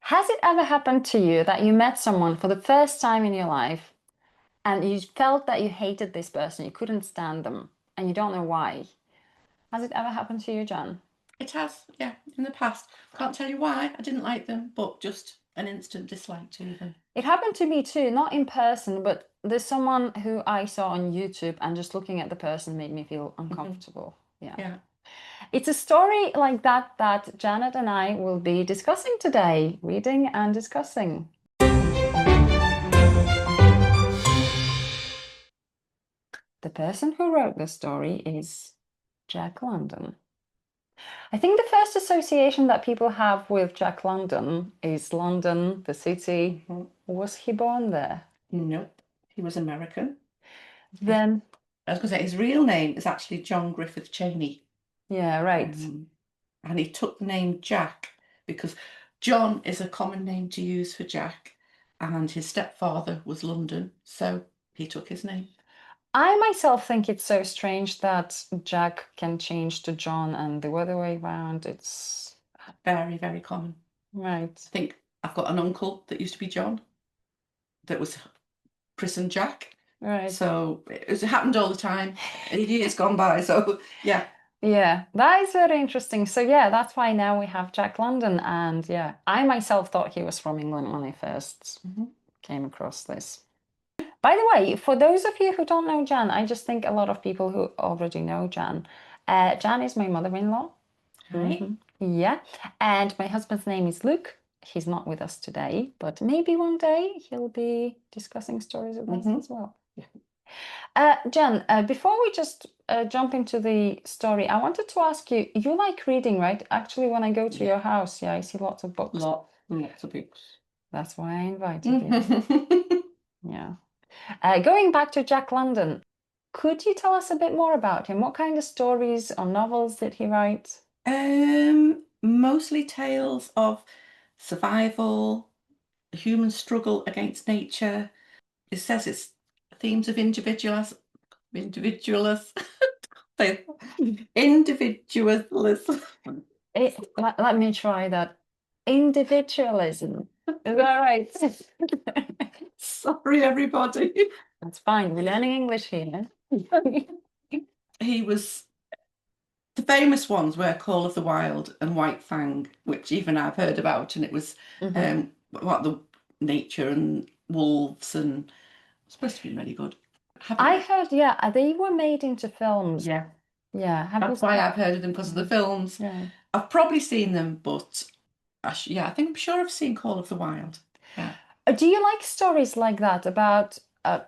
Has it ever happened to you that you met someone for the first time in your life and you felt that you hated this person, you couldn't stand them, and you don't know why? Has it ever happened to you, Jan? It has, yeah, in the past. Can't tell you why I didn't like them, but just an instant dislike to them. It happened to me too, not in person, but there's someone who I saw on YouTube and just looking at the person made me feel uncomfortable. Yeah. Yeah. It's a story like that that Janet and I will be discussing today, reading and discussing. The person who wrote the story is Jack London. I think the first association that people have with Jack London is London, the city. Was he born there? Nope. He was American. Then, I was going to say his real name is actually John Griffith Cheney. yeah, right. And he took the name Jack because John is a common name to use for Jack, and his stepfather was London, so he took his name. I myself think it's so strange that Jack can change to John and the other way around. It's Very, very common. right. I think I've got an uncle that used to be John that was christened Jack. Right. So it happened all the time. Years gone by. So yeah. Yeah, that is very interesting. So yeah, that's why now we have Jack London. And yeah, I myself thought he was from England when I first came across this. By the way, for those of you who don't know Jan, I just think a lot of people who already know Jan. Jan is my mother-in-law. Hi. Yeah, and my husband's name is Luke. He's not with us today, but maybe one day he'll be discussing stories with us as well. Jan, before we just jump into the story, I wanted to ask you, you like reading, right? Actually, when I go to your house, yeah, I see lots of books. Lots of books. That's why I invited you. Yeah. Going back to Jack London, could you tell us a bit more about him? What kind of stories or novels did he write? Mostly tales of survival, human struggle against nature. It says it's themes of individualism. Individualism. Let me try that. Individualism. Is that right? Sorry, everybody. That's fine. We're learning English here. He was the famous ones were Call of the Wild and White Fang, which even I've heard about, and it was what the nature and wolves and it's supposed to be really good. I heard, yeah, they were made into films. Yeah. Yeah. That's why I've heard of them because of the films. Yeah. I've probably seen them, but yeah, I think I'm sure I've seen Call of the Wild. Yeah. Do you like stories like that about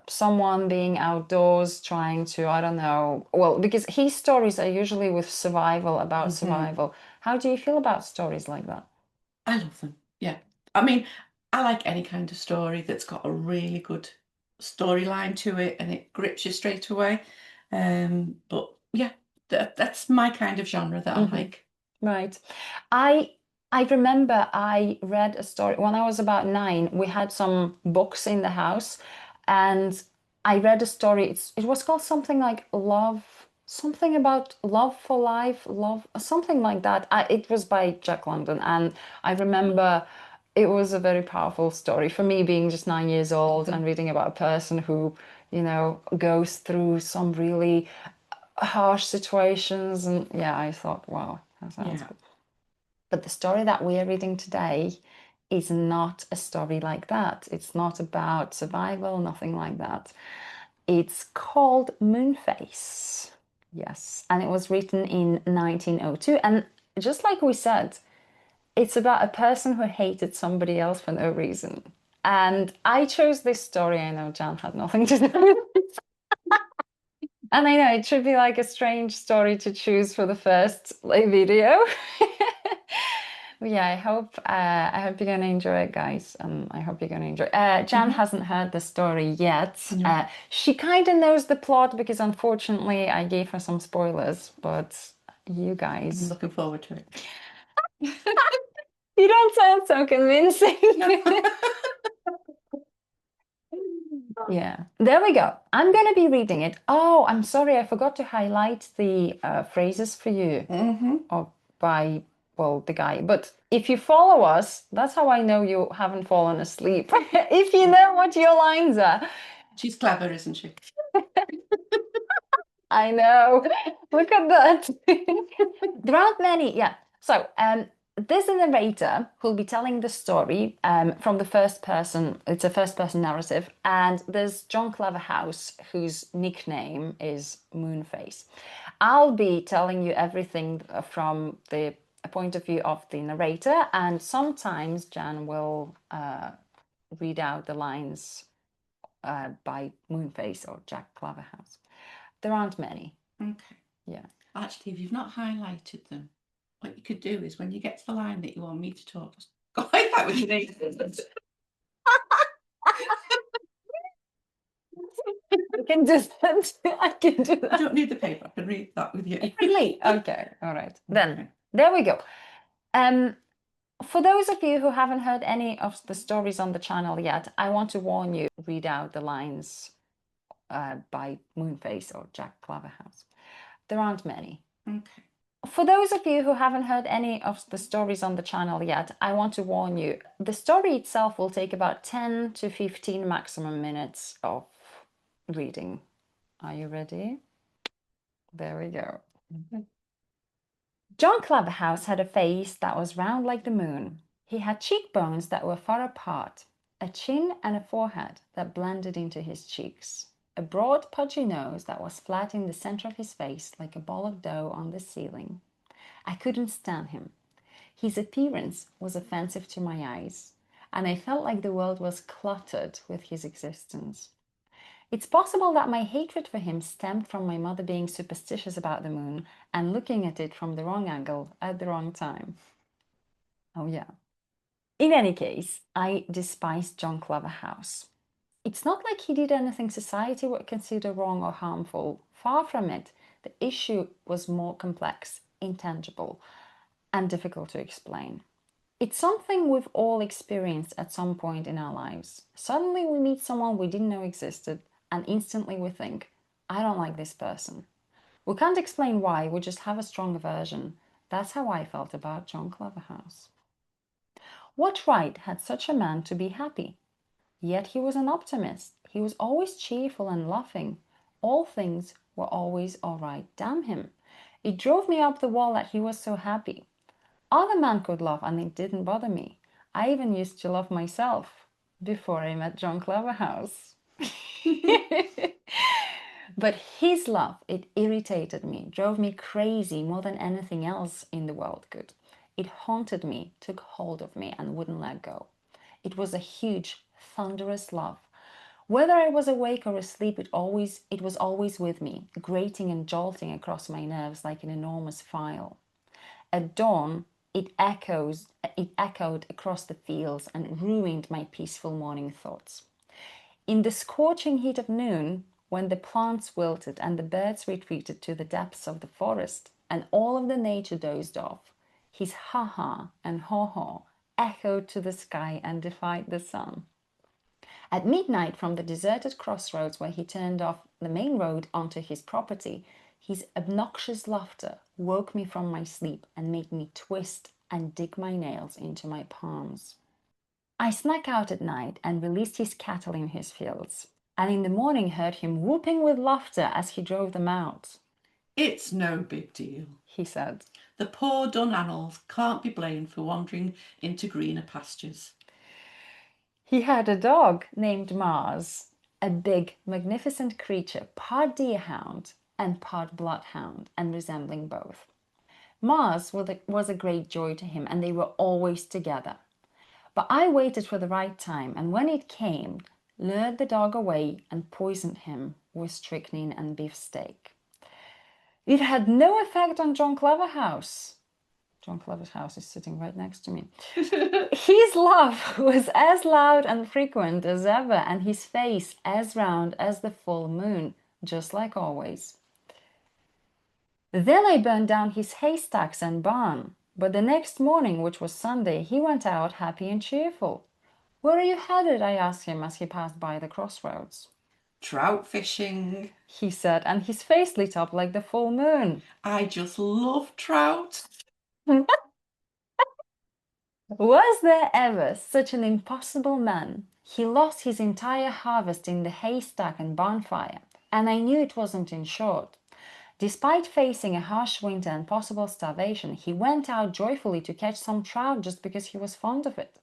someone being outdoors trying to, I don't know, well, because his stories are usually with survival, about survival. How do you feel about stories like that? I love them. Yeah. I mean, I like any kind of story that's got a really good storyline to it and it grips you straight away. But yeah, that's my kind of genre that I like. Right. I remember I read a story when I was about 9. We had some books in the house, and I read a story. It was called something like Love, something about love for life, love, something like that. It was by Jack London, and I remember it was a very powerful story for me, being just 9 years old and reading about a person who, goes through some really harsh situations. And yeah, I thought, wow, that sounds good. But the story that we are reading today is not a story like that. It's not about survival, nothing like that. It's called Moonface. Yes, and it was written in 1902. And just like we said, it's about a person who hated somebody else for no reason. And I chose this story. I know Jan had nothing to do with it. And I know it should be like a strange story to choose for the first video. Yeah, I hope you're gonna enjoy it, guys. I hope you're gonna enjoy. Jan hasn't heard the story yet. She kind of knows the plot because unfortunately I gave her some spoilers. But you guys, I'm looking forward to it. You don't sound so convincing. Yeah, there we go. I'm going to be reading it. Oh, I'm sorry, I forgot to highlight the phrases for you. Or by, well, the guy. But If you follow us, that's how I know you haven't fallen asleep. If you know what your lines are. She's clever, isn't she? I know. Look at that. There aren't many. Yeah. So, this is the narrator who'll be telling the story from the first person. It's a first person narrative. And there's John Cleverhouse, whose nickname is Moonface. I'll be telling you everything from the point of view of the narrator, and sometimes Jan will read out the lines by Moonface or Jack Cleverhouse. There aren't many. Okay. Yeah. Actually, if you've not highlighted them, what you could do is when you get to the line that you want me to talk, just go like that with your name. I can do that. I can do You that. don't need the paper. I can read that with you. Really? Okay. All right. Then Okay. there we go. For those of you who haven't heard any of the stories on the channel yet, I want to warn you, read out the lines by Moonface or Jack Cleverhouse. There aren't many. Okay. For those of you who haven't heard any of the stories on the channel yet, I want to warn you, the story itself will take about 10 to 15 maximum minutes of reading. Are you ready? There we go. John Claverhouse had a face that was round like the moon. He had cheekbones that were far apart, a chin and a forehead that blended into his cheeks, a broad, pudgy nose that was flat in the center of his face like a ball of dough on the ceiling. I couldn't stand him. His appearance was offensive to my eyes, and I felt like the world was cluttered with his existence. It's possible that my hatred for him stemmed from my mother being superstitious about the moon and looking at it from the wrong angle at the wrong time. Oh, yeah. In any case, I despised John Claverhouse. It's not like he did anything society would consider wrong or harmful. Far from it. The issue was more complex, intangible, and difficult to explain. It's something we've all experienced at some point in our lives. Suddenly we meet someone we didn't know existed, and instantly we think, I don't like this person. We can't explain why, we just have a strong aversion. That's how I felt about John Cleverhouse. What right had such a man to be happy? Yet he was an optimist. He was always cheerful and laughing. All things were always all right. Damn him. It drove me up the wall that he was so happy. Other men could laugh and it didn't bother me. I even used to laugh myself before I met John Cleverhouse. But his laugh, it irritated me, drove me crazy more than anything else in the world could. It haunted me, took hold of me, and wouldn't let go. It was a huge, thunderous laugh. Whether I was awake or asleep, it was always with me, grating and jolting across my nerves like an enormous file. At dawn, it echoed across the fields and ruined my peaceful morning thoughts. In the scorching heat of noon, when the plants wilted and the birds retreated to the depths of the forest and all of the nature dozed off, his ha-ha and haw-haw echoed to the sky and defied the sun. At midnight, from the deserted crossroads where he turned off the main road onto his property, his obnoxious laughter woke me from my sleep and made me twist and dig my nails into my palms. I snuck out at night and released his cattle in his fields, and in the morning heard him whooping with laughter as he drove them out. It's no big deal, He said. The poor dun animals can't be blamed for wandering into greener pastures. He had a dog named Mars, a big, magnificent creature, part deerhound and part bloodhound, and resembling both. Mars was a great joy to him, and they were always together. But I waited for the right time, and when it came, lured the dog away and poisoned him with strychnine and beefsteak. It had no effect on John Cleverhouse. John Cleverhouse is sitting right next to me. His laugh was as loud and frequent as ever, and his face as round as the full moon, just like always. Then I burned down his haystacks and barn, but the next morning, which was Sunday, he went out happy and cheerful. Where are you headed? I asked him as he passed by the crossroads. Trout fishing. He said, and his face lit up like the full moon. I just love trout. Was there ever such an impossible man? He lost his entire harvest in the haystack and bonfire, and I knew it wasn't in short. Despite facing a harsh winter and possible starvation, he went out joyfully to catch some trout just because he was fond of it.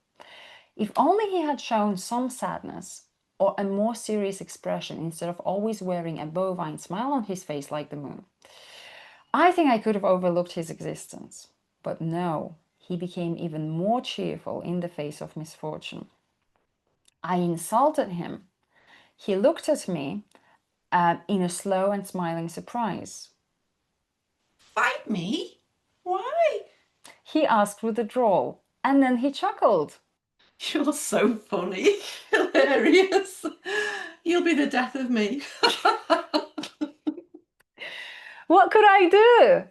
If only he had shown some sadness or a more serious expression instead of always wearing a bovine smile on his face like the moon. I think I could have overlooked his existence. But no, he became even more cheerful in the face of misfortune. I insulted him. He looked at me in a slow and smiling surprise. Fight me? Why? He asked with a drawl, and then he chuckled. You're so funny. Hilarious. You'll be the death of me. What could I do?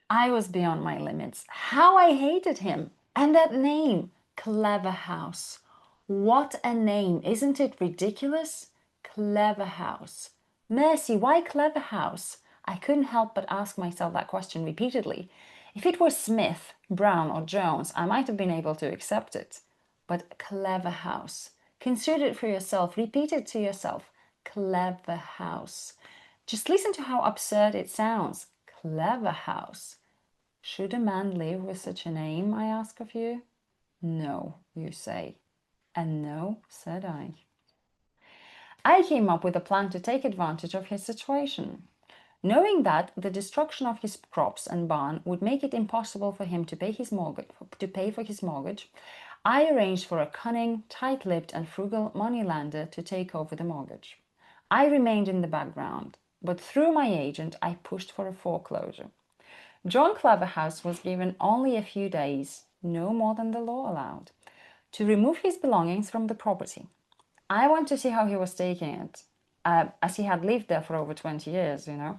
I was beyond my limits. How I hated him. And that name, Clever House. What a name. Isn't it ridiculous? Clever House. Mercy, why Clever House? I couldn't help but ask myself that question repeatedly. If it were Smith, Brown, or Jones, I might have been able to accept it. But Clever House. Consider it for yourself. Repeat it to yourself. Clever House. Just listen to how absurd it sounds. Clever House. Should a man live with such a name, I ask of you? No, you say. And no, said I. I came up with a plan to take advantage of his situation. Knowing that the destruction of his crops and barn would make it impossible for him to pay for his mortgage, I arranged for a cunning, tight-lipped and frugal moneylender to take over the mortgage. I remained in the background, but through my agent I pushed for a foreclosure. John Claverhouse was given only a few days, no more than the law allowed, to remove his belongings from the property. I went to see how he was taking it, as he had lived there for over 20 years, you know.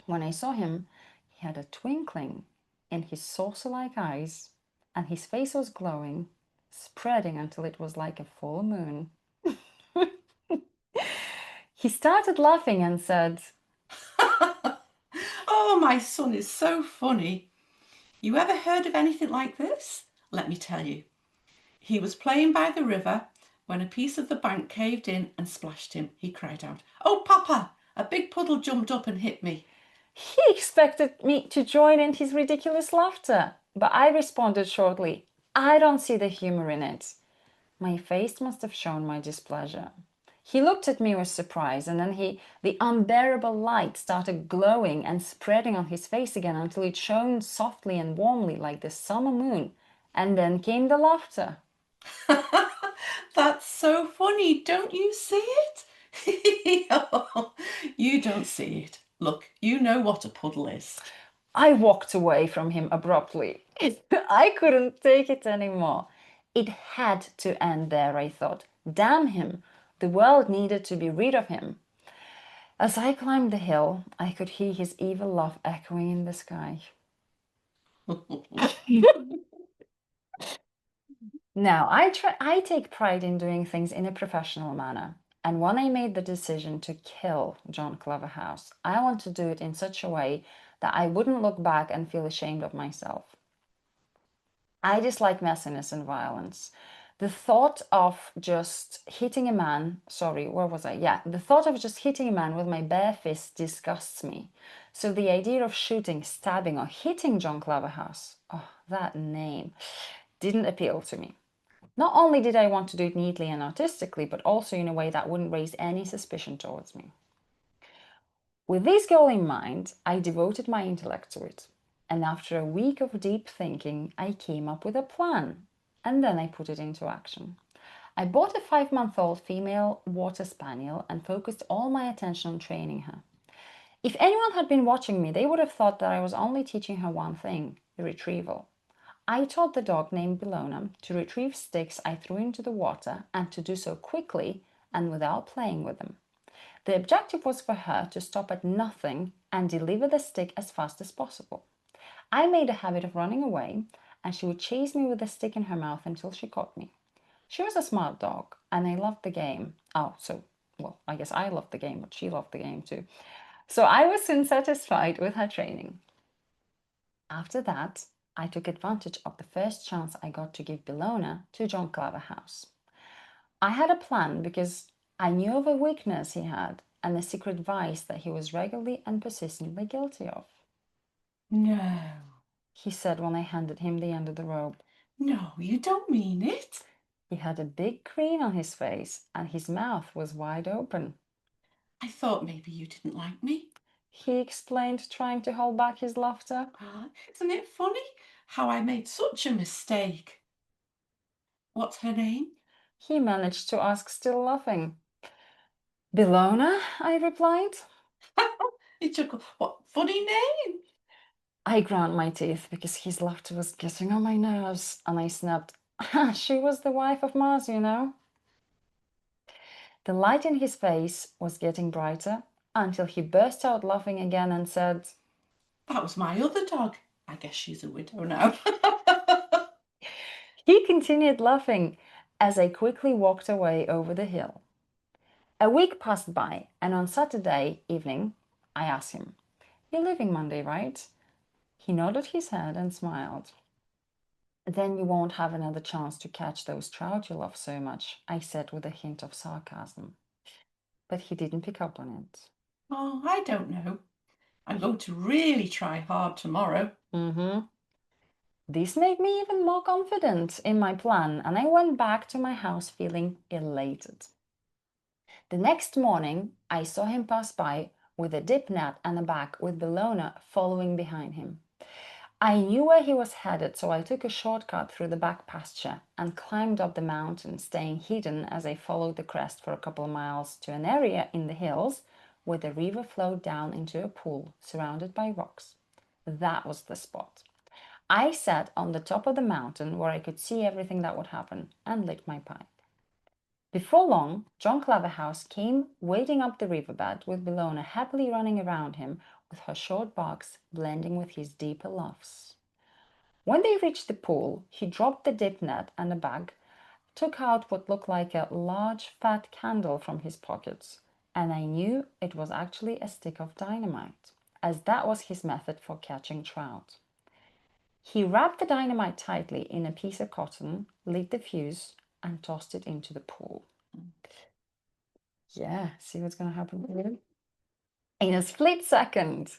When I saw him, he had a twinkling in his saucer-like eyes, and his face was glowing, spreading until it was like a full moon. He started laughing and said, Oh, my son is so funny. You ever heard of anything like this? Let me tell you. He was playing by the river when a piece of the bank caved in and splashed him. He cried out, "Oh, Papa, a big puddle jumped up and hit me." he expected me to join in his ridiculous laughter, but I responded shortly, I don't see the humor in it. My face must have shown my displeasure. He looked at me with surprise, and then the unbearable light started glowing and spreading on his face again until it shone softly and warmly like the summer moon. And then came the laughter. That's so funny. Don't you see it? Oh, you don't see it. Look, you know what a puddle is. I walked away from him abruptly. I couldn't take it anymore. It had to end there, I thought. Damn him. The world needed to be rid of him. As I climbed the hill, I could hear his evil laugh echoing in the sky. Now, I take pride in doing things in a professional manner. And when I made the decision to kill John Cleverhouse, I want to do it in such a way that I wouldn't look back and feel ashamed of myself. I dislike messiness and violence. The thought of just hitting a man, sorry, where was I? Yeah, the thought of just hitting a man with my bare fist disgusts me. So the idea of shooting, stabbing, or hitting John Cleverhouse, oh, that name, didn't appeal to me. Not only did I want to do it neatly and artistically, but also in a way that wouldn't raise any suspicion towards me. With this goal in mind, I devoted my intellect to it. And after a week of deep thinking, I came up with a plan. And then I put it into action. I bought a 5-month-old female water spaniel and focused all my attention on training her. If anyone had been watching me, they would have thought that I was only teaching her one thing, retrieval. I taught the dog named Bellona to retrieve sticks I threw into the water and to do so quickly and without playing with them. The objective was for her to stop at nothing and deliver the stick as fast as possible. I made a habit of running away, and she would chase me with the stick in her mouth until she caught me. She was a smart dog, and I loved the game. Well, I guess I loved the game, but she loved the game too. So I was soon satisfied with her training. After that, I took advantage of the first chance I got to give Bellona to John Claverhouse. I had a plan because I knew of a weakness he had and a secret vice that he was regularly and persistently guilty of. No, He said when I handed him the end of the rope. no, you don't mean it. He had a big grin on his face and his mouth was wide open. I thought maybe you didn't like me. He explained, trying to hold back his laughter. Isn't it funny how I made such a mistake? What's her name? He managed to ask, still laughing. Bellona, I replied. He chuckled. What funny name? I ground my teeth because his laughter was getting on my nerves, and I snapped, She was the wife of Mars, you know. The light in his face was getting brighter until he burst out laughing again and said, That was my other dog. I guess she's a widow now. He continued laughing as I quickly walked away over the hill. A week passed by, and on Saturday evening, I asked him, You're leaving Monday, right? He nodded his head and smiled. Then you won't have another chance to catch those trout you love so much, I said with a hint of sarcasm. But he didn't pick up on it. Oh, I don't know. I'm going to really try hard tomorrow. This made me even more confident in my plan, and I went back to my house feeling elated. The next morning, I saw him pass by with a dip net and a bag with Bellona following behind him. I knew where he was headed, so I took a shortcut through the back pasture and climbed up the mountain, staying hidden as I followed the crest for a couple of miles to an area in the hills where the river flowed down into a pool surrounded by rocks. That was the spot. I sat on the top of the mountain where I could see everything that would happen and lit my pipe. Before long, John Claverhouse came wading up the riverbed with Bellona happily running around him with her short barks blending with his deeper laughs. When they reached the pool, he dropped the dip net and the bag, took out what looked like a large fat candle from his pockets, and I knew it was actually a stick of dynamite, as that was his method for catching trout. He wrapped the dynamite tightly in a piece of cotton, lit the fuse, and tossed it into the pool. Yeah, see what's going to happen here? In a split second,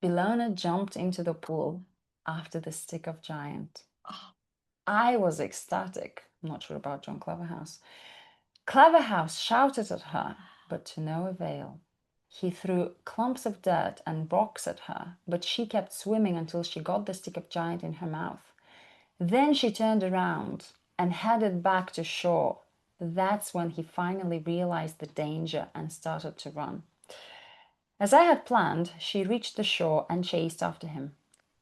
Bellona jumped into the pool after the stick of giant. I was ecstatic. I'm not sure about John Claverhouse. Claverhouse shouted at her, but to no avail. He threw clumps of dirt and rocks at her, but she kept swimming until she got the stick of giant in her mouth. Then she turned around and headed back to shore. That's when he finally realized the danger and started to run. As I had planned, she reached the shore and chased after him.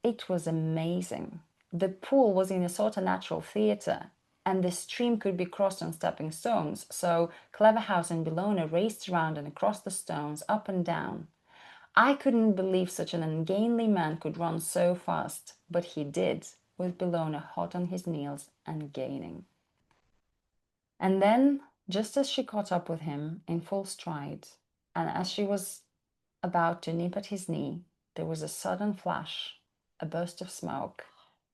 It was amazing. The pool was in a sort of natural theatre, and the stream could be crossed on stepping stones, so Cleverhouse and Bellona raced around and across the stones, up and down. I couldn't believe such an ungainly man could run so fast, but he did, with Bellona hot on his heels and gaining. And then, just as she caught up with him in full stride, and as she was about to nip at his knee, there was a sudden flash, a burst of smoke,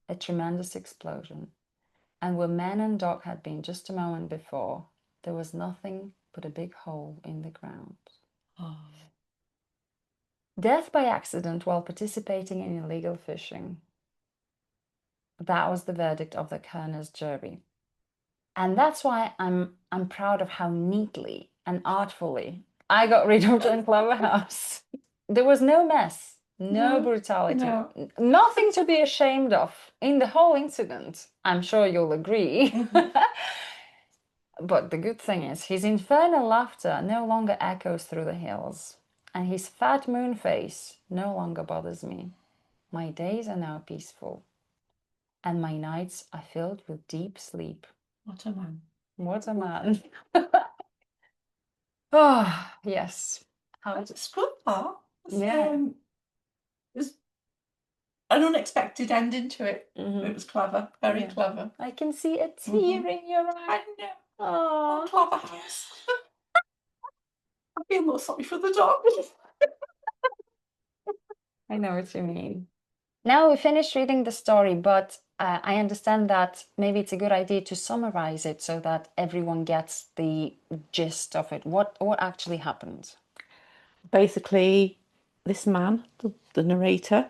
a tremendous explosion, and where man and dog had been just a moment before, there was nothing but a big hole in the ground. Oh. Death by accident while participating in illegal fishing. That was the verdict of the coroner's jury. And that's why I'm proud of how neatly and artfully I got rid of John Cloverhouse. There was no mess, no brutality, No. nothing to be ashamed of in the whole incident. I'm sure you'll agree. But the good thing is, his infernal laughter no longer echoes through the hills, and his fat moon face no longer bothers me. My days are now peaceful, and my nights are filled with deep sleep. What a man. What a man. Oh, yes. It's good, that. Yeah. There's an unexpected ending to it. It was clever, very Yeah. clever. I can see a tear in your eye. I know. Oh, Clever house. I feel more sorry for the dog. I know what you mean. Now we finished reading the story, but I understand that maybe it's a good idea to summarize it so that everyone gets the gist of it. What actually happened? Basically, this man, the narrator,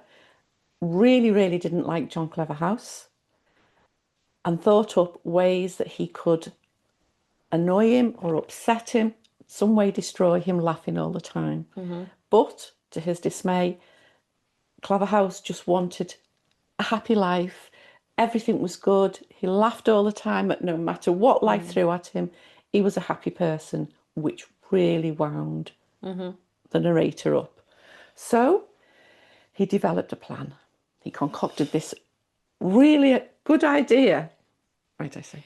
really, really didn't like John Cleverhouse and thought up ways that he could annoy him or upset him, some way destroy him, laughing all the time. But to his dismay, Cleverhouse just wanted a happy life. Everything was good. He laughed all the time at no matter what life threw at him. He was a happy person, which really wound the narrator up. So he developed a plan. He concocted this really good idea, might I say,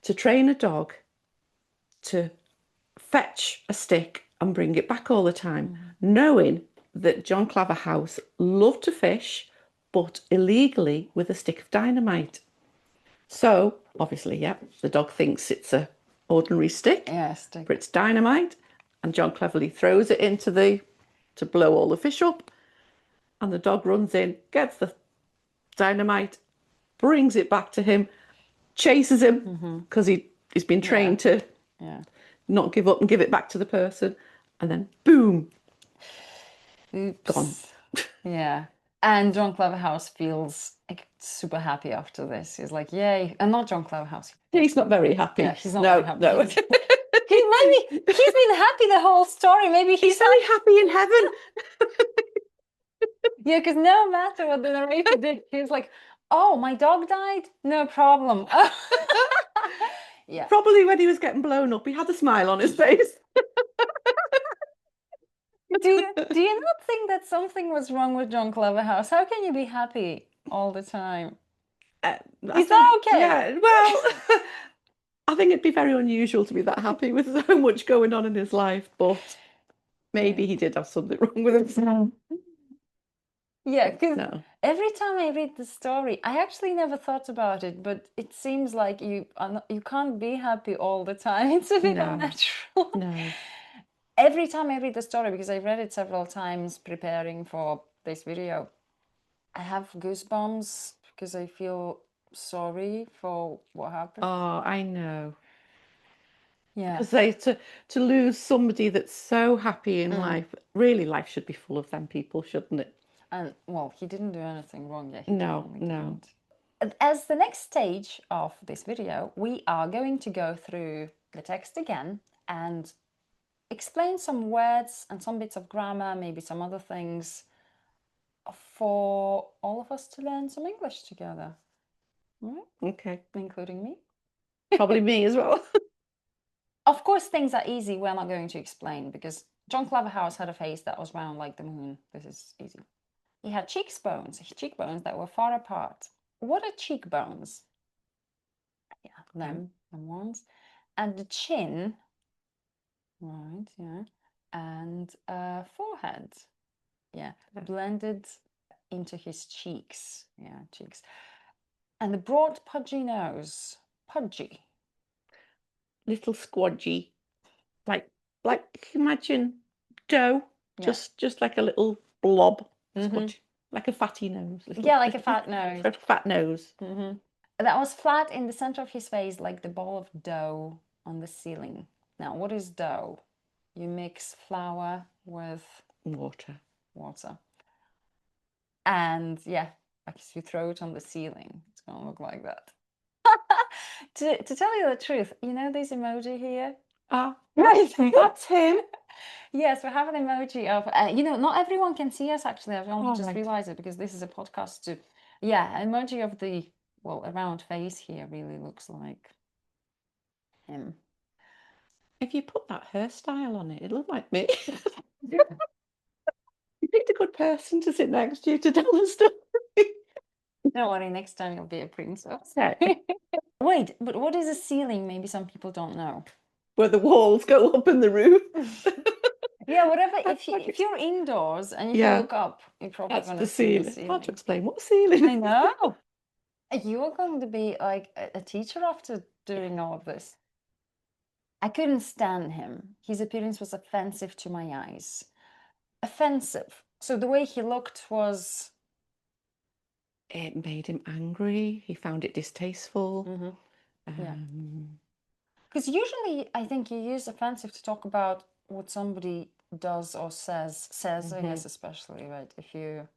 to train a dog to fetch a stick and bring it back all the time, knowing that John Claverhouse loved to fish, but illegally with a stick of dynamite. So, obviously, yeah, the dog thinks it's a ordinary stick, Yeah, stick. but it's dynamite, and John cleverly throws it into the to blow all the fish up, and the dog runs in, gets the dynamite, brings it back to him, chases him because he's been trained to Yeah. not give up and give it back to the person, and then boom, gone. Oops. Yeah. And John Cleverhouse feels like super happy after this. He's like, yay. And not John Cleverhouse. He's not very happy. Yeah, he's not No, very happy. no. He's been happy the whole story. Maybe He's very happy in heaven. Yeah, because no matter what the narrator did, he's like, oh, my dog died? No problem. Yeah. Probably when he was getting blown up, he had a smile on his face. Do you not think that something was wrong with John Cleverhouse? How can you be happy all the time? Is that okay? Yeah, well, I think it'd be very unusual to be that happy with so much going on in his life, but maybe he did have something wrong with him. Yeah, because No, every time I read the story, I actually never thought about it, but it seems like you can't be happy all the time. It's a bit no, unnatural. no. Every time I read the story, because I read it several times preparing for this video, I have goosebumps because I feel sorry for what happened. Oh, I know. Yeah. Because to lose somebody that's so happy in life, really life should be full of them people, shouldn't it? And well, he didn't do anything wrong. Yeah, he No, definitely no. didn't. As the next stage of this video, we are going to go through the text again and explain some words and some bits of grammar, maybe some other things for all of us to learn some English together. All right? Okay. Including me. Probably me as well. Of course, things are easy. We're not going to explain because John Claverhouse had a face that was round like the moon. This is easy. He had cheekbones that were far apart. What are cheekbones? Yeah, them ones. And the chin, right, yeah. And forehead, yeah, blended into his cheeks. Yeah, cheeks. And the broad, pudgy nose, pudgy. Little squodgy, like imagine dough, Yeah. just like a little blob, squodgy, like a fatty nose, Yeah, like a fat nose. fat nose. That was flat in the center of his face, like the ball of dough on the ceiling. Now, what is dough? You mix flour with Water. water. And yeah, like you throw it on the ceiling. It's gonna look like that. To tell you the truth, you know this emoji here? Ah, Right. that's him. Yes, we have an emoji of, not everyone can see us actually. I've only just Right. realized it because this is a podcast too. Yeah, emoji of the, well, a round face here really looks like him. If you put that hairstyle on it, it'll look like me. You picked a good person to sit next to you to tell the story. Don't worry, next time you'll be a princess. Okay. Wait, but what is a ceiling? Maybe some people don't know. Where the walls go up in the roof. Yeah, whatever. That's If you're indoors and if you yeah, look up, you're probably that's going the to see the ceiling. Hard to ceiling. explain. What ceiling? I know. You are going to be like a teacher after doing all of this. I couldn't stand him. His appearance was offensive to my eyes. Offensive. So the way he looked was it made him angry. He found it distasteful. Mm-hmm. Yeah. Um, Because usually I think you use offensive to talk about what somebody does or says, I mhm. guess, especially, right? If you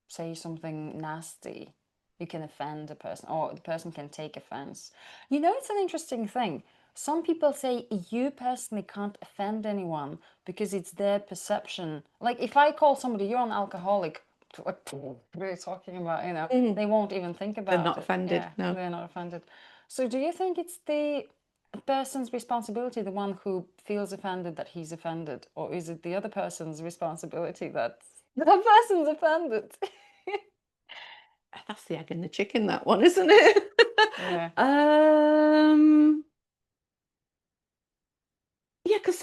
say something nasty, you can offend a person, or the person can take offense. You know, it's an interesting thing. Some people say you personally can't offend anyone because it's their perception. Like if I call somebody, you're an alcoholic, what are you talking about? You know, Mm. they won't even think They're about not it. offended. Yeah, No. they're not offended. So do you think it's the person's responsibility, the one who feels offended, that he's offended, or is it the other person's responsibility that that person's offended? That's the egg and the chicken, that one, isn't it? Yeah. um, yeah, because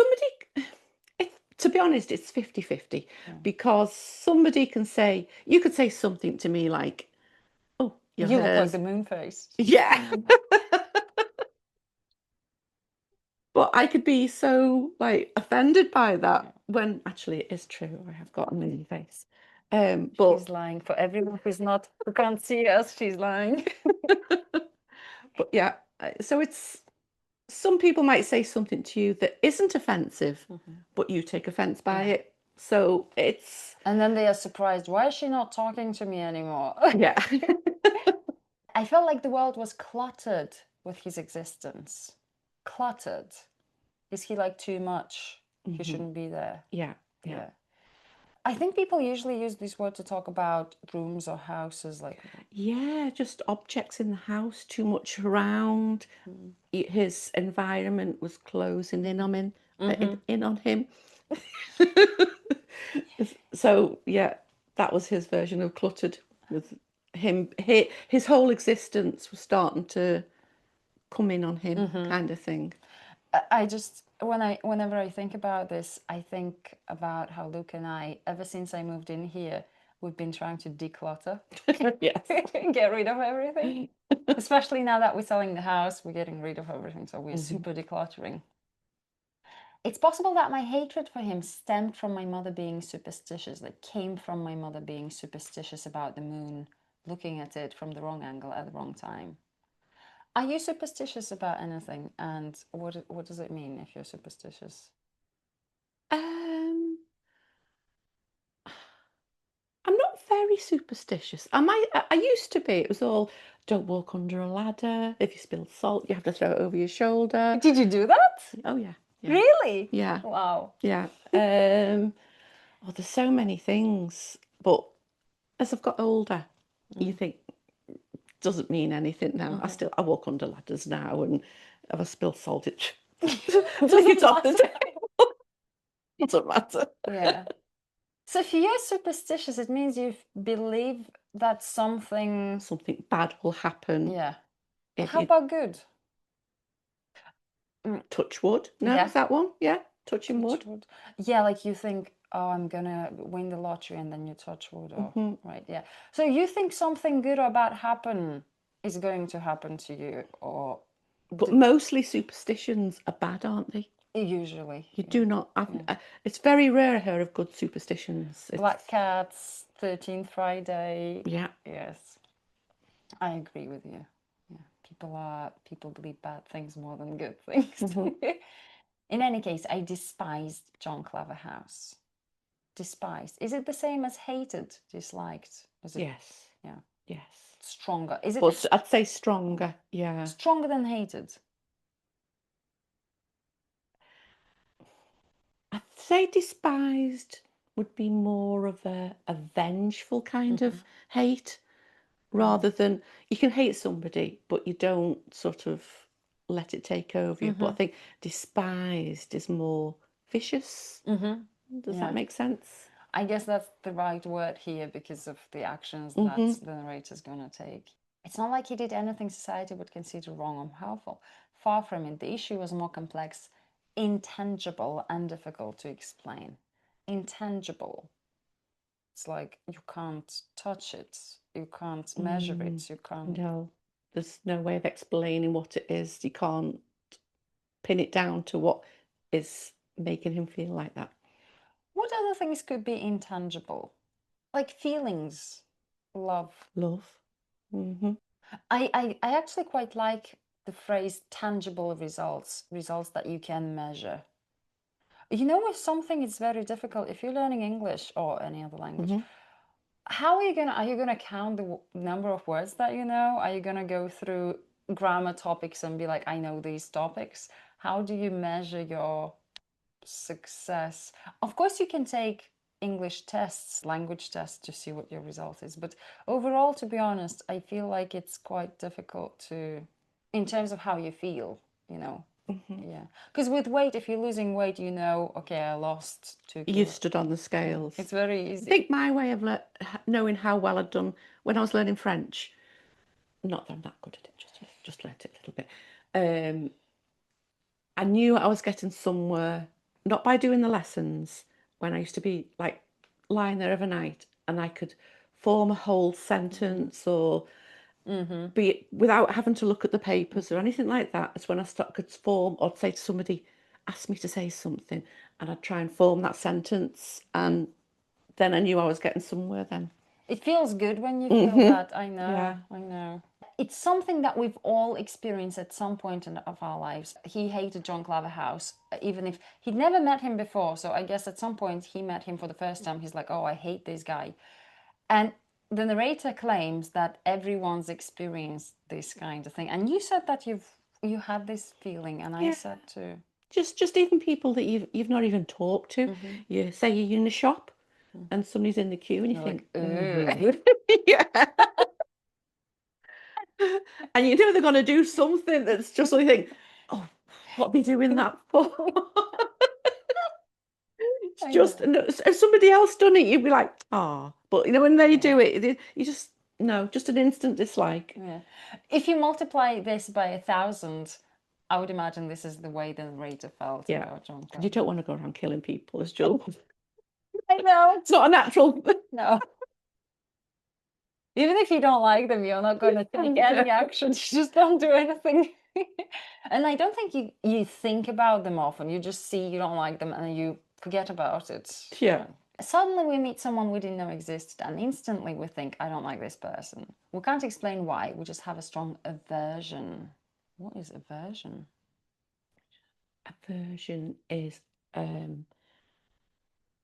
to be honest, it's 50-50 Yeah. because somebody can say, you could say something to me like, oh, your You look like the hair's, moon face. yeah. But I could be so like offended by that Yeah. when actually it is true. I have got a moon face. But She's lying for everyone who can't see us. She's lying. but yeah, so it's some people might say something to you that isn't offensive, Mhm. but you take offense by Yeah. it. So it's And then they are surprised. Why is she not talking to me anymore? yeah. I felt like the world was cluttered with his existence. Cluttered. Is he like too much? He Mhm. shouldn't be there. Yeah, yeah. Yeah. I think people usually use this word to talk about rooms or houses, like. Yeah, just objects in the house, too much around. Mm. His environment was closing in on him, Mm-hmm. in on him. So yeah, that was his version of cluttered. With him, his whole existence was starting to come in on him, Mm-hmm. kind of thing. I just whenever I think about this, I think about how Luke and I, ever since I moved in here, we've been trying to declutter, Yes. get rid of everything. Especially now that we're selling the house, we're getting rid of everything, so we're Mhm. super decluttering. It's possible that my hatred for him stemmed from my mother being superstitious, like came from my mother being superstitious about the moon, looking at it from the wrong angle at the wrong time. Are you superstitious about anything? And what does it mean if you're superstitious? Um, I'm not very superstitious. I used to be. It was all don't walk under a ladder. If you spill salt, you have to throw it over your shoulder. Did you do that? Oh yeah, yeah, Really? yeah, Wow. yeah. Oh, there's so many things. But as I've got older, you Mm. think doesn't mean anything now. Mhm. I walk under ladders now, and if I spill salt, it take it Doesn't off the matter. table. Doesn't matter. Yeah. So if you're superstitious, it means you believe that something. Something bad will happen Yeah. if How you about good? Mm, touch wood. No, yeah. is that one? Yeah, touching Touch wood. wood. Yeah, like you think, oh, I'm gonna win the lottery, and then you touch wood, or Hmm. right, yeah. So you think something good or bad happen is going to happen to you, or But mostly superstitions are bad, aren't they? usually, You yeah, do not. yeah. It's very rare I hear of good superstitions. It's Black cats, 13th Friday. yeah. Yes, I agree with you. Yeah, people believe bad things more than good things. Hmm. In any case, I despised John Claverhouse. Despised. Is it the same as hated, disliked? Is it, Yes, yeah, yes. stronger? Is it But I'd say stronger. Yeah. stronger than hated? I'd say despised would be more of a vengeful kind Mm-hmm. of hate rather than you can hate somebody, but you don't sort of let it take over you. But I Mm-hmm. think despised is more vicious. Mm-hmm. Does that Yeah. make sense? I guess that's the right word here because of the actions that Hmm. the narrator's gonna take. It's not like he did anything society would consider wrong or harmful. Far from it. The issue was more complex, intangible, and difficult to explain. Intangible. It's like you can't touch it, you can't measure Mm, it, you can't. no, there's no way of explaining what it is. You can't pin it down to what is making him feel like that. What other things could be intangible? Like feelings. Love. Love. Hmm. I actually quite like the phrase tangible results, results that you can measure. You know, with something, it's very difficult. If you're learning English or any other language, Hmm. how are you gonna count the number of words that you know? Are you gonna go through grammar topics and be like, I know these topics? How do you measure your success? Of course, you can take English tests, language tests to see what your result is. But overall, to be honest, I feel like it's quite difficult to, in terms of how you feel, you know. Hmm. Yeah. Because with weight, if you're losing weight, you know, okay, I lost 2 You kilos. stood on the Yeah. scales. It's very I easy. think my way of knowing how well I'd done when I was learning French, not that I'm that good at it, just learnt it a little bit. Um, I knew I was getting somewhere, not by doing the lessons, when I used to be like lying there overnight and I could form a whole sentence or Mm-hmm. be it without having to look at the papers or anything like that. It's when I could form or say to somebody, ask me to say something, and I'd try and form that sentence, and then I knew I was getting somewhere then. It feels good when you feel Hmm. that. I Yeah. know, I know. It's something that we've all experienced at some point of our lives. He hated John Claverhouse, even if he'd never met him before. So I guess at some point he met him for the first time. He's like, oh, I hate this guy. And the narrator claims that everyone's experienced this kind of thing. And you said that you had this feeling, and I Yeah. said too. Just even people that you've not even talked to. Mm-hmm. You say you're in a shop and somebody's in the queue and you You're like, think, ooh. "Ugh." Yeah. And you know they're going to do something that's just like, you think, oh, what are they doing that for? It's I just, know. no, if somebody else done it, you'd be like, ah. But you know, when they Yeah. do it, you just, no, just an instant dislike. Yeah. If you multiply this by 1,000, I would imagine this is the way the narrator felt Yeah. about John Because you don't Cleese. want to go around killing people as children. I know. It's not a natural. No. Even if you don't like them, you're not going to take any action. You just don't do anything. And I don't think you think about them often. You just see you don't like them and you forget about it. Yeah. Suddenly we meet someone we didn't know existed, and instantly we think, I don't like this person. We can't explain why. We just have a strong aversion. What is aversion? Aversion is a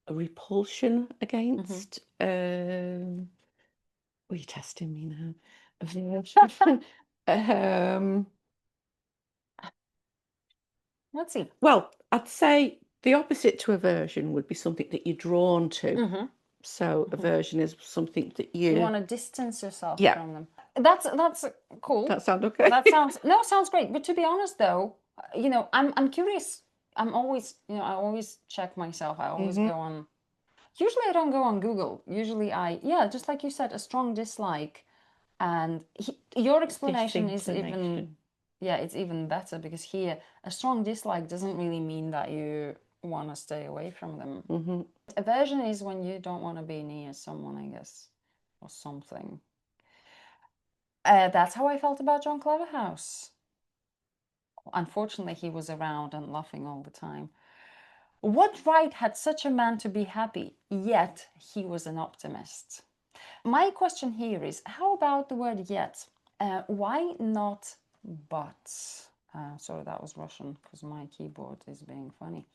repulsion Mm-hmm. against. Are you testing me now? Aversion. um, Let's see. well, I'd say the opposite to aversion would be something that you're drawn to. Mm-hmm. So Mm-hmm. aversion is something that You you, want to distance yourself yeah, from them. That's cool. that sound okay? That sounds no, sounds great. But to be honest, though, you know, I'm curious. I'm always, you know, I always check myself. I always Hmm. go on. Usually, I don't go on Google. Usually, yeah, just like you said, a strong dislike. And your explanation is even, Disinclination. yeah, it's even better because here, a strong dislike doesn't really mean that you want to stay away from them. Hmm. Aversion is when you don't want to be near someone, I guess, or something. That's how I felt about John Cleverhouse. Unfortunately, he was around and laughing all the time. What right had such a man to be happy, yet he was an optimist? My question here is, how about the word yet? Why not but? Sorry, that was Russian because my keyboard is being funny.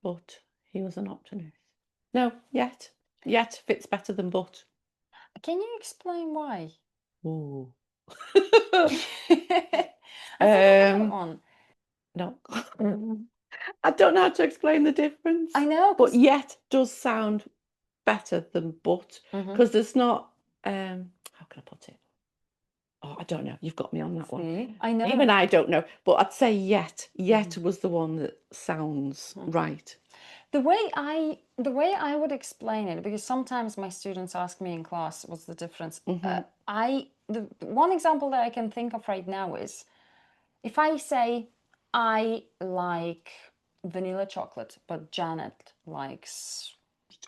But he was an optimist. No, yet. Yet fits better than but. Can you explain why? Ooh. I forgot that um, one. no. I don't know how to explain the I difference, know but because. yet does sound better than but Mm-hmm. because there's not how can I put it? Oh, I don't know. You've got me on that one. See, I know. Even I don't know, but I'd say yet. Mm-hmm. Yet was the one that sounds right. The way I would explain it, because sometimes my students ask me in class what's the difference. Hmm. The one example that I can think of right now is if I say I like vanilla chocolate, but Janet likes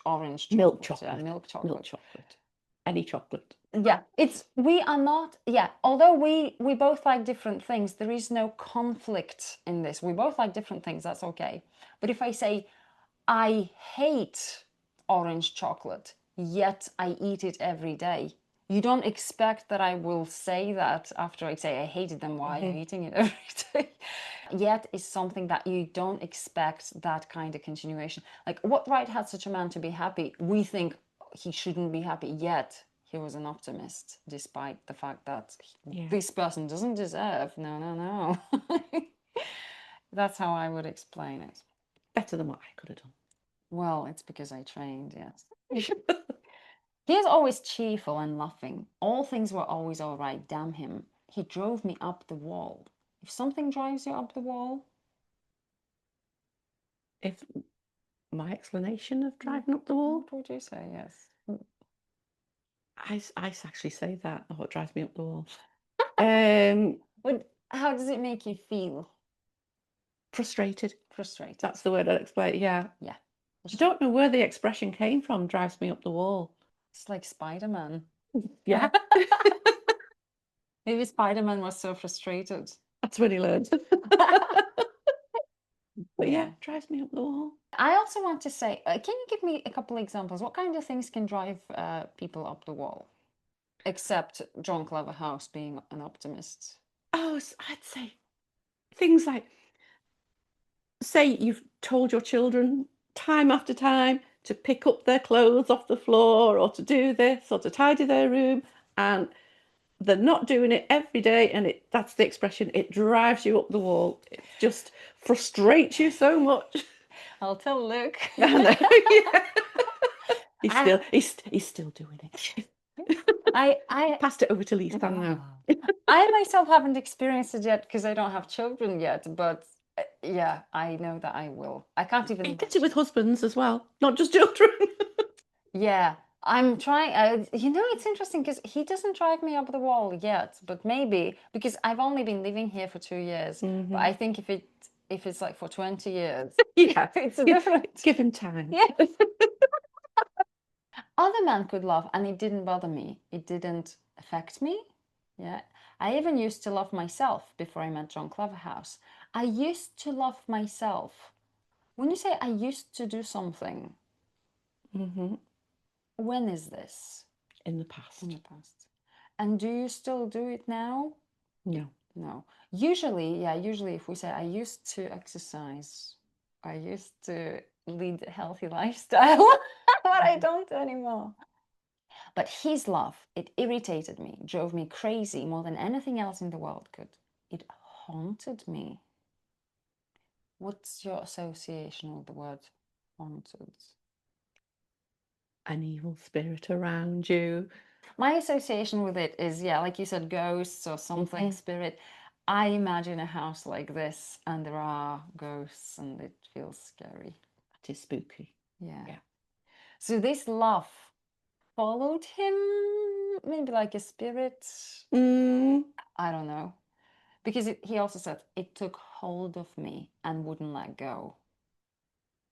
orange Milk chocolate, yeah, chocolate. milk Milk chocolate. chocolate. Any chocolate. Yeah, it's we are not, yeah, although we both like different things, there is no conflict in this. We both like different things, that's okay. But if I say I hate orange chocolate, yet I eat it every day, You don't expect that I will say that after I say I hated them. Why are you eating it every day? Yet is something that you don't expect that kind of continuation. Like, what right had such a man to be happy? We think he shouldn't be happy, yet he was an optimist, despite the fact that this person doesn't deserve. No, no, no. That's how I would explain it. Better than what I could have done. Well, it's because I trained, yes. He is always cheerful and laughing. All things were always all right, damn him. He drove me up the wall. If something drives you up the wall, If my explanation of driving up the wall, what would you say? Yes. I actually say that. Oh, it drives me up the wall. How does it make you feel? Frustrated. Frustrated. That's the word I'd explain. Yeah. Yeah. I don't know where the expression came from, drives me up the wall. It's like Spider-Man. Yeah. Maybe Spider-Man was so frustrated. That's when he learned. But yeah, drives me up the wall. I also want to say, can you give me a couple of examples? What kind of things can drive people up the wall? Except John Cleverhouse being an optimist. Oh, I'd say things like, say you've told your children time after time to pick up their clothes off the floor or to do this or to tidy their room, and they're not doing it every day, and that's the expression, it drives you up the wall. It just frustrates you so much. I'll tell Luke. I know, yeah. He's still doing it. I passed it over to Leisan now. I myself haven't experienced it yet because I don't have children yet, but yeah, I know that I will. I can't even Get it with husbands as well, not just children. Yeah, I'm trying. It's interesting because he doesn't drive me up the wall yet, but maybe because I've only been living here for 2 years. But I think if it's like for 20 years, Yeah, it's a different. Give him time. Yeah. Other men could laugh, and it didn't bother me. It didn't affect me. Yeah. I even used to love myself before I met John Cleverhouse. I used to love myself. When you say I used to do something, when is this? In the past. In the past. And do you still do it now? No. No. Usually if we say I used to exercise, I used to lead a healthy lifestyle, but I don't anymore. But his laugh, it irritated me, drove me crazy more than anything else in the world could. It haunted me. What's your association with the word haunted? An evil spirit around you. My association with it is, yeah, like you said, ghosts or something, spirit. I imagine a house like this and there are ghosts and it feels scary. That is spooky. Yeah. Yeah. So this laugh followed him, maybe like a spirit. I don't know. Because he also said it took hold of me and wouldn't let go.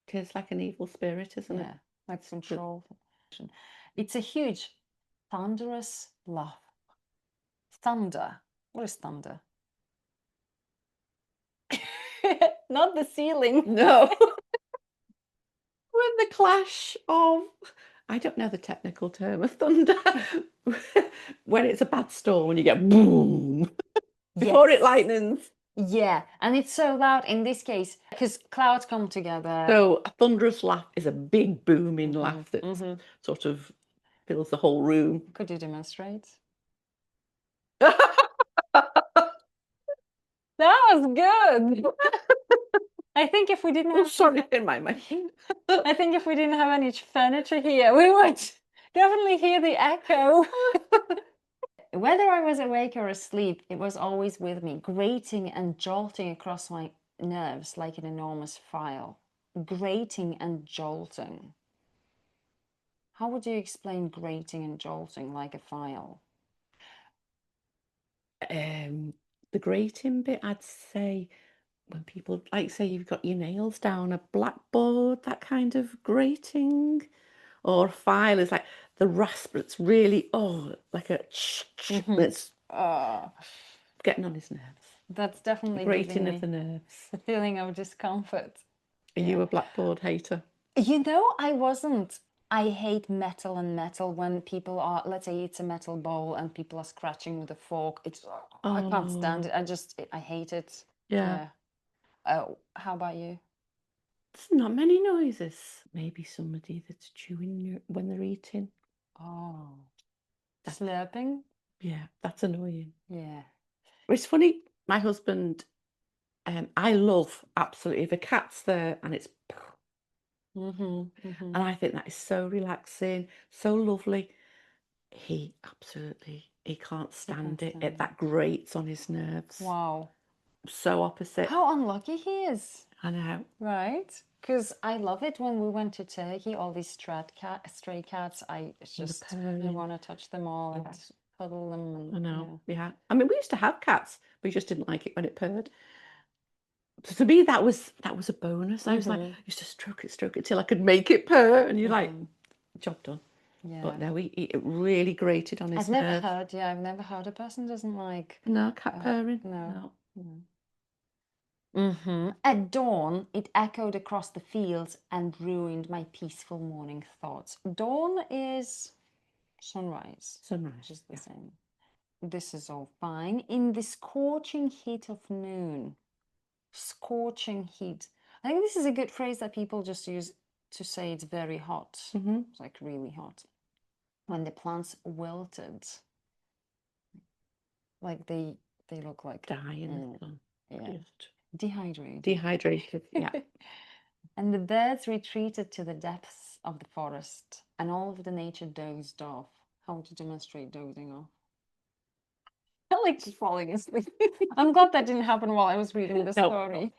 It is like an evil spirit, isn't it? Yeah, like control. It's a huge, thunderous laugh. Thunder. What is thunder? Not the ceiling. No. When the clash of, I don't know the technical term of thunder, when it's a bad storm, when you get boom before it lightens. Yeah, and it's so loud in this case because clouds come together. So a thunderous laugh is a big booming laugh that sort of fills the whole room. Could you demonstrate? That was good. I think if we didn't have sorry, in my mind. I think if we didn't have any furniture here, we would definitely hear the echo. Whether I was awake or asleep, it was always with me, grating and jolting across my nerves like an enormous file. Grating and jolting. How would you explain grating and jolting like a file? The grating bit, I'd say, when people, like, say you've got your nails down a blackboard, that kind of grating, or a file is like the rasp. It's really like a. It's getting on his nerves. That's definitely grating of the nerves. The feeling of discomfort. Are you a blackboard hater? You know, I wasn't. I hate metal and metal when people are, let's say it's a metal bowl and people are scratching with a fork. It's, I can't stand Oh, it. I hate it. yeah. Yeah. How about you? There's not many noises. Maybe somebody that's chewing when they're eating. Oh, That's, slurping? yeah, that's annoying. Yeah. It's funny, my husband, I love absolutely if a cat's there and it's, Mm-hmm. Mm-hmm. and I think that is so relaxing, so lovely. He can't I can't stand it. stand That it. grates on his nerves. Wow. So opposite. How unlucky he is, I know. right? Because I love it when we went to Turkey, all these stray cats. And the I purring. want to touch them all and cuddle them I and know. yeah. Yeah. I mean, we used to have cats. We just didn't like it when it purred. So to me, that was a bonus. I was like, Mm-hmm. used to stroke it till I could make it purr, and you're like, Mm-hmm. job done. But Yeah. no, it really grated on his nerves. I've never heard a person doesn't like, No, cat purring. no. No. No. Mm-hmm. At dawn, it echoed across the fields and ruined my peaceful morning thoughts. Dawn is sunrise, which Sunrise. is the Yeah. same. This is all fine. In the scorching heat of noon, scorching heat. I think this is a good phrase that people just use to say it's very hot. Mm-hmm. It's like really hot. When the plants wilted, like they look like Die in the sun. yeah, Just dehydrated. dehydrated. Yeah. And the birds retreated to the depths of the forest, and all of the nature dozed off. How to demonstrate dozing off? I like just falling asleep. I'm glad that didn't happen while I was reading the No, story.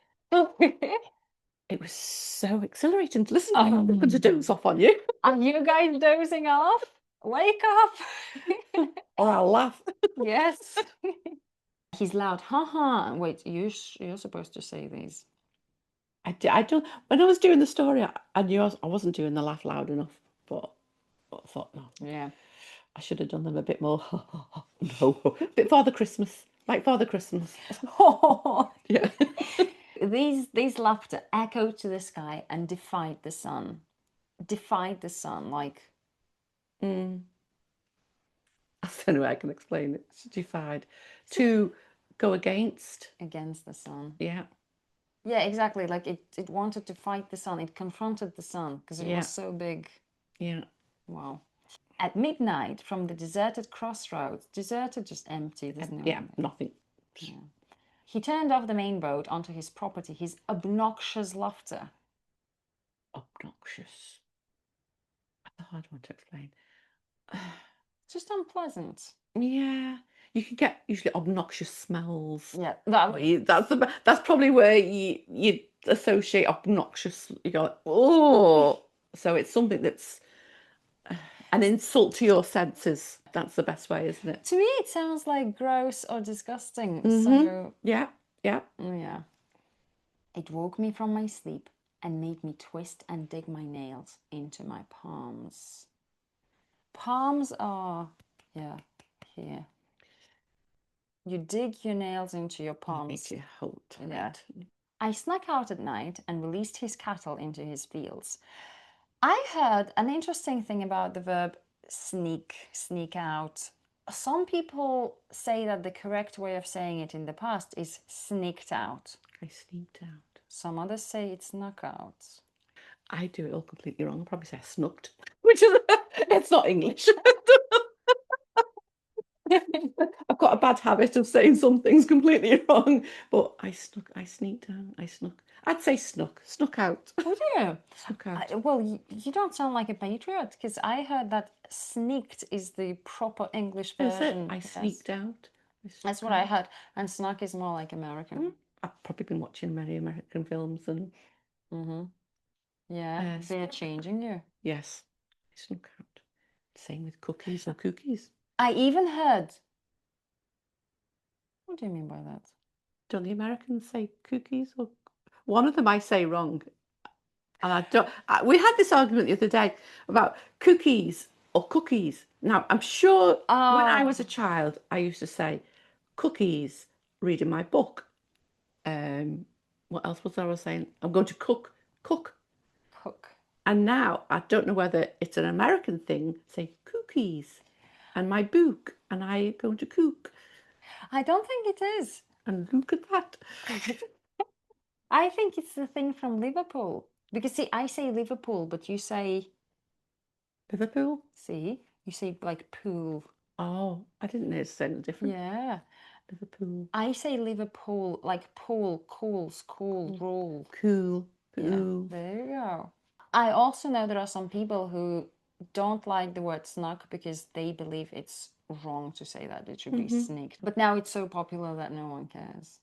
it was so exhilarating to listen to. I'm going to doze off on you, Are you guys dozing off? Wake up! or I'll laugh. Yes. He's loud. Ha ha. Wait, you're supposed to say these. I don't. When I was doing the story, I knew I wasn't doing the laugh loud enough, but I thought no, Yeah. I should have done them a bit more. No, a bit Father Christmas, like Father Christmas. Yeah. These laughter echoed to the sky and defied the sun. Defied the sun, like Mm. That's the only way I can explain it. It's defied to go against. against the sun. Yeah, Yeah, exactly. Like it wanted to fight the sun. It confronted the sun because it was yeah, so big. yeah. Wow. At midnight, from the deserted crossroads, deserted, just empty, there's no. Yeah, nothing. Yeah. He turned off the main road onto his property, his obnoxious laughter. Obnoxious. That's a hard one to explain. Just unpleasant. Yeah, you can get usually obnoxious smells. Yeah, That's probably where you associate obnoxious. You go, like, oh, so it's something that's an insult to your senses. That's the best way, isn't it? to me it sounds like gross or disgusting. Mm-hmm. So, Yeah, yeah. yeah. It woke me from my sleep and made me twist and dig my nails into my palms. Palms are, yeah, here. You dig your nails into your You make palms. your whole Yeah. tight. I snuck out at night and released his cattle into his fields. I heard an interesting thing about the verb sneak out. Some people say that the correct way of saying it in the past is sneaked out. I sneaked out. Some others say it's snuck out. I do it all completely wrong. I'll probably say I snucked, which is it's not English. I've got a bad habit of saying some things completely wrong, but I sneaked out, I snuck. I'd say snuck out, Would you? snuck out. Well, you don't sound like a patriot because I heard that sneaked is the proper English Is it? version. I Yes, sneaked out. I that's snuck what I out. heard. And snuck is more like American. I've probably been watching many American films and Mm-hmm. Yeah, they're snuck. changing you. Yes, I snuck out. Same with cookies or cookies. I even heard. What do you mean by that? Don't the Americans say cookies or one of them I say wrong. And I don't. We had this argument the other day about cookies or cookies. Now, I'm sure when I was a Oh, child, I used to say cookies, reading my book. What else was I was saying? I'm going to cook. cook. And now I don't know whether it's an American thing, say cookies and my book and I going to cook. I don't think it is. And look at that. I think it's the thing from Liverpool. Because see, I say Liverpool, but you say, Liverpool? see, you say like pool. Oh, I didn't know it's any different. Yeah. Liverpool. I say Liverpool, like pool, cools, cool, rule. Cool. Yeah, Pool. there you go. I also know there are some people who don't like the word snuck because they believe it's wrong to say that. It should be sneaked. But now it's so popular that no one cares.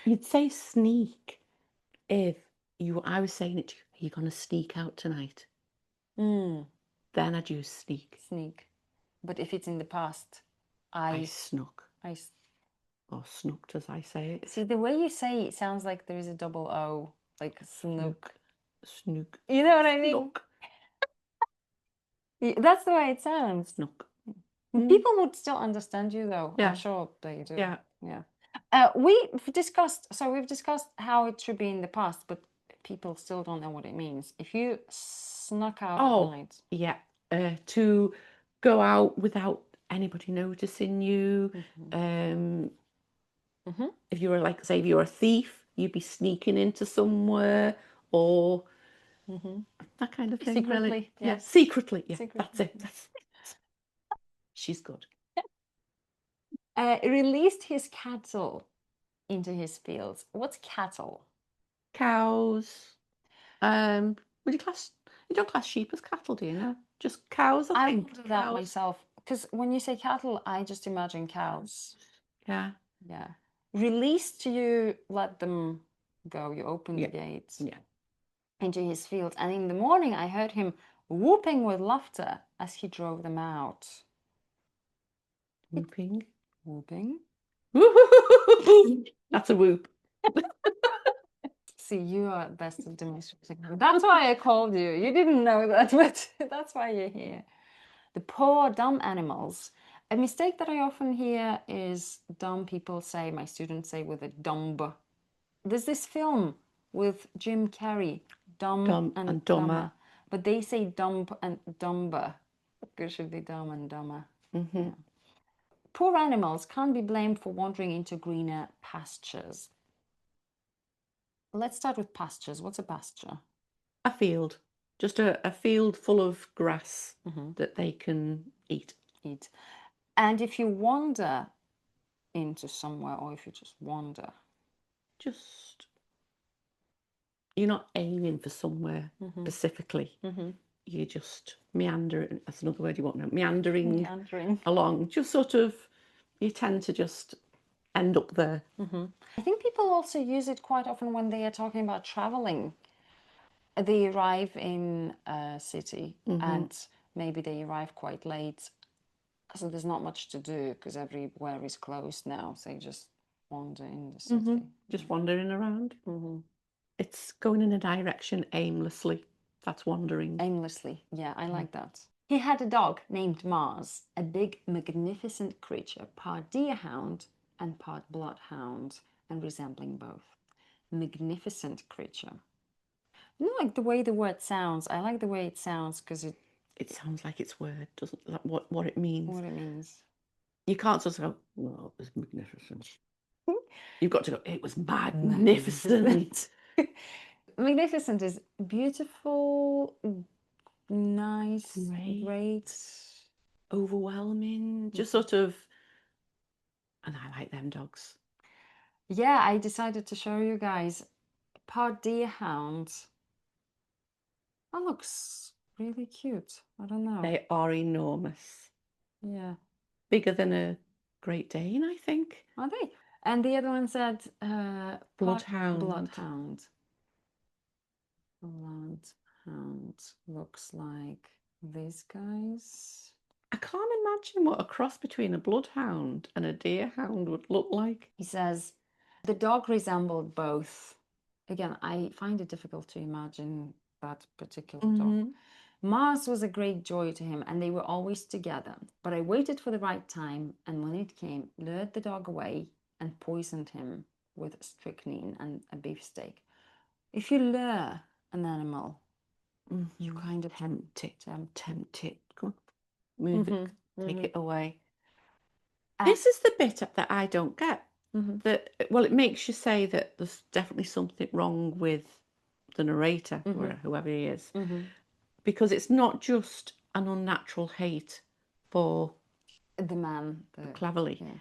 You'd say sneak if I was saying it to you, are you going to sneak out tonight? Mm, Then I'd use sneak. sneak. But if it's in the past, I snuck. Or snooked, as I say it. See, the way you say it sounds like there is a double O, like snook. Snook. You know what I mean? Snook. That's the way it sounds. Snook. People would still understand you, though. Yeah. I'm sure they do. Yeah. Yeah. We've discussed how it should be in the past, but people still don't know what it means. If you snuck out at night. Yeah. To go out without anybody noticing you. If you were like, say, if you're a thief, you'd be sneaking into somewhere or that kind of thing. Secretly, really. yeah. Yeah, secretly. Yeah, Secretly. that's it. She's good. Released his cattle into his fields. What's cattle? Cows. Would you class? You don't class sheep as cattle, do you? No, just cows. I think. Will do that myself because when you say cattle, I just imagine cows. Yeah. Yeah. Released, you let them go. You open the gates. Yeah. Into his fields, and in the morning I heard him whooping with laughter as he drove them out. Whooping. Whooping? That's a whoop. See, you are best at demonstrating. That's why I called you. You didn't know that, but that's why you're here. The poor dumb animals. A mistake that I often hear is dumb people say, my students say with a dumb. There's this film with Jim Carrey, Dumb and Dumber. But they say dumb and dumber. It should be dumb and dumber. Yeah. Poor animals can't be blamed for wandering into greener pastures. Let's start with pastures. What's a pasture? A field. Just a field full of grass that they can eat. And if you wander into somewhere, or if you just wander, you're not aiming for somewhere specifically. You just meander. That's another word you won't know. Meandering along. Just sort of, you tend to just end up there. I think people also use it quite often when they are talking about traveling. They arrive in a city and maybe they arrive quite late. So there's not much to do because everywhere is closed now. So you just wander in the city. Just wandering around. It's going in a direction aimlessly. That's wandering. Aimlessly. Yeah, I like that. He had a dog named Mars, a big, magnificent creature, part deerhound and part bloodhound, and resembling both. Magnificent creature. You know, like the way the word sounds. I like the way it sounds because it sounds like its word, doesn't it? What it means. What it means. You can't just go, well, it was magnificent. You've got to go, it was magnificent. Magnificent is beautiful, nice, great, overwhelming, just sort of. And I like them dogs. Yeah, I decided to show you guys part deerhound. That looks really cute. I don't know. They are enormous. Yeah. Bigger than a Great Dane, I think. Are they? And the other one said bloodhound. Bloodhound. Bloodhound looks like these guys. I can't imagine what a cross between a bloodhound and a deerhound would look like. He says the dog resembled both. Again, I find it difficult to imagine that particular dog. Mars was a great joy to him, and they were always together. But I waited for the right time, and when it came, lured the dog away and poisoned him with strychnine and a beefsteak. If you lure an animal, You kind of tempt it, tempt. tempt it. Come on, move it, take it away. And- This is the bit that I don't get. That, well, it makes you say that there's definitely something wrong with the narrator, or whoever he is, because it's not just an unnatural hate for the man, Cleverly. yeah.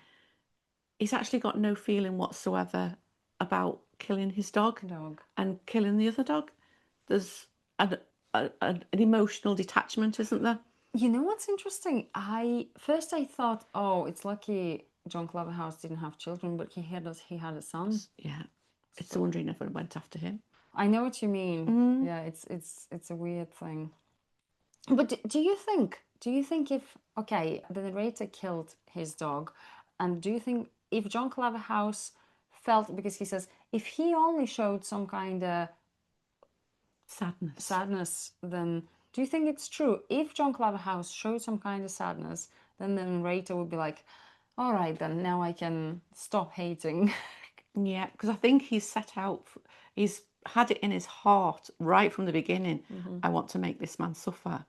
He's actually got no feeling whatsoever about killing his dog and killing the other dog. There's an emotional detachment, isn't there? You know what's interesting? First I thought, oh, it's lucky John Claverhouse didn't have children, but he had a son. Yeah, it's a wonder he never went after him. I know what you mean. Yeah, it's a weird thing. But do you think if, okay, the narrator killed his dog, and do you think if John Claverhouse felt, because he says if he only showed some kind of sadness, then do you think it's true? If John Claverhouse showed some kind of sadness, then the narrator would be like, all right, then now I can stop hating. Yeah, because I think he's set out, he's had it in his heart right from the beginning. I want to make this man suffer.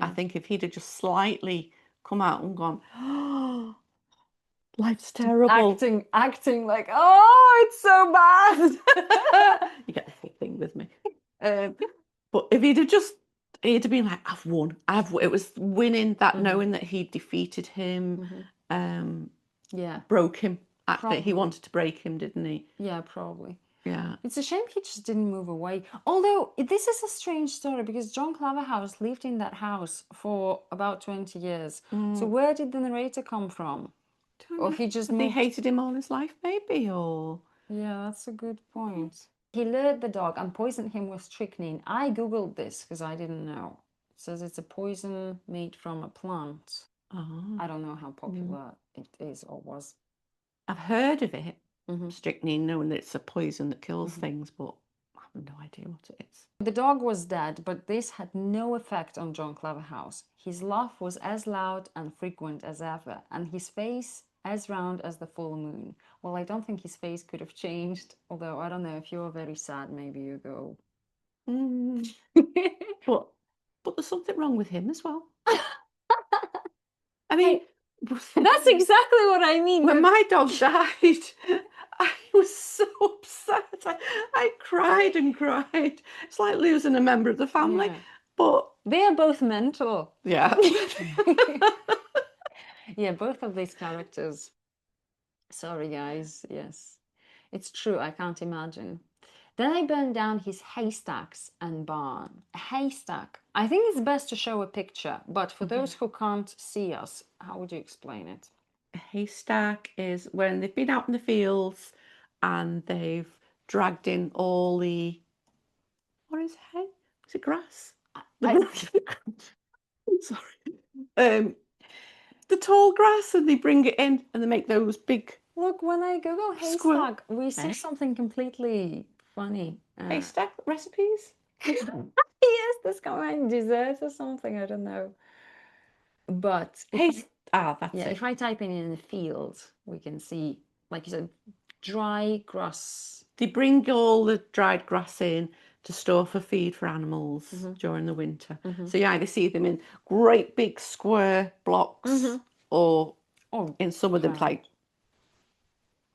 I think if he'd have just slightly come out and gone, oh, life's terrible. Acting like, oh, it's so bad. You get the full thing with me. But if he'd have been like, I've won. It was winning, that knowing that he'd defeated him, Yeah. broke him. Actually, he wanted to break him, didn't he? Yeah, probably. Yeah. It's a shame he just didn't move away. Although, this is a strange story because John Claverhouse lived in that house for about 20 years. So where did the narrator come from? Or he just They moved... hated him all his life, maybe, or... Yeah, that's a good point. He lured the dog and poisoned him with strychnine. I googled this because I didn't know. It says it's a poison made from a plant. I don't know how popular it is or was. I've heard of it, strychnine, knowing that it's a poison that kills things, but I have no idea what it is. The dog was dead, but this had no effect on John Claverhouse. His laugh was as loud and frequent as ever, and his face as round as the full moon. Well, I don't think his face could have changed, although I don't know, if you're very sad, maybe you go... But there's something wrong with him as well. I mean, that's exactly what I mean. When my dog died, I was so upset. I cried and cried. It's like losing a member of the family. Yeah. But they are both mental. Yeah. Yeah, both of these characters. Sorry, guys. Yes, it's true. I can't imagine. Then I burned down his haystacks and barn. A haystack. I think it's best to show a picture, but for those who can't see us, how would you explain it? A haystack is when they've been out in the fields and they've dragged in all the... What is hay? Is it grass? Sorry. The tall grass, and they bring it in and they make those big... Look, when I Google haystack, we see something completely funny. Haystack recipes? Yes, this kind of dessert or something, I don't know. But that's it. If I type in the field, we can see, like you said, dry grass. They bring all the dried grass in to store for feed for animals during the winter. So you either see them in great big square blocks or in some of them like...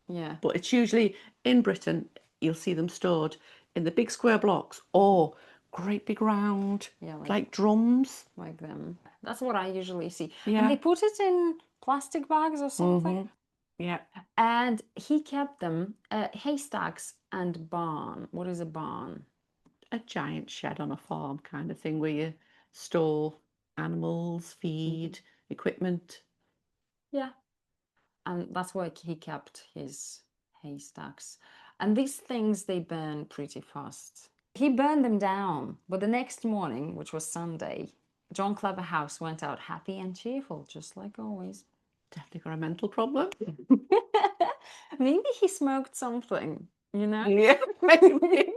Yeah. But it's usually in Britain, you'll see them stored in the big square blocks or great big round, like drums. Like them. That's what I usually see. Yeah. And they put it in plastic bags or something. Yeah. And he kept them haystacks and barn. What is a barn? A giant shed on a farm kind of thing where you store animals, feed, equipment. Yeah. And that's where he kept his haystacks. And these things, they burn pretty fast. He burned them down, but the next morning, which was Sunday, John Claverhouse went out happy and cheerful, just like always. Definitely got a mental problem. Maybe he smoked something, you know? Yeah, maybe.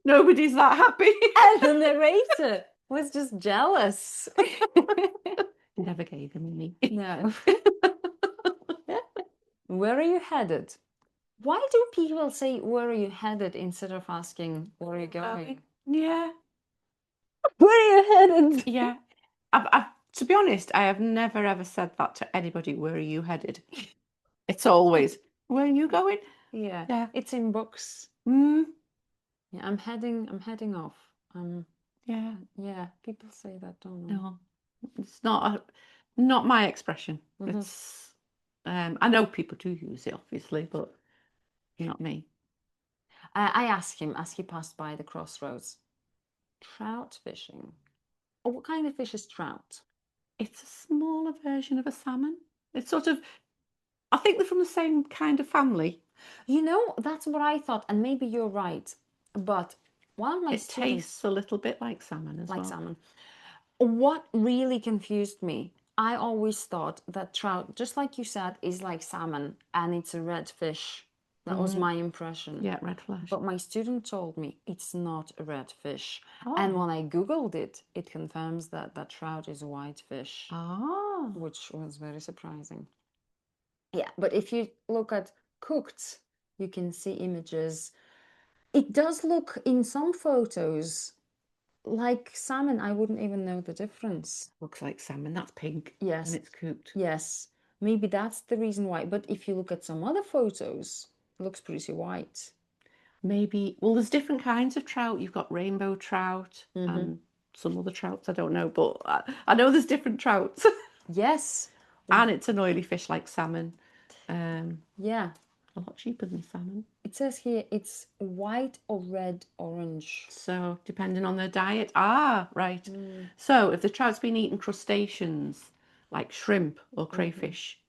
Nobody's that happy. And the narrator was just jealous. Never gave him any. No. Where are you headed? Why do people say, where are you headed, instead of asking, where are you going? Yeah. Where are you headed? Yeah. To be honest, I have never ever said that to anybody. Where are you headed? It's always, where are you going? Yeah, Yeah. it's in books. Mm, Yeah, I'm heading off. yeah. Yeah, people say that, don't they? No, it's not my expression. Hmm. It's I know people do use it, obviously, but not me. I asked him as he passed by the crossroads, trout fishing. Oh, what kind of fish is trout? It's a smaller version of a salmon. It's sort of, I think they're from the same kind of family. You know, that's what I thought, and maybe you're right. But one of my It students, tastes a little bit like salmon as like well. salmon, what really confused me, I always thought that trout, just like you said, is like salmon and it's a red fish. That was Hmm. my impression. Yeah, red flesh. But my student told me it's not a red fish. And Oh. when I Googled it, it confirms that trout is a white fish, Oh. which was very surprising. Yeah, but if you look at cooked, you can see images. It does look in some photos like salmon. I wouldn't even know the difference. Looks like salmon. That's pink when Yes, it's cooked. yes. Maybe that's the reason why. But if you look at some other photos, it looks pretty white. Maybe, well, there's different kinds of trout. You've got rainbow trout and some other trouts, I don't know, but I know there's different trouts. Yes. And it's an oily fish like salmon. Yeah. A lot cheaper than salmon. It says here it's white or red orange. So, depending on their diet. Ah, right. So, if the trout's been eating crustaceans like shrimp or crayfish,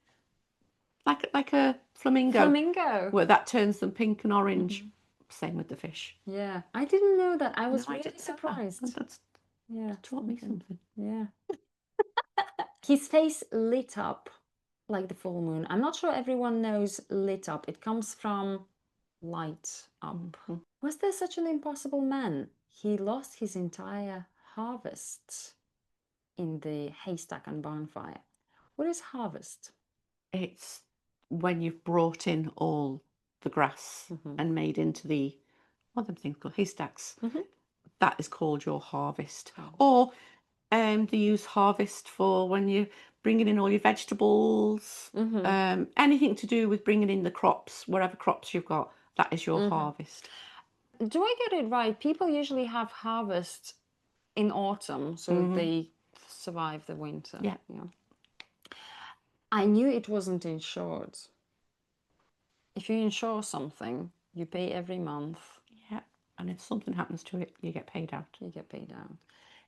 like a flamingo, Flamingo. where that turns them pink and orange. Same with the fish. Yeah. I didn't know that. I No, was I really didn't know that. surprised. That's Yeah. taught me something. Yeah. His face lit up like the full moon. I'm not sure everyone knows lit up. It comes from light up. Was there such an impossible man? He lost his entire harvest in the haystack and bonfire. What is harvest? It's when you've brought in all the grass and made into the, what are them things called? Haystacks. That is called your harvest. Or they use harvest for when you're bringing in all your vegetables, anything to do with bringing in the crops, whatever crops you've got, that is your harvest. Do I get it right? People usually have harvest in autumn so they survive the winter. Yeah. I knew it wasn't insured. If you insure something, you pay every month. Yeah. And if something happens to it, you get paid out. You get paid out.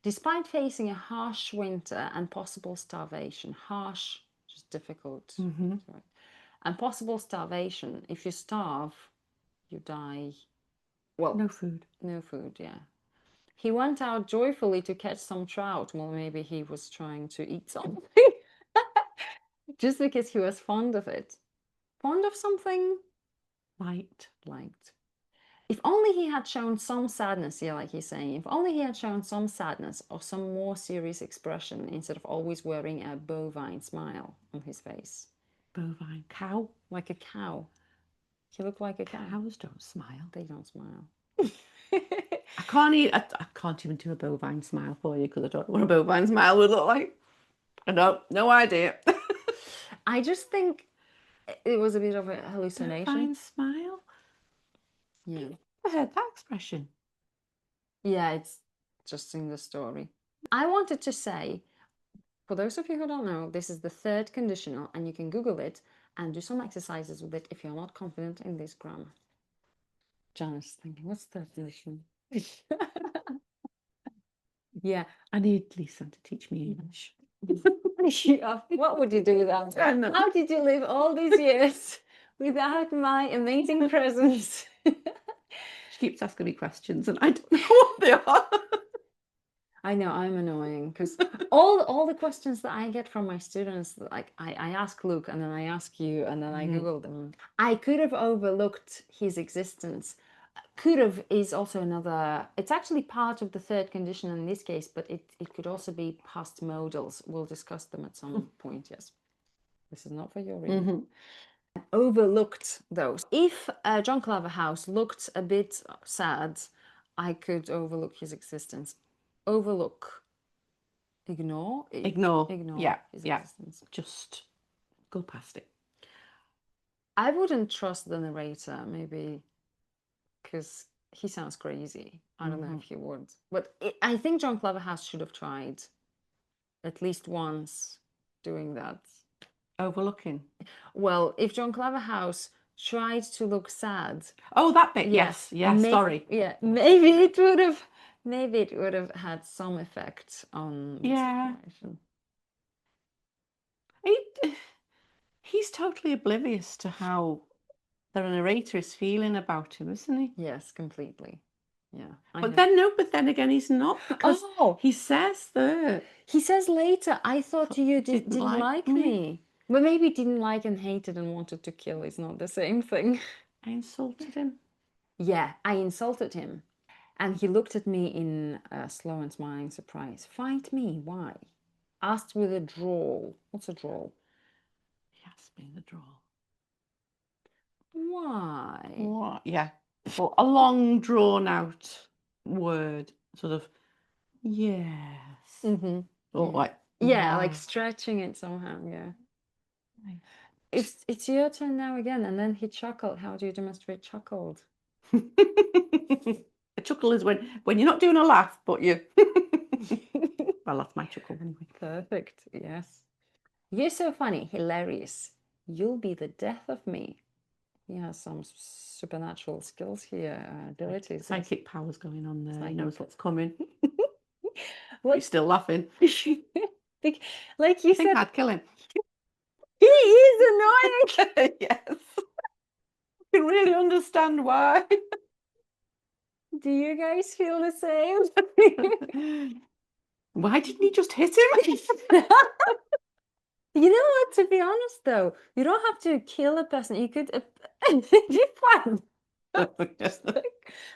Despite facing a harsh winter and possible starvation, harsh, just difficult, sorry, and possible starvation, if you starve, you die. Well, No food. no food, yeah. He went out joyfully to catch some trout. Well, maybe he was trying to eat something. Just because he was fond of it. Fond of something Light. liked. If only he had shown some sadness, yeah, like he's saying, if only he had shown some sadness or some more serious expression instead of always wearing a bovine smile on his face. Bovine. Cow. Like a cow. He looked like a cow. Cows don't smile. They don't smile. I can't even do a bovine smile for you because I don't know what a bovine smile would look like. I know, no idea. I just think it was a bit of a hallucination. Bovine smile? Yeah. I heard that expression. Yeah, it's just in the story. I wanted to say, for those of you who don't know, this is the third conditional, and you can Google it and do some exercises with it if you're not confident in this grammar. John is thinking, what's third conditional? Yeah. I need Leisan to teach me English. What would you do without? I know. How did you live all these years without my amazing presence? She keeps asking me questions and I don't know what they are. I know I'm annoying because all the questions that I get from my students, like I ask Luke and then I ask you and then I Google them. I could have overlooked his existence. Could have is also another, it's actually part of the third condition in this case, but it could also be past modals. We'll discuss them at some point, yes. This is not for your reading. Overlooked those. If John Claverhouse looked a bit sad, I could overlook his existence. overlook, ignore, Ignore. ignore Yeah, his yeah. existence. Just go past it. I wouldn't trust the narrator, maybe because he sounds crazy. I don't know Hmm. if he would, but I think John Cleverhouse should have tried at least once doing that. Overlooking. Well, if John Cleverhouse tried to look sad, Oh, that bit. Yes, yes, yes. Sorry. yeah, maybe it would have had some effect on the Yeah. situation. He, he's totally oblivious to how the narrator is feeling about him, isn't he? Yes, completely. Yeah, I But know. then no, but then again, he's not because Oh, he says that he says later, I thought you didn't didn't like like me. me. But maybe didn't like and hated and wanted to kill is not the same thing. I insulted him. Yeah, I insulted him. And he looked at me in slow and smiling surprise. Fight me? Why? Asked with a drawl. What's a drawl? He asked me the draw. Why? What? Yeah. Well, a long drawn out word, sort of. Yes. Mm-hmm. Or Yeah. like Yeah, like why? stretching it somehow. Yeah. Right. It's your turn now again. And then he chuckled. How do you demonstrate chuckled? A chuckle is when you're not doing a laugh, but you. Well, that's my chuckle anyway. Perfect. Yes. You're so funny, hilarious. You'll be the death of me. He has some supernatural skills here, abilities. Yes. Psychic powers going on there. He Psychic knows what's coming. What? He's still laughing. Like you I think said, I'd kill him. he is annoying. Yes. I can really understand why. Do you guys feel the same? Why didn't he just hit him? You know what? To be honest, though, you don't have to kill a person. You could. You fine.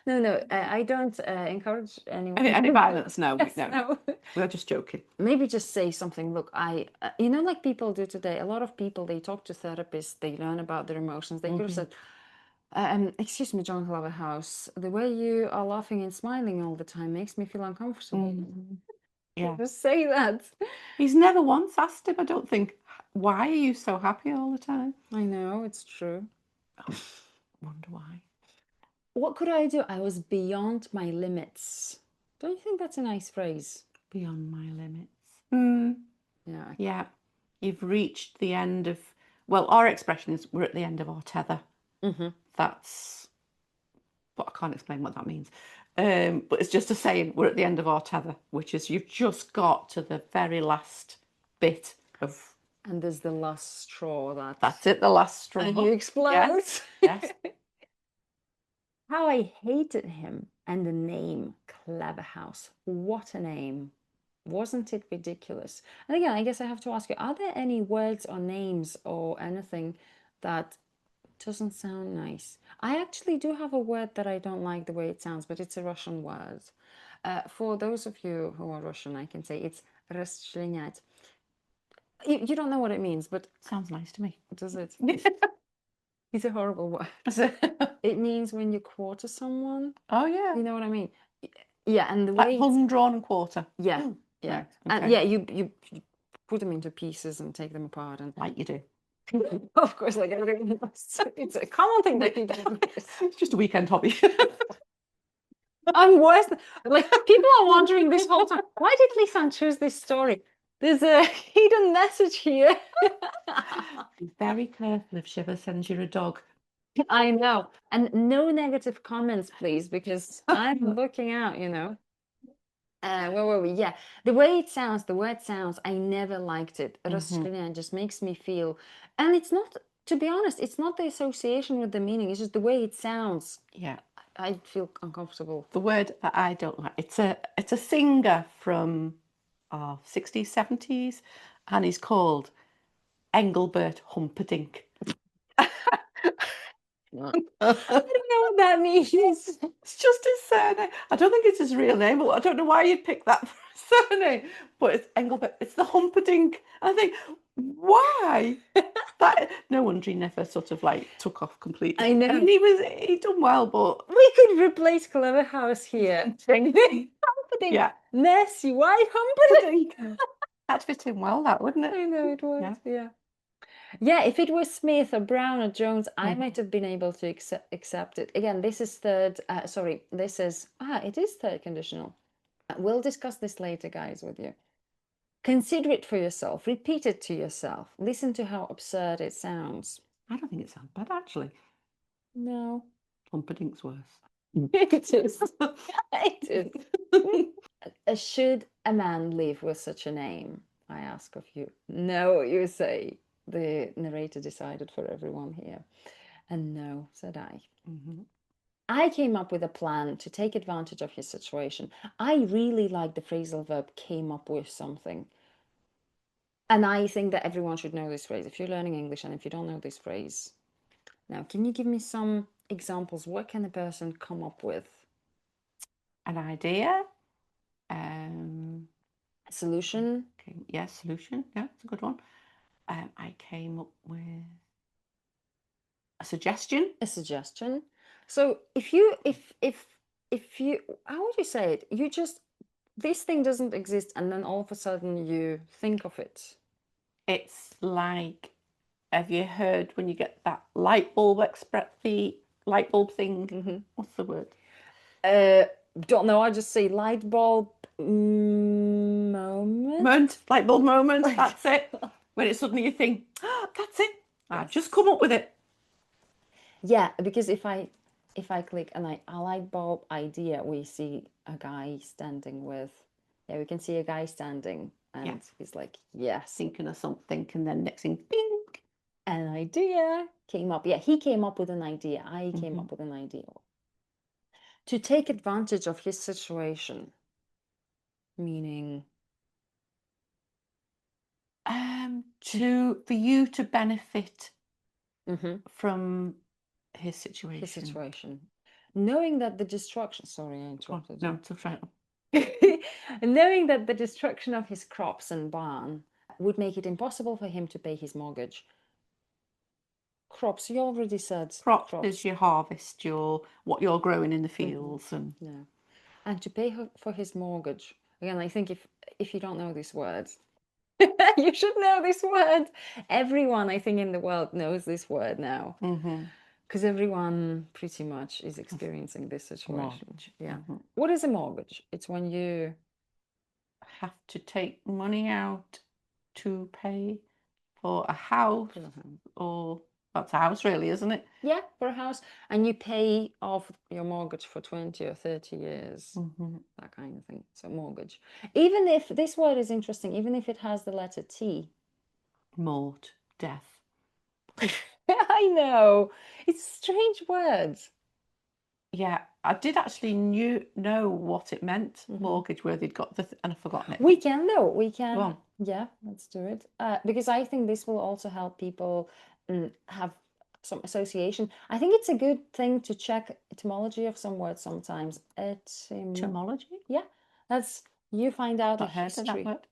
No, I don't encourage anyone. Any violence? No, Yes, no. no. We're just joking. Maybe just say something. Look, like people do today. A lot of people, they talk to therapists. They learn about their emotions. They could have said, excuse me, John House, the way you are laughing and smiling all the time makes me feel uncomfortable. Yeah. Just say that. He's never once asked him, I don't think, why are you so happy all the time? I know, it's true. Oh, wonder why. What could I do? I was beyond my limits. Don't you think that's a nice phrase? Beyond my limits. Yeah. Yeah. You've reached the end of, well, our expression is we're at the end of our tether. That's, but I can't explain what that means. But it's just a saying, we're at the end of our tether, which is you've just got to the very last bit of. And there's the last straw That's it, the last straw. And he explodes. Yes. How I hated him. And the name, Cleverhouse. What a name. Wasn't it ridiculous? And again, I guess I have to ask you, are there any words or names or anything that doesn't sound nice? I actually do have a word that I don't like the way it sounds, but it's a Russian word. For those of you who are Russian, I can say it's расчленять. You don't know what it means, but Sounds nice to me. does it? It's a horrible word. It means when you quarter someone. Oh, yeah. You know what I mean? Yeah, and the Like way hand-drawn quarter. yeah, yeah. Right, And okay. yeah, you put them into pieces and take them apart and Like you do. of course, like everyone else. It's a common thing that people do. It's just a weekend hobby. I'm worse. Like people are wondering this whole time, why did Leisan choose this story? There's a hidden message here. Be very careful if she ever sends you a dog. I know. And no negative comments, please, because I'm looking out, where were we? Yeah, the way it sounds, the word sounds, I never liked it. Расчленять just makes me feel, and it's not, to be honest, it's not the association with the meaning, it's just the way it sounds. Yeah. I feel uncomfortable. The word that I don't like, it's a singer from 60s, 70s, and he's called Engelbert Humperdinck. I don't know what that means. It's just his surname. I don't think it's his real name. I don't know why you'd pick that for a surname, but it's Engelbert. It's the Humperdinck. I think, why? That no wonder he never sort of like took off completely. I know. And he done well, but We could replace Cleverhouse here. Humperdinck. Yeah. Messy white Humperdinck. That'd fit in well, that, wouldn't it? I know it would, Yeah. yeah. Yeah, if it was Smith or Brown or Jones, I Mhm. might have been able to accept it. Again, this is third, sorry, this is, it is third conditional. We'll discuss this later, guys, with you. Consider it for yourself. Repeat it to yourself. Listen to how absurd it sounds. I don't think it sounds bad, actually. No, Humperdinck's worse. it is. It is. Should a man live with such a name? I ask of you. No, you say. The narrator decided for everyone here. And no, said I. Mhm. I came up with a plan to take advantage of his situation. I really like the phrasal verb came up with something. And I think that everyone should know this phrase. If you're learning English and if you don't know this phrase. Now, can you give me some examples? What can a person come up with? An idea. Um, Solution? okay. Yeah, solution. Yeah, it's a good one. I came up with a suggestion. A suggestion. So if you how would you say it? You just this thing doesn't exist and then all of a sudden you think of it. It's like, have you heard when you get that light bulb the light bulb thing? What's the word? Don't know, I just say light bulb moment. Light bulb moment. That's it. When it suddenly you think, oh, that's it. I've just come up with it. Yeah, because if I click and a light bulb idea, we see a guy standing with, yeah, we can see a guy standing and Yeah. he's like, yes, Thinking of something, and then next thing, bing. an idea came up. Yeah, he came up with an idea. I came up with an idea. To take advantage of his situation, meaning, For you to benefit from his his situation. situation. Knowing that the destruction, sorry, I interrupted No, you. it's all right. Knowing that the destruction of his crops and barn would make it impossible for him to pay his mortgage. Crops, you already said Crop crops. is your harvest, what you're growing in the fields, and Yeah. And to pay for his mortgage. Again, I think if you don't know this word, you should know this word. Everyone, I think, in the world knows this word now. Because everyone pretty much is experiencing this situation. mortgage. Yeah. What is a mortgage? It's when you Have to take money out to pay for a house, or that's a house, really, isn't it? yeah, for a house, and you pay off your mortgage for 20 or 30 years, that kind of thing. So mortgage. Even if this word is interesting, even if it has the letter T. Mort, death. I know. It's strange words. Yeah, I did actually know what it meant, mortgage, where they'd got and I've forgotten it. We can though. We can. Go on. Yeah, let's do it. Because I think this will also help people have some association. I think it's a good thing to check etymology of some words sometimes. Etymology? Yeah, that's you find out a Not heard of that history. word.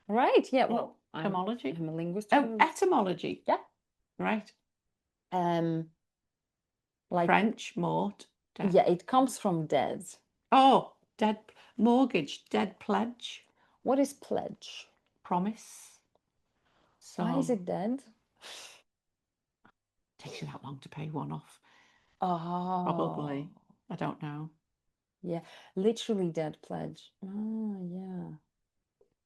Right, yeah, well, Etymology? I'm a linguist Oh, too. etymology. Yeah. Right. Like French, mort, death. yeah, it comes from dead. Oh, dead mortgage, dead pledge, What is pledge? promise. So Why is it dead? takes you that long to pay one off. Oh, Probably. I don't know. yeah, literally dead pledge. Oh, yeah.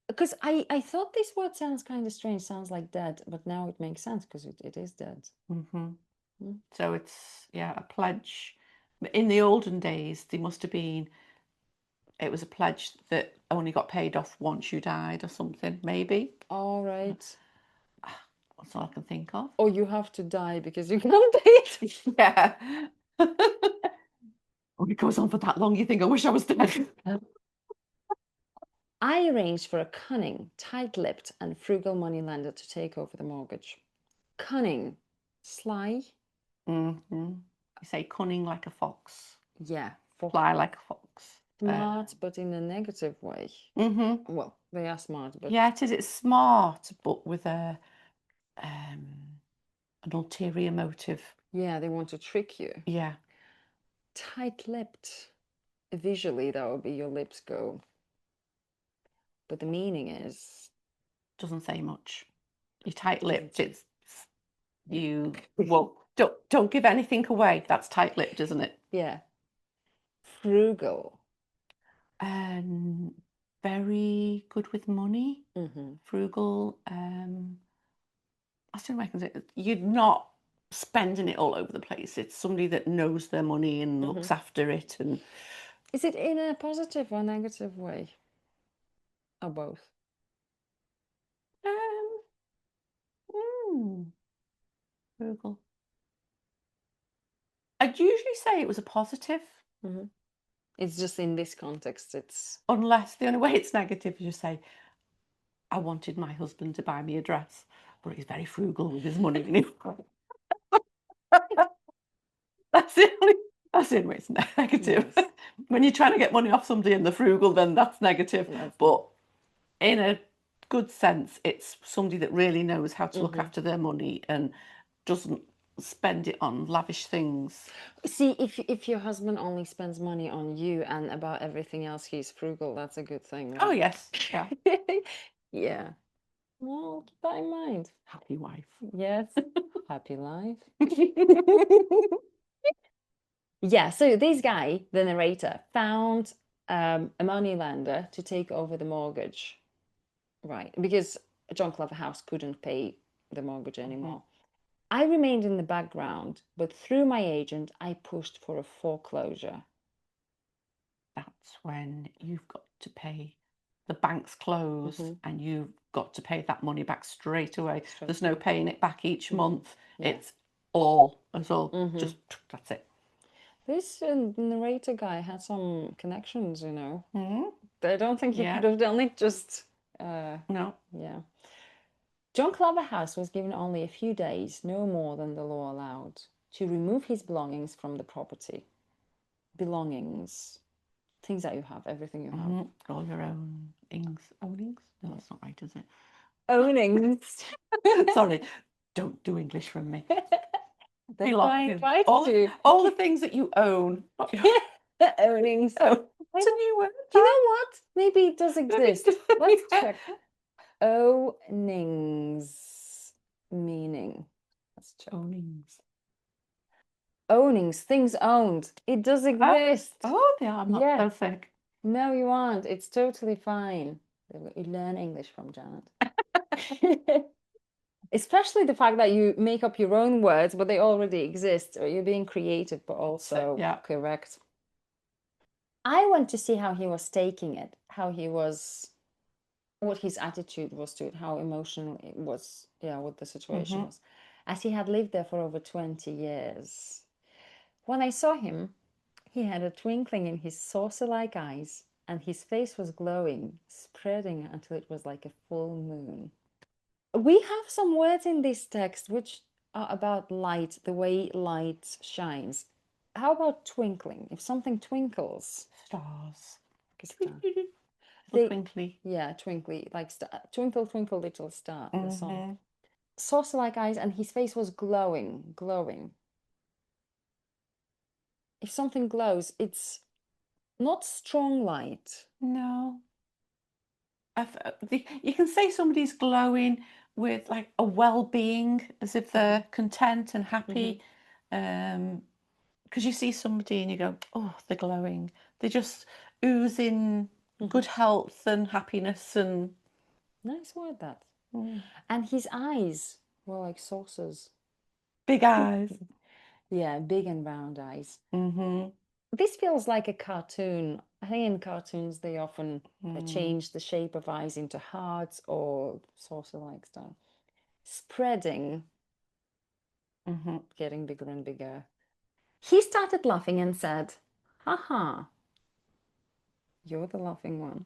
Because I thought this word sounds kind of strange, sounds like dead, but now it makes sense because it is dead. So it's, yeah, a pledge. In the olden days, there must have been, it was a pledge that only got paid off once you died or something, maybe. All right. That's all I can think of. Or you have to die because you can't pay it. Yeah. When it goes on for that long, you think, I wish I was dead. I arranged for a cunning, tight-lipped, and frugal moneylender to take over the mortgage. Cunning, sly. You say cunning like a fox. Yeah, Fly like a fox. smart, but in a negative way. Well, they are smart, but yeah, it is. It's smart, but with an ulterior motive. yeah, they want to trick you. Yeah. Tight-lipped. Visually, that would be your lips go. but the meaning is Doesn't say much. You're doesn't tight-lipped. say. It's you won't don't give anything away. That's tight-lipped, isn't it? Yeah. Frugal. And very good with money. Mm-hmm. Frugal. I still reckon you're not spending it all over the place. It's somebody that knows their money and Mm-hmm. looks after it. And Is it in a positive or negative way? Or both? um, frugal. I'd usually say it was a positive, Mm-hmm. It's just in this context, it's. unless the only way it's negative is you say, I wanted my husband to buy me a dress, but he's very frugal with his money. That's the only that's the only way it's negative. Yes. When you're trying to get money off somebody and they're frugal, then that's negative. That's But in a good sense, it's somebody that really knows how to look mm-hmm. after their money and doesn't spend it on lavish things. See, if your husband only spends money on you and about everything else he's frugal, that's a good thing, Oh right? yes, yeah. Yeah. Well, keep that in mind. Happy wife. Yes. Happy life. Yeah, so this guy, the narrator, found a money lender to take over the mortgage. Right, because John Claverhouse couldn't pay the mortgage anymore. I remained in the background, but through my agent, I pushed for a foreclosure. That's when you've got to pay, the bank's closed Mm-hmm. and you've got to pay that money back straight away. Straight There's no away. paying it back each Mm-hmm. month. Yeah. It's all, Mm-hmm. just that's it. This narrator guy had some connections, you know. Mm-hmm. I don't think he Yeah. could have done it just, No. yeah. John Claverhouse was given only a few days, no more than the law allowed, to remove his belongings from the property. Belongings, things that you have, everything you have. All your own ownings? No, Yeah. that's not right, is it? Ownings. Sorry, don't do English from me. That's why I Belongings. tried to. All the things that you own. Ownings. Oh, it's a new word. Do you know what? Maybe it does Let me exist. Let's check. Ownings meaning. Let's check. Ownings. Ownings, things owned. It does Oh, exist. they are. I'm not Yeah. so sick. No, you aren't. It's totally fine. You learn English from Janet. Especially the fact that you make up your own words, but they already exist, or you're being creative, but also Yeah. correct. I went to see how he was taking it, how he was, what his attitude was to it, how emotional it was, yeah, what the situation was, as he had lived there for over 20 years. When I saw him, he had a twinkling in his saucer-like eyes, and his face was glowing, spreading until it was like a full moon. We have some words in this text which are about light, the way light shines. How about twinkling? If something twinkles, Stars. like a star. Or twinkly. Yeah, twinkly, like star, twinkle, twinkle, little star, the song. Mm-hmm. Saucer-like eyes, and his face was glowing, glowing. If something glows, it's not strong light. No. You can say somebody's glowing with like a well-being, as if they're content and happy. Because you see somebody and you go, oh, they're glowing. They're just oozing good health and happiness and Nice word, that. And his eyes were like saucers. big eyes. Yeah, big and round eyes. Mm-hmm. This feels like a cartoon. I think in cartoons they often change the shape of eyes into hearts or saucer-like stuff. Spreading, getting bigger and bigger. He started laughing and said, haha, you're the laughing one.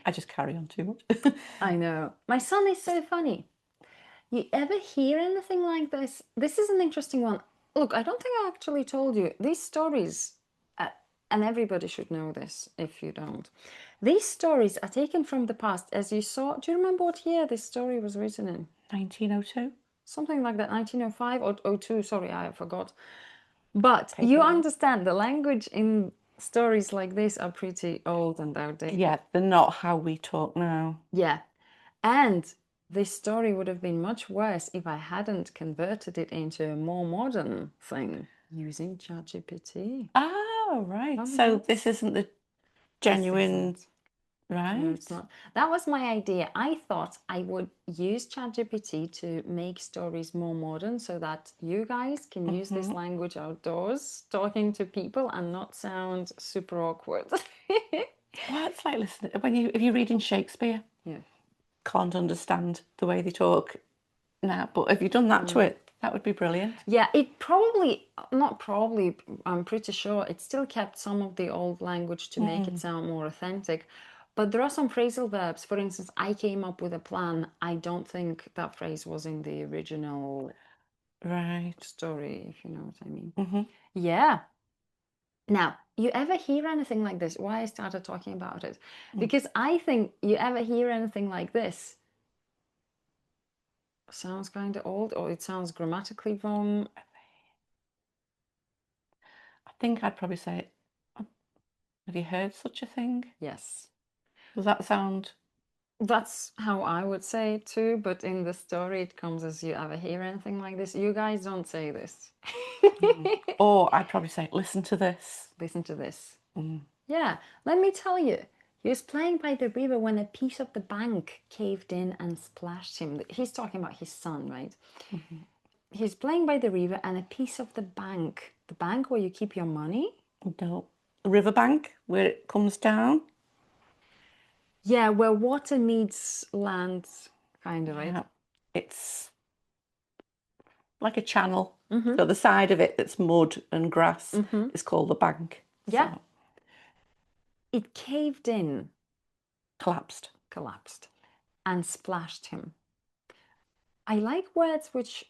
I just carry on too much. I know. My son is so funny. You ever hear anything like this? This is an interesting one. Look, I don't think I actually told you. These stories, and everybody should know this if you don't. These stories are taken from the past. As you saw, do you remember what year this story was written in? 1902. Something like that, 1905 or 02, sorry, I forgot. But you Paperwork. understand the language in stories like this are pretty old and outdated. Yeah, they're not how we talk now. Yeah. And this story would have been much worse if I hadn't converted it into a more modern thing using ChatGPT. Oh, right. Oh, So yes. this isn't the This genuine, isn't. No, right? it's not. That was my idea. I thought I would use ChatGPT to make stories more modern so that you guys can use this language outdoors, talking to people and not sound super awkward. Well, it's like listening if you're reading Shakespeare, Yeah. can't understand the way they talk now. But if you've done that to it, that would be brilliant. Yeah, it probably, not probably, I'm pretty sure it still kept some of the old language to make it sound more authentic. But there are some phrasal verbs. For instance, I came up with a plan. I don't think that phrase was in the original Right. story, if you know what I mean. Mm-hmm. Yeah. Now, you ever hear anything like this? Why I started talking about it? Because I think you ever hear anything like this? Sounds kind of old, or it sounds grammatically wrong. I think I'd probably say, have you heard such a thing? Yes. Does that sound? That's how I would say it too, but in the story it comes as you ever hear anything like this. You guys don't say this. Or I'd probably say, listen to this. Listen to this. Yeah, let me tell you. He was playing by the river when a piece of the bank caved in and splashed him. He's talking about his son, right? He's playing by the river and a piece of the bank where you keep your money. No. Riverbank, where it comes down. Yeah, where water meets land, kind of, right? Yeah. It's like a channel. Mm-hmm. So the side of it that's mud and grass Mm-hmm. is called the bank. Yeah. So It caved in, collapsed. collapsed, and splashed him. I like words which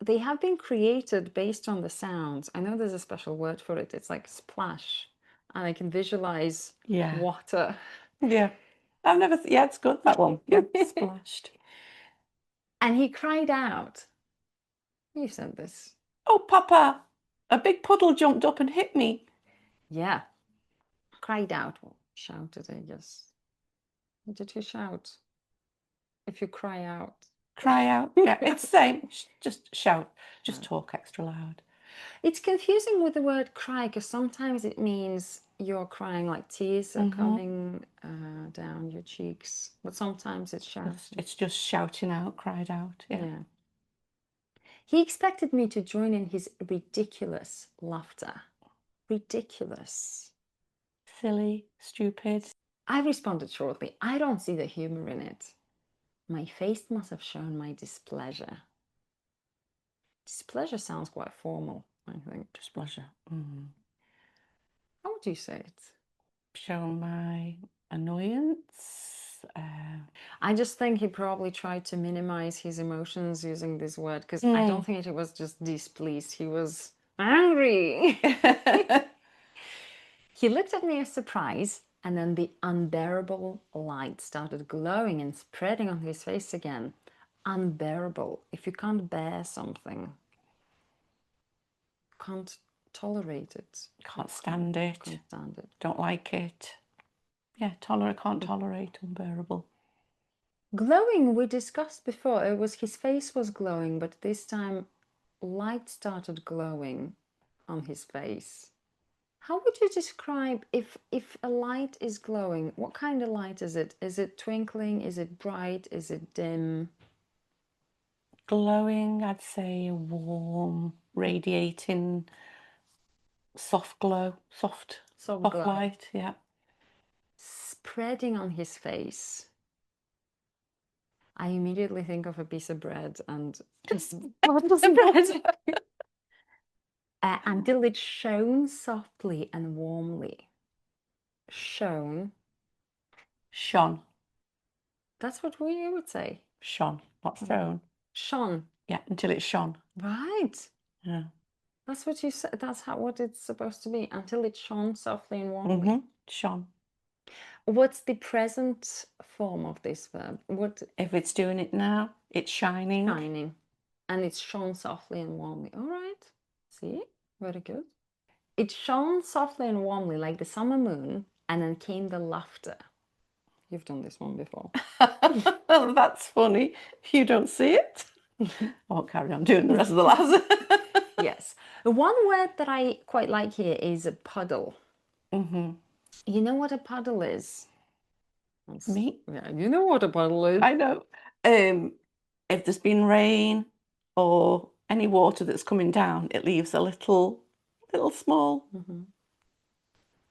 they have been created based on the sounds. I know there's a special word for it. It's like splash, and I can visualize Yeah. water. Yeah. I've never, yeah, it's good, that one. Yeah. Splashed. And he cried out. You said this. Oh, Papa, a big puddle jumped up and hit me. Yeah. Cried out. Well, shouted, I guess. What did he shout? If you cry out. Cry out. Yeah, it's the same. Just shout. Just talk extra loud. It's confusing with the word cry because sometimes it means you're crying, like tears are coming down your cheeks, but sometimes it's shouting. It's just shouting out, cried out. Yeah. Yeah. He expected me to join in his ridiculous laughter. Ridiculous. Silly, stupid. I responded shortly. I don't see the humor in it. My face must have shown my displeasure. Displeasure sounds quite formal, I think. Displeasure. How would you say it? Show my annoyance. I just think he probably tried to minimize his emotions using this word because I don't think it was just displeased. He was angry. He looked at me as surprise, and then the unbearable light started glowing and spreading on his face again. Unbearable. If you can't bear something, can't tolerate it. Can't stand it. Can't stand it. Don't like it. Yeah, can't tolerate, unbearable. Glowing, we discussed before. It was his face was glowing, but this time light started glowing on his face. How would you describe if a light is glowing? What kind of light is it? Is it twinkling? Is it bright? Is it dim? Glowing, I'd say a warm, radiating, soft glow, soft Soft glow. light. Yeah. Spreading on his face. I immediately think of a piece of bread and The bread. until it shone softly and warmly. Shone. Shone. That's what we would say. Shone, not thrown. Shone. Yeah, until it shone. Right. Yeah. That's what you said. That's how what it's supposed to be. Until it shone softly and warmly. Shone. What's the present form of this verb? What If it's doing it now, it's shining. shining. And it's shone softly and warmly. All right. See? Very good. It shone softly and warmly like the summer moon, and then came the laughter. You've done this one before. That's funny. You don't see it. I won't carry on doing the rest of the last. Yes. The one word that I quite like here is a puddle. Mm-hmm. You know what a puddle is? Me? Yeah, you know what a puddle is. I know. If there's been rain or any water that's coming down, it leaves a little small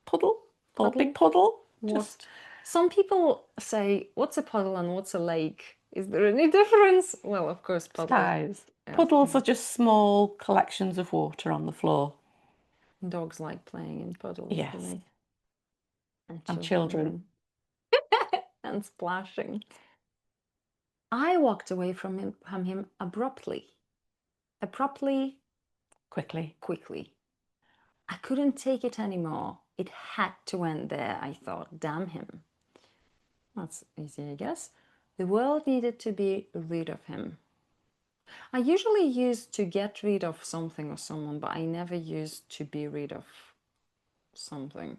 puddle or Puddle? big puddle. What? Some people say, what's a puddle and what's a lake? Is there any difference? Well, of course, puddle. Size. Yes. Puddles are just small collections of water on the floor. Dogs like playing in puddles, do Yes. they? And children. And splashing. I walked away from him abruptly. Abruptly, Quickly. quickly. I couldn't take it anymore. It had to end there, I thought. Damn him. That's easy, I guess. The world needed to be rid of him. I usually use to get rid of something or someone, but I never use to be rid of something.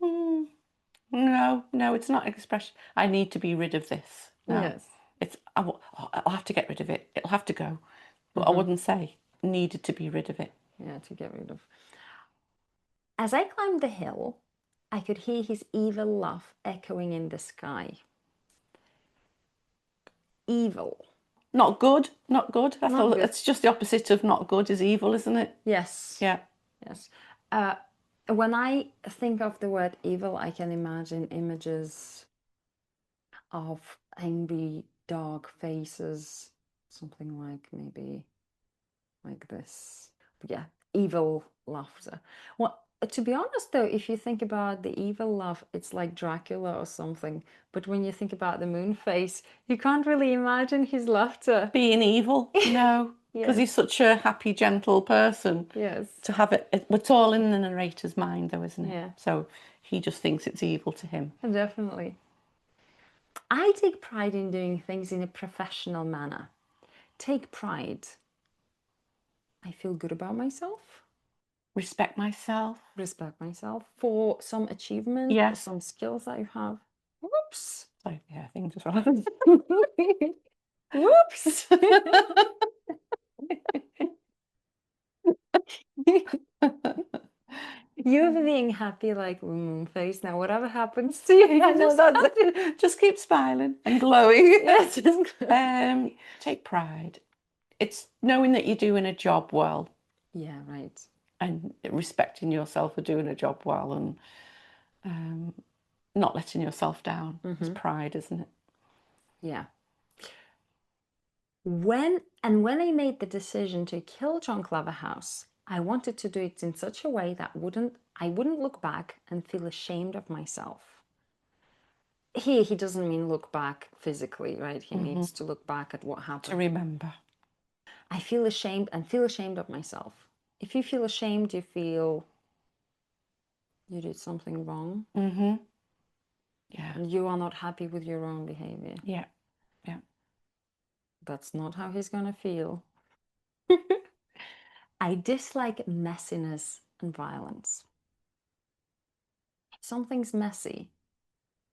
No, it's not an expression. I need to be rid of this. No. Yes. It's I'll have to get rid of it. It'll have to go. But I wouldn't say needed to be rid of it. Yeah, to get rid of. As I climbed the hill, I could hear his evil laugh echoing in the sky. Evil. Not good. Not good. Not good. It's just the opposite of not good is evil, isn't it? Yes. Yeah. Yes. When I think of the word evil, I can imagine images of angry, dark faces, something like maybe like this. But yeah, evil laughter. Well, to be honest though, if you think about the evil laugh, it's like Dracula or something. But when you think about the moon face, you can't really imagine his laughter. Being evil, no. Because Yes. he's such a happy, gentle person. Yes. To have it's all in the narrator's mind though, isn't it? Yeah. So he just thinks it's evil to him. Definitely. I take pride in doing things in a professional manner. Take pride. I feel good about myself. Respect myself. Respect myself for some achievement, Yes. some skills that I have. Whoops. Sorry, yeah, things just happened. Whoops. You're being happy like moon face now. Whatever happens to you, Just keep smiling and glowing. Yes. Take pride. It's knowing that you're doing a job well. Yeah, right. And respecting yourself for doing a job well and not letting yourself down. It's pride, isn't it? Yeah. When I made the decision to kill John Claverhouse, I wanted to do it in such a way that I wouldn't look back and feel ashamed of myself. Here, he doesn't mean look back physically, right? He needs to look back at what happened. To remember. I feel ashamed of myself. If you feel ashamed, you feel you did something wrong. Yeah. And you are not happy with your own behavior. Yeah. Yeah. That's not how he's going to feel. I dislike messiness and violence. If something's messy,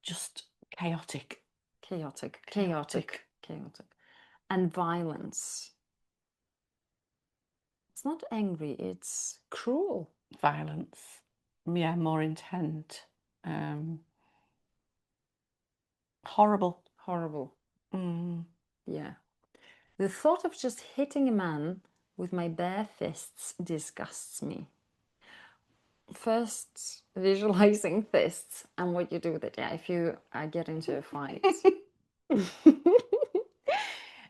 Just chaotic. chaotic. And violence. It's not angry, it's cruel. Violence. Yeah, more intent. Horrible. Yeah. The thought of just hitting a man with my bare fists disgusts me. First, visualizing fists and what you do with it. Yeah, if you get into a fight.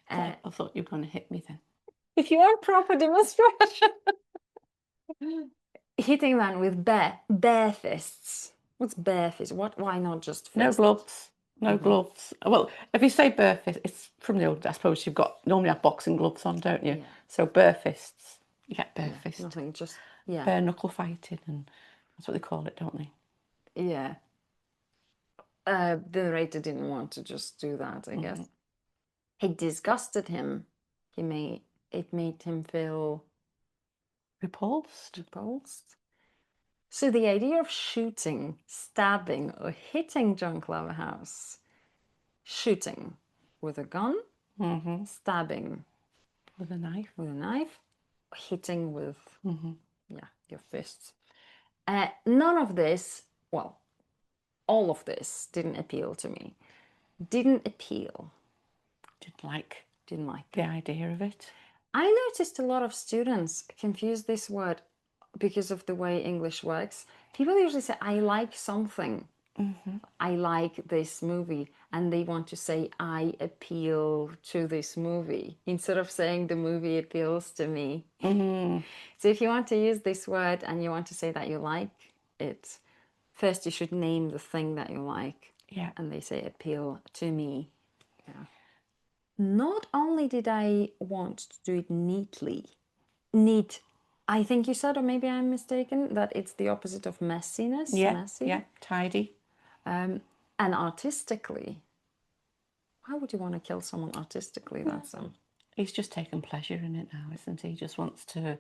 I thought you were going to hit me then. If you want proper demonstration, hitting a man with bare fists. What's bare fists? Why not just fists? No gloves. No gloves. Well, if you say bare fist, it's from the old. I suppose you've got normally have boxing gloves on, don't you? Yeah. So bare fists. You get bare fist. Nothing, just yeah. Bare knuckle fighting, and that's what they call it, don't they? Yeah. The narrator didn't want to just do that, I guess. It disgusted him. It made him feel Repulsed. So the idea of shooting, stabbing, or hitting John Claverhouse, shooting with a gun, Mm-hmm. stabbing With a knife. with a knife, hitting with, Mm-hmm. yeah, your fists. None of this, well, all of this didn't appeal to me. Didn't appeal. Didn't like Didn't like. the idea of it. I noticed a lot of students confuse this word because of the way English works. People usually say, I like something. Mm-hmm. I like this movie, and they want to say, I appeal to this movie, instead of saying the movie appeals to me. Mm-hmm. So if you want to use this word and you want to say that you like it, first you should name the thing that you like. Yeah. And they say appeal to me. Yeah. Not only did I want to do it neatly, neat, I think you said, or maybe I'm mistaken, that it's the opposite of messiness, Yeah. messy, Yeah. Tidy. and artistically. Why would you want to kill someone artistically? That's He's just taken pleasure in it now, isn't he? He just wants to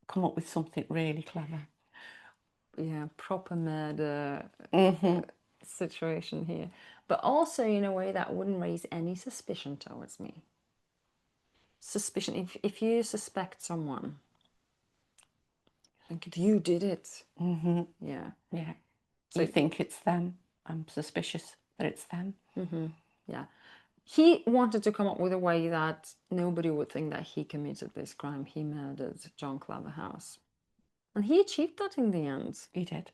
come up with something really clever. yeah, proper murder Mm-hmm. situation here. But also in a way that wouldn't raise any suspicion towards me. Suspicion, if you suspect someone, think you did it. Mm-hmm. Yeah. Yeah. So You think it's them. I'm suspicious that it's them. yeah. He wanted to come up with a way that nobody would think that he committed this crime. He murdered John Claverhouse. And he achieved that in the end. He did.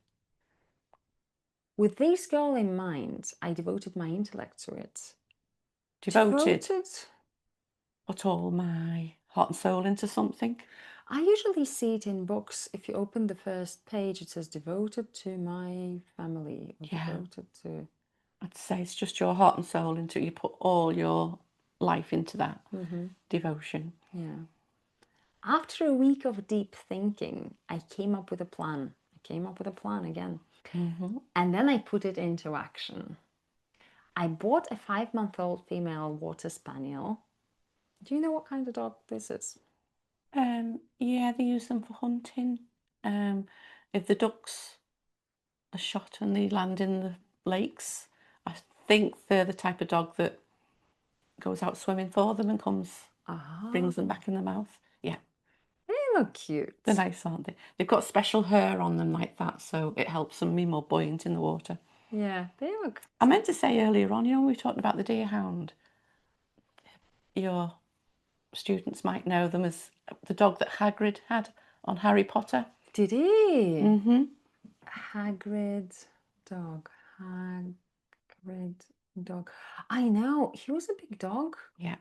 With this goal in mind, I devoted my intellect to it. Devoted. Put all my heart and soul into something. I usually see it in books. If you open the first page, it says devoted to my family, or Yeah. devoted to. I'd say it's just your heart and soul into it. You put all your life into that devotion. Yeah. After a week of deep thinking, I came up with a plan. I came up with a plan again. Mm-hmm. And then I put it into action. I bought a 5-month-old female water spaniel. Do you know what kind of dog this is? Yeah, they use them for hunting. If the ducks are shot and they land in the lakes, I think they're the type of dog that goes out swimming for them and brings them back in the mouth. Yeah, They look cute. they're nice, aren't they? They've got special hair on them like that, so it helps them be more buoyant in the water. Yeah, they look. I meant to say earlier on, when we were talking about the deerhound, your students might know them as the dog that Hagrid had on Harry Potter. Did he? Mm-hmm. Hagrid dog. Hagrid dog. I know. He was a big dog. Yeah.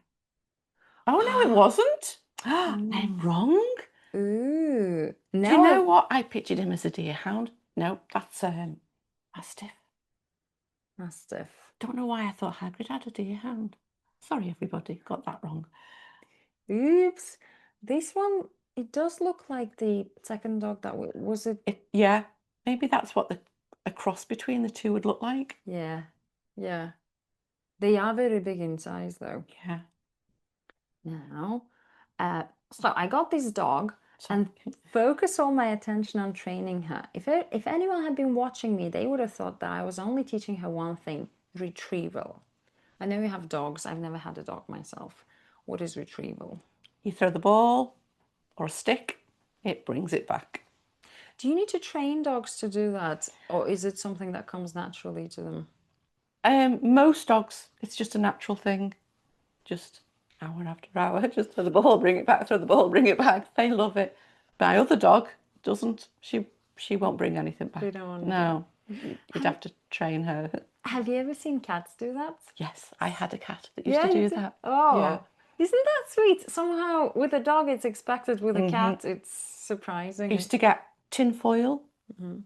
Oh, no, it wasn't. I'm wrong. Ooh. Do you know what? I pictured him as a deerhound. No, that's Mastiff. Mastiff. Don't know why I thought Hagrid had a deerhound. Sorry, everybody, got that wrong. Oops. This one, it does look like the second dog that was it. Yeah, maybe that's what a cross between the two would look like. Yeah. Yeah. They are very big in size though. Yeah. Now, so I got this dog Sorry. and focus all my attention on training her. If anyone had been watching me, they would have thought that I was only teaching her one thing, retrieval. I know you have dogs. I've never had a dog myself. What is retrieval? You throw the ball or a stick, it brings it back. Do you need to train dogs to do that? Or is it something that comes naturally to them? Most dogs, it's just a natural thing. Just hour after hour, just throw the ball, bring it back, throw the ball, bring it back. They love it. My other dog doesn't. She won't bring anything back. They don't want to. No, you'd have to train her. Have you ever seen cats do that? Yes, I had a cat that used to do that. Oh, Yeah. isn't that sweet? Somehow with a dog it's expected, with a cat it's surprising. I used to get tin foil,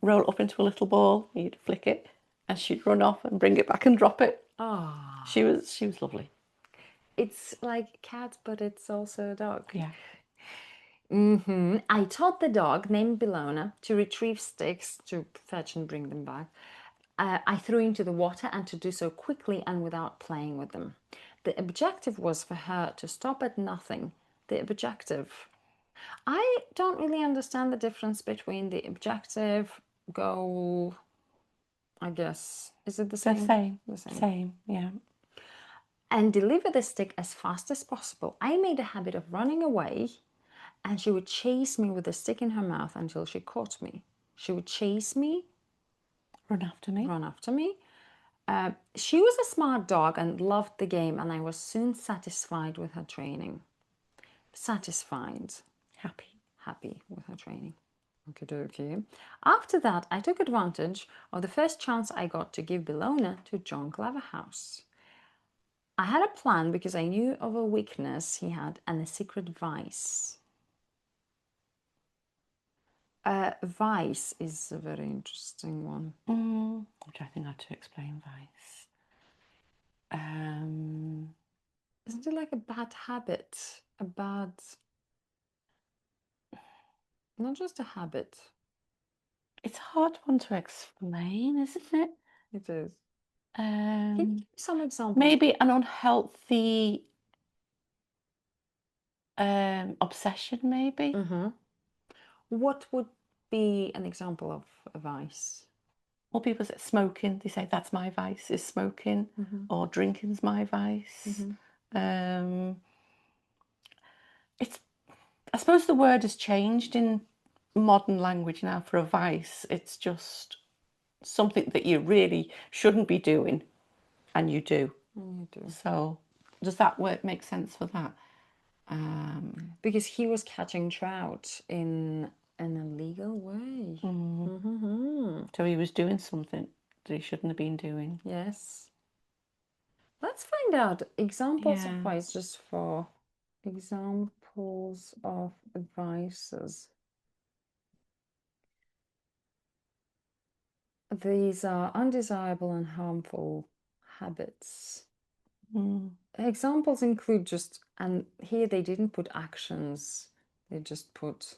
roll it up into a little ball, you'd flick it, and she'd run off and bring it back and drop it. Oh, She was lovely. it's like cat, but it's also a dog. Yeah. I taught the dog named Bellona to retrieve sticks to fetch and bring them back. I threw into the water and to do so quickly and without playing with them. The objective was for her to stop at nothing. The objective. I don't really understand the difference between the objective, goal, I guess. Is it the The same? same, The same. same, yeah. And deliver the stick as fast as possible. I made a habit of running away, and she would chase me with the stick in her mouth until she caught me. She would chase me, Run after me. run after me. She was a smart dog and loved the game, and I was soon satisfied with her training. Satisfied, Happy. happy with her training. Okay, okay. After that, I took advantage of the first chance I got to give Bellona to John Claverhouse. I had a plan because I knew of a weakness he had and a secret vice. Vice is a very interesting one. I'm trying to think how to explain vice. Isn't it like a bad habit? A bad, not just a habit. It's a hard one to explain, isn't it? It is. Can you give some examples? Maybe an unhealthy obsession, maybe. What would be an example of a vice? Well, people say smoking. They say that's my vice is smoking, or drinking's my vice. It's. I suppose the word has changed in modern language now for a vice. It's just something that you really shouldn't be doing, and you do. You do. So, does that work make sense for that? Because he was catching trout in an illegal way. So he was doing something that he shouldn't have been doing. Yes. Let's find out examples of Yeah. vice just for examples of vices. These are undesirable and harmful habits. Examples include just, and here they didn't put actions, they just put.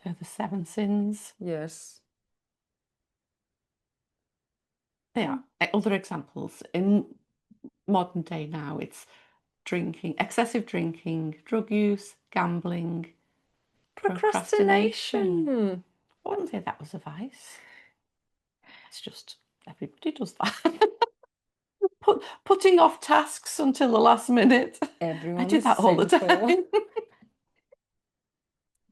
They're the 7 sins. Yes. Yeah. Other examples in modern day now, it's drinking, excessive drinking, drug use, gambling, procrastination. I wouldn't say that was a vice. It's just everybody does that. Putting off tasks until the last minute. Everyone I do is that all the sinful. time.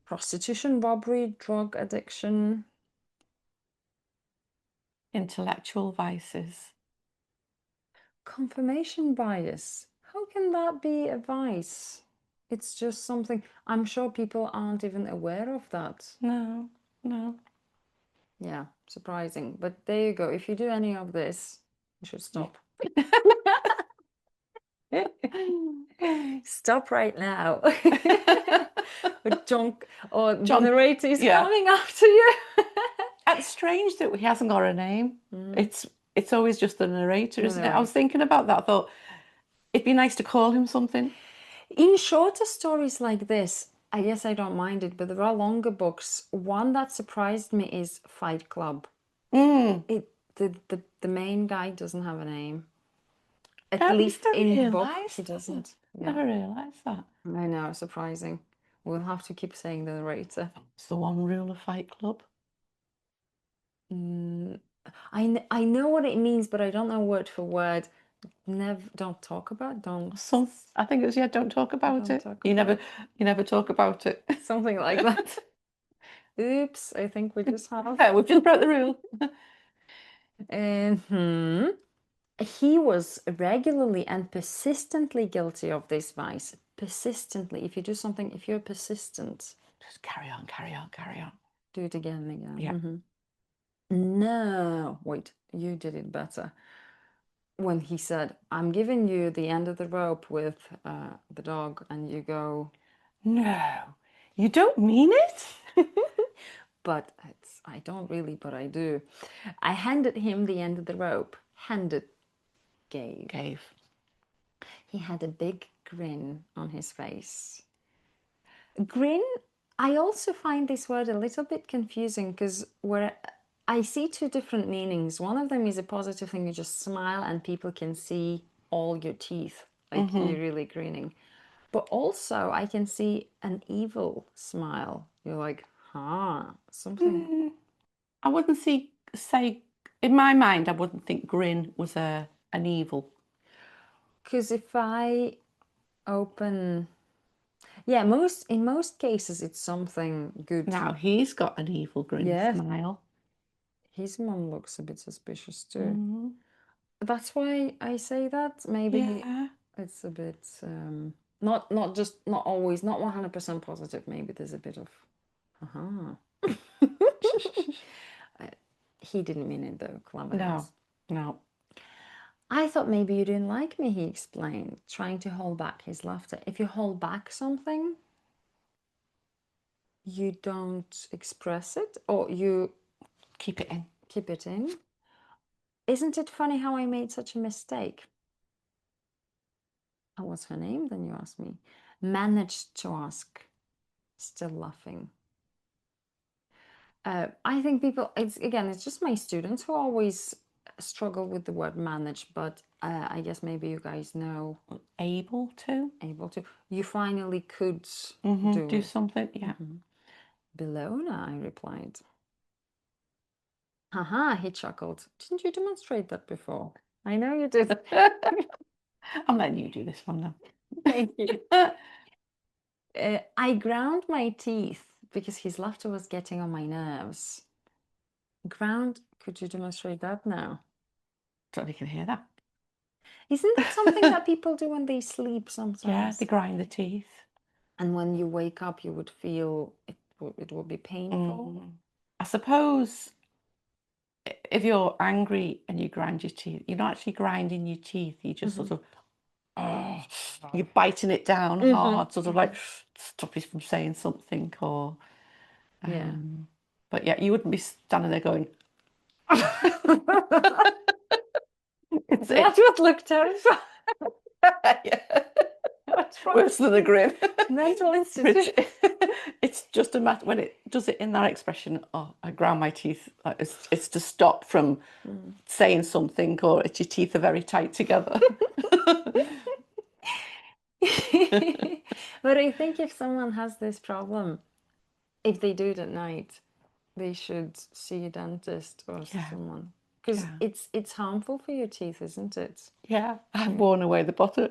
Prostitution, robbery, drug addiction. Intellectual vices. Confirmation bias. How can that be a vice? It's just something, I'm sure people aren't even aware of that. No, no. Yeah, surprising. But there you go. If you do any of this, you should stop. Stop right now. John, or the narrator is coming after you. It's strange that he hasn't got a name. It's always just the narrator, isn't it? I was thinking about that. I thought it'd be nice to call him something. In shorter stories like this, I guess I don't mind it, but there are longer books. One that surprised me is Fight Club. The main guy doesn't have a name. At least in the book, he doesn't. Never realised that. I know, surprising. We'll have to keep saying the narrator. It's the one rule of Fight Club. I know what it means, but I don't know word for word. Never, don't talk about, don't. I think it was don't talk about it. You never talk about it. Something like that. Oops, I think we just have. Yeah, we've just broke the rule. He was regularly and persistently guilty of this vice. Persistently. If you do something, if you're persistent, just carry on, carry on, carry on. Do it again and again. Yeah. No, wait, you did it better. When he said, I'm giving you the end of the rope with the dog, and you go, no, you don't mean it? But I don't really, but I do. I handed him the end of the rope. Gave. He had a big grin on his face. Grin, I also find this word a little bit confusing because I see two different meanings. One of them is a positive thing, you just smile and people can see all your teeth, like you're really grinning. But also, I can see an evil smile. You're like, huh, something. Mm, I wouldn't say in my mind. I wouldn't think grin was a an evil. Because if I open, yeah, in most cases, it's something good. Now he's got an evil grin Yes, smile. his mom looks a bit suspicious too. Mm, That's why I say that. Maybe yeah. it's a bit not just not always not 100% positive. Maybe there's a bit of uh-huh. He didn't mean it though, clever No, hands. no. I thought maybe you didn't like me, he explained, trying to hold back his laughter. If you hold back something, you don't express it or you Keep it in. keep it in. Isn't it funny how I made such a mistake? Oh, what's her name? Then you ask me. Managed to ask, still laughing. I think people, it's again, it's just my students who always struggle with the word manage, but I guess maybe you guys know, Able to able to. You finally could do do it. something. Yeah. Bellona, I replied. Haha, he chuckled. Didn't you demonstrate that before? I know you did. I'm letting you do this one now. Thank you. I ground my teeth because his laughter was getting on my nerves. Ground, could you demonstrate that now? So you can hear that. Isn't that something that people do when they sleep Yeah, sometimes? they grind the teeth. And when you wake up, you would feel it would be painful. I suppose if you're angry and you grind your teeth, you're not actually grinding your teeth. You just sort of, oh, you're biting it down hard, sort of like stop you from saying something or. Yeah. But yeah, you wouldn't be standing there going. It's That would look terrifying. yeah. What's wrong? Worse than a grin. Mental institution. It's just a matter when it does it in that expression. Oh, I ground my teeth. It's to stop from saying something, or if your teeth are very tight together. But I think if someone has this problem, if they do it at night, they should see a dentist or Yeah, someone because yeah, it's harmful for your teeth, isn't it? yeah. I've worn away the bottom.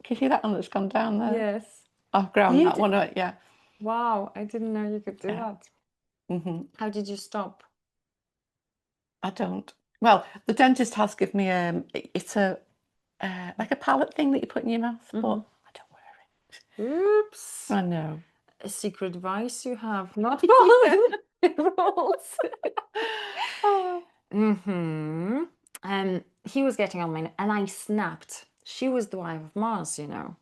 Can you see that one that's gone down there? Yes. I've ground You that did. one out. Yeah, Wow, I didn't know you could do yeah. that. How did you stop? I don't. Well, the dentist has given me it's a like a palette thing that you put in your mouth, but I don't wear it. Oops. I know. A secret vice you have, not following the rules. Oh. Mm-hmm. He was getting on my and I snapped. She was the wife of Mars, you know.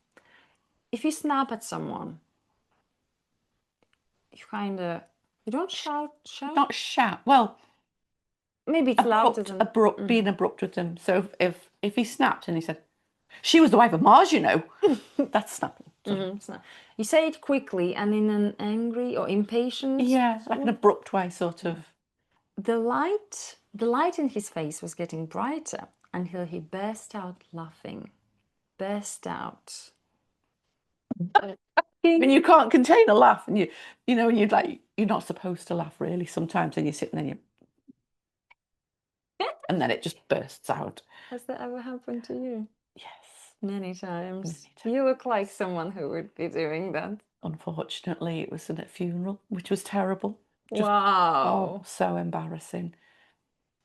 If you snap at someone, you kind of you don't shout. Not shout. Well, Maybe it's louder than. being abrupt with them. So if he snapped and he said, "She was the wife of Mars," that's snapping. Snap. You say it quickly and in an angry or impatient. Yeah, like an abrupt way, sort of. The light in his face was getting brighter until he burst out laughing. Burst out. And you can't contain a laugh, and and you're not supposed to laugh really sometimes, and you're sitting there, and then it just bursts out. Has that ever happened to you? Yes, Many times. many times. You look like someone who would be doing that. Unfortunately, it was at a funeral, which was terrible. Just Wow. so embarrassing.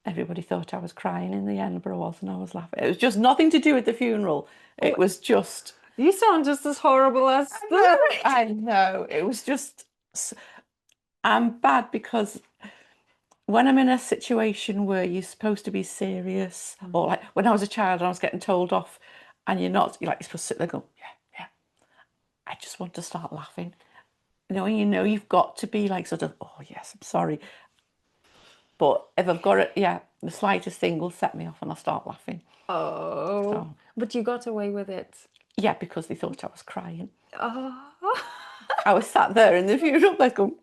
Everybody thought I was crying in the end, but I wasn't. I was laughing. It was just nothing to do with the funeral. It was just. You sound just as horrible as I know. It was just. I'm bad because when I'm in a situation where you're supposed to be serious, or like when I was a child and I was getting told off, and you're supposed to sit there going, yeah, yeah. I just want to start laughing. And you've got to be like sort of, oh yes, I'm sorry. But if I've got it, yeah, the slightest thing will set me off and I'll start laughing. Oh, So, but you got away with it. yeah, because they thought I was crying. Oh. I was sat there in the funeral, like, going,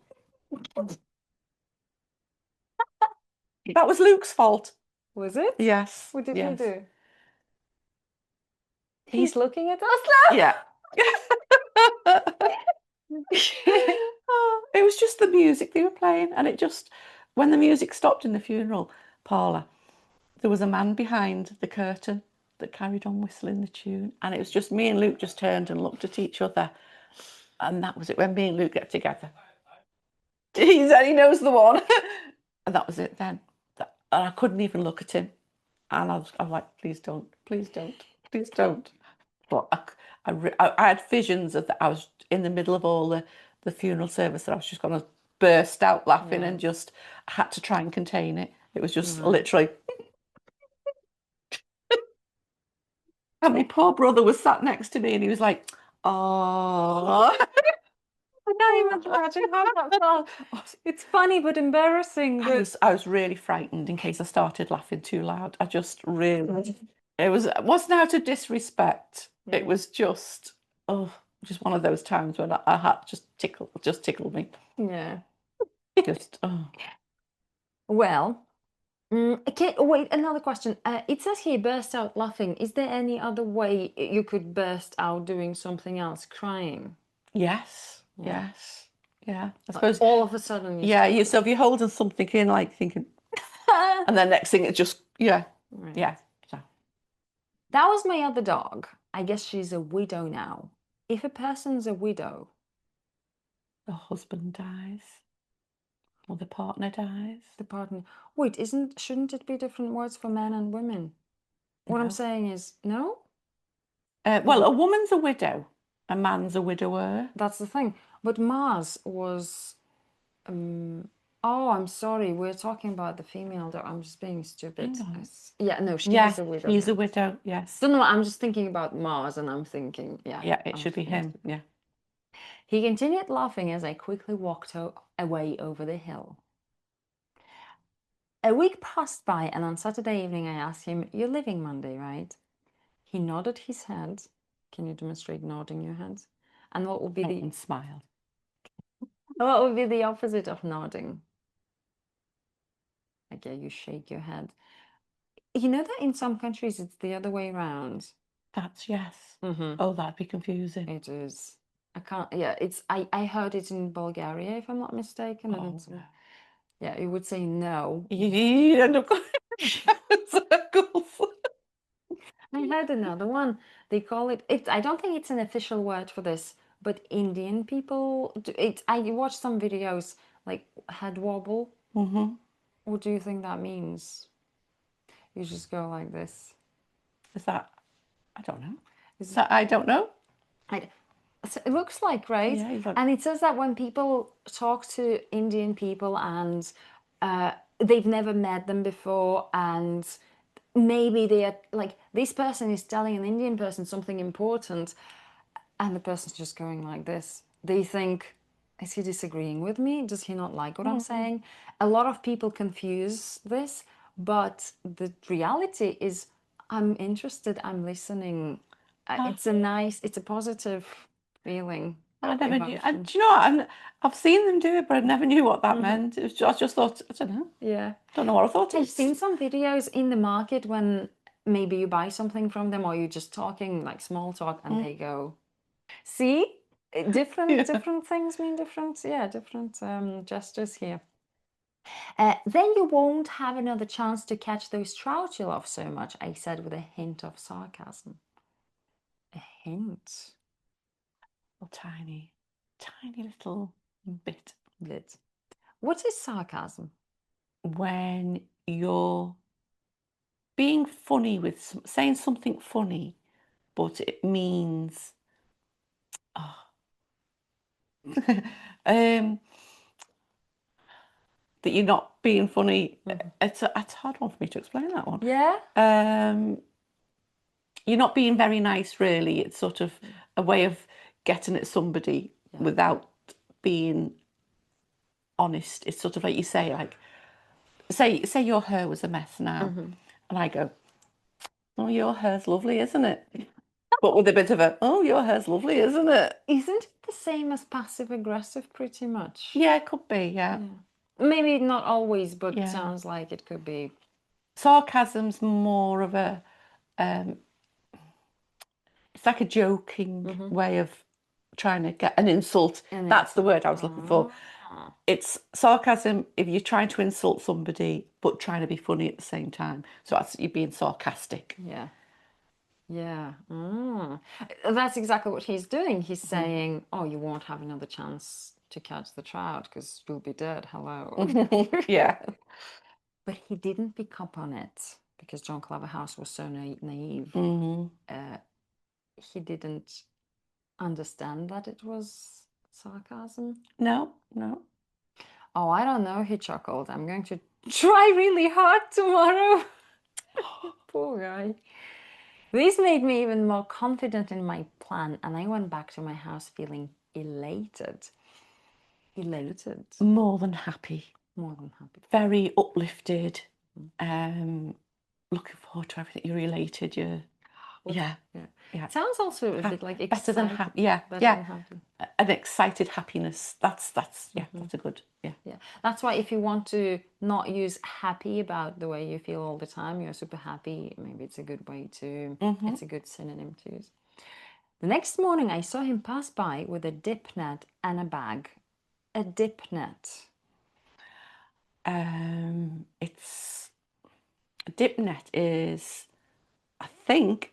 that was Luke's fault. Was it? Yes, What did he yes. do? He's, He's looking at us now. yeah. Oh, it was just the music they were playing, and it just when the music stopped in the funeral parlour, there was a man behind the curtain that carried on whistling the tune, and it was just me and Luke just turned and looked at each other, and that was it. When me and Luke get together, he said he knows the one, and that was it. Then, and I couldn't even look at him, and I'm like, please don't, please don't, please don't. But I had visions of that. I was in the middle of all the funeral service that I was just going to burst out laughing and just I had to try and contain it. It was just literally. And my poor brother was sat next to me and he was like, oh. I can't even imagine how that felt. It's funny but embarrassing. I was really frightened in case I started laughing too loud. I just really, it wasn't out of disrespect. Yeah. It was just one of those times when I had just tickled me. Yeah. Just, oh. Well, okay, wait, another question. It says here burst out laughing. Is there any other way you could burst out doing something else, crying? Yes, Yeah. yes, yeah. I Like suppose, all of a sudden you yeah. start. So if you're holding something in, like thinking, and then next thing it just, yeah, Right. yeah. So That was my other dog. I guess she's a widow now. If a person's a widow, the husband dies or the partner dies. the partner. Wait, shouldn't it be different words for men and women? What I'm No. saying is, no? Well, a woman's a widow, a man's a widower. That's the thing. But Mars was. Oh, I'm sorry. We're talking about the female dog. I'm just being stupid. Hang on. Yeah, no, Yeah, she's a widow. he's a widow. Yes. Don't know. I'm just thinking about Mars, and I'm thinking, yeah, Yeah, it I'm should just be being him. stupid. Yeah. He continued laughing as I quickly walked away over the hill. A week passed by, and on Saturday evening, I asked him, "You're leaving Monday, right?" He nodded his head. Can you demonstrate nodding your head? And what would be And smiled. the opposite of nodding? Okay, you shake your head. You know that in some countries it's the other way around. That's yes. Mm-hmm. Oh, that'd be confusing. It is. I can't. Yeah, it's. I heard it in Bulgaria, if I'm not mistaken, and Oh it's. no. Yeah, you would say no. You end up going in circles. I heard another one. They call it. It. I don't think it's an official word for this, but Indian people do it. I watched some videos like head wobble. Mm-hmm. What do you think that means? You just go like this. Is that? I don't know. Is Is that? I don't know. I, so it looks like, right? Yeah, he's like. And it says that when people talk to Indian people and they've never met them before, and maybe they are like, this person is telling an Indian person something important, and the person's just going like this. They think, is he disagreeing with me? Does he not like what I'm saying? A lot of people confuse this, but the reality is, I'm interested, I'm listening. Ah, It's a positive feeling, I never knew. emotion. Do you know what? I've seen them do it, but I never knew what that meant. It was I just thought, I don't know. Yeah. Don't know what I thought it I've was. seen some videos in the market when maybe you buy something from them or you're just talking like small talk and they go, see, Yeah. different things mean different, yeah, different gestures here. Then you won't have another chance to catch those trout you love so much, I said with a hint of sarcasm. A hint. A tiny, tiny little bit. Bit. What is sarcasm? When you're being funny with saying something funny, but it means um, that you're not being funny. It's a hard one for me to explain that one. Yeah? You're not being very nice, really. It's sort of a way of getting at somebody without being honest. It's sort of like you say, like, say your hair was a mess now, and I go, "Oh, your hair's lovely, isn't it?" But with a bit of a, "Oh, your hair's lovely, isn't it?" Isn't it the same as passive aggressive pretty much? Yeah, it could be. Yeah, Maybe not always, but yeah. sounds like it could be. Sarcasm's more of it's like a joking way of trying to get an insult. And That's the insult. word I was looking for. Ah. It's sarcasm if you're trying to insult somebody but trying to be funny at the same time. So that's you're being sarcastic. Yeah. Yeah. That's exactly what he's doing. He's saying, "Oh, you won't have another chance to catch the trout because you'll be dead. Hello." Yeah. But he didn't pick up on it because John Claverhouse was so naive. He didn't understand that it was sarcasm. No, no. Oh, I don't know, he chuckled. I'm going to try really hard tomorrow. Poor guy. This made me even more confident in my plan, and I went back to my house feeling elated. Elated. More than happy. More than happy. Very uplifted. Looking forward to everything. You're elated. Yeah. It sounds also a bit like better than excited. happy. Yeah, Better yeah. than happy. An excited happiness. That's a good. Yeah. Yeah. That's why if you want to not use happy about the way you feel all the time, you're super happy, maybe it's a good way to, it's a good synonym to use. The next morning I saw him pass by with a dip net and a bag. A dip net. It's a dip net is, I think,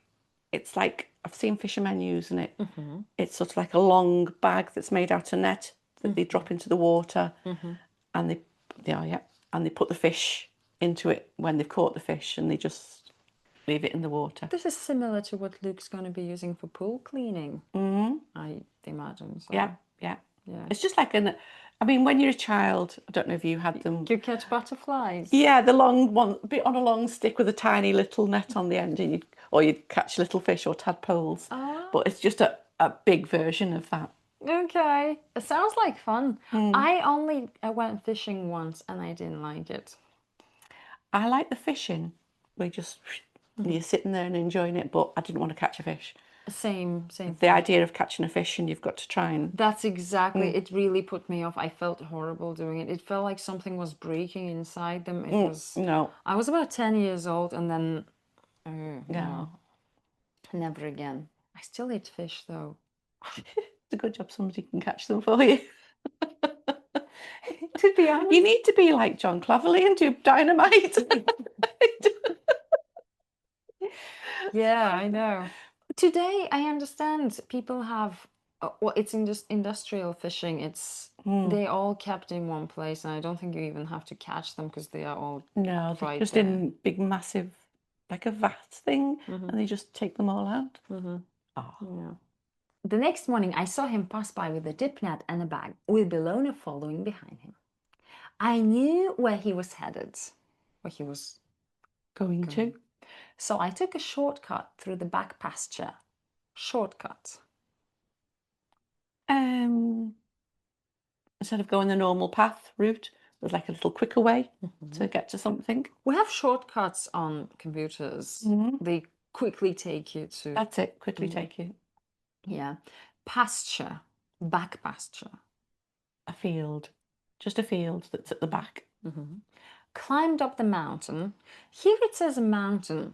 it's like I've seen fishermen using it. It's sort of like a long bag that's made out of net that they drop into the water, and they put the fish into it when they've caught the fish, and they just leave it in the water. This is similar to what Luke's going to be using for pool cleaning. I imagine. So. Yeah. It's just like I mean, when you're a child, I don't know if you had them. You catch butterflies. Yeah, the long one, bit on a long stick with a tiny little net on the end, and you'd catch little fish or tadpoles. But it's just a big version of that. Okay, it sounds like fun. I went fishing once and I didn't like it. I like the fishing. You're sitting there and enjoying it, but I didn't want to catch a fish. Same. The idea of catching a fish and you've got to try and. That's exactly. It really put me off. I felt horrible doing it. It felt like something was breaking inside them. It was. No. I was about 10 years old, and then. No. Never again. I still eat fish though. It's a good job somebody can catch them for you. To be honest, you need to be like John Cleverly and do dynamite. Yeah, I know. Today, I understand people have, well, it's industrial fishing. It's they're all kept in one place, and I don't think you even have to catch them because they are all No, they're right just there. in big, massive, like a vat thing, and they just take them all out. Yeah. The next morning, I saw him pass by with a dip net and a bag, with Bellona following behind him. I knew where he was headed, where he was Going to. So I took a shortcut through the back pasture. Shortcut. Instead of going the normal path route, there's like a little quicker way to get to something. We have shortcuts on computers. They quickly take you to. That's it, quickly take you. Yeah. Pasture. Back pasture. A field. Just a field that's at the back. Climbed up the mountain. Here it says a mountain.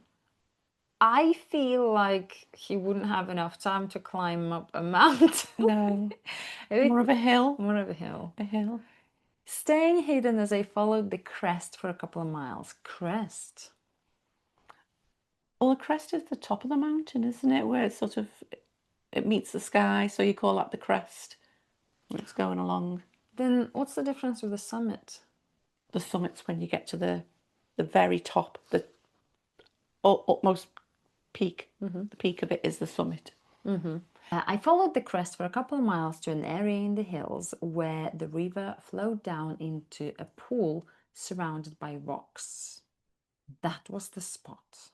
I feel like he wouldn't have enough time to climb up a mountain. No. More of a hill. More of a hill. A hill. Staying hidden as I followed the crest for a couple of miles. Crest? Well, the crest is the top of the mountain, isn't it? Where it's sort of, it meets the sky, so you call that the crest when it's going along. Then what's the difference with the summit? The summit's when you get to the very top, the utmost peak. The peak of it is the summit. I followed the crest for a couple of miles to an area in the hills where the river flowed down into a pool surrounded by rocks. That was the spot.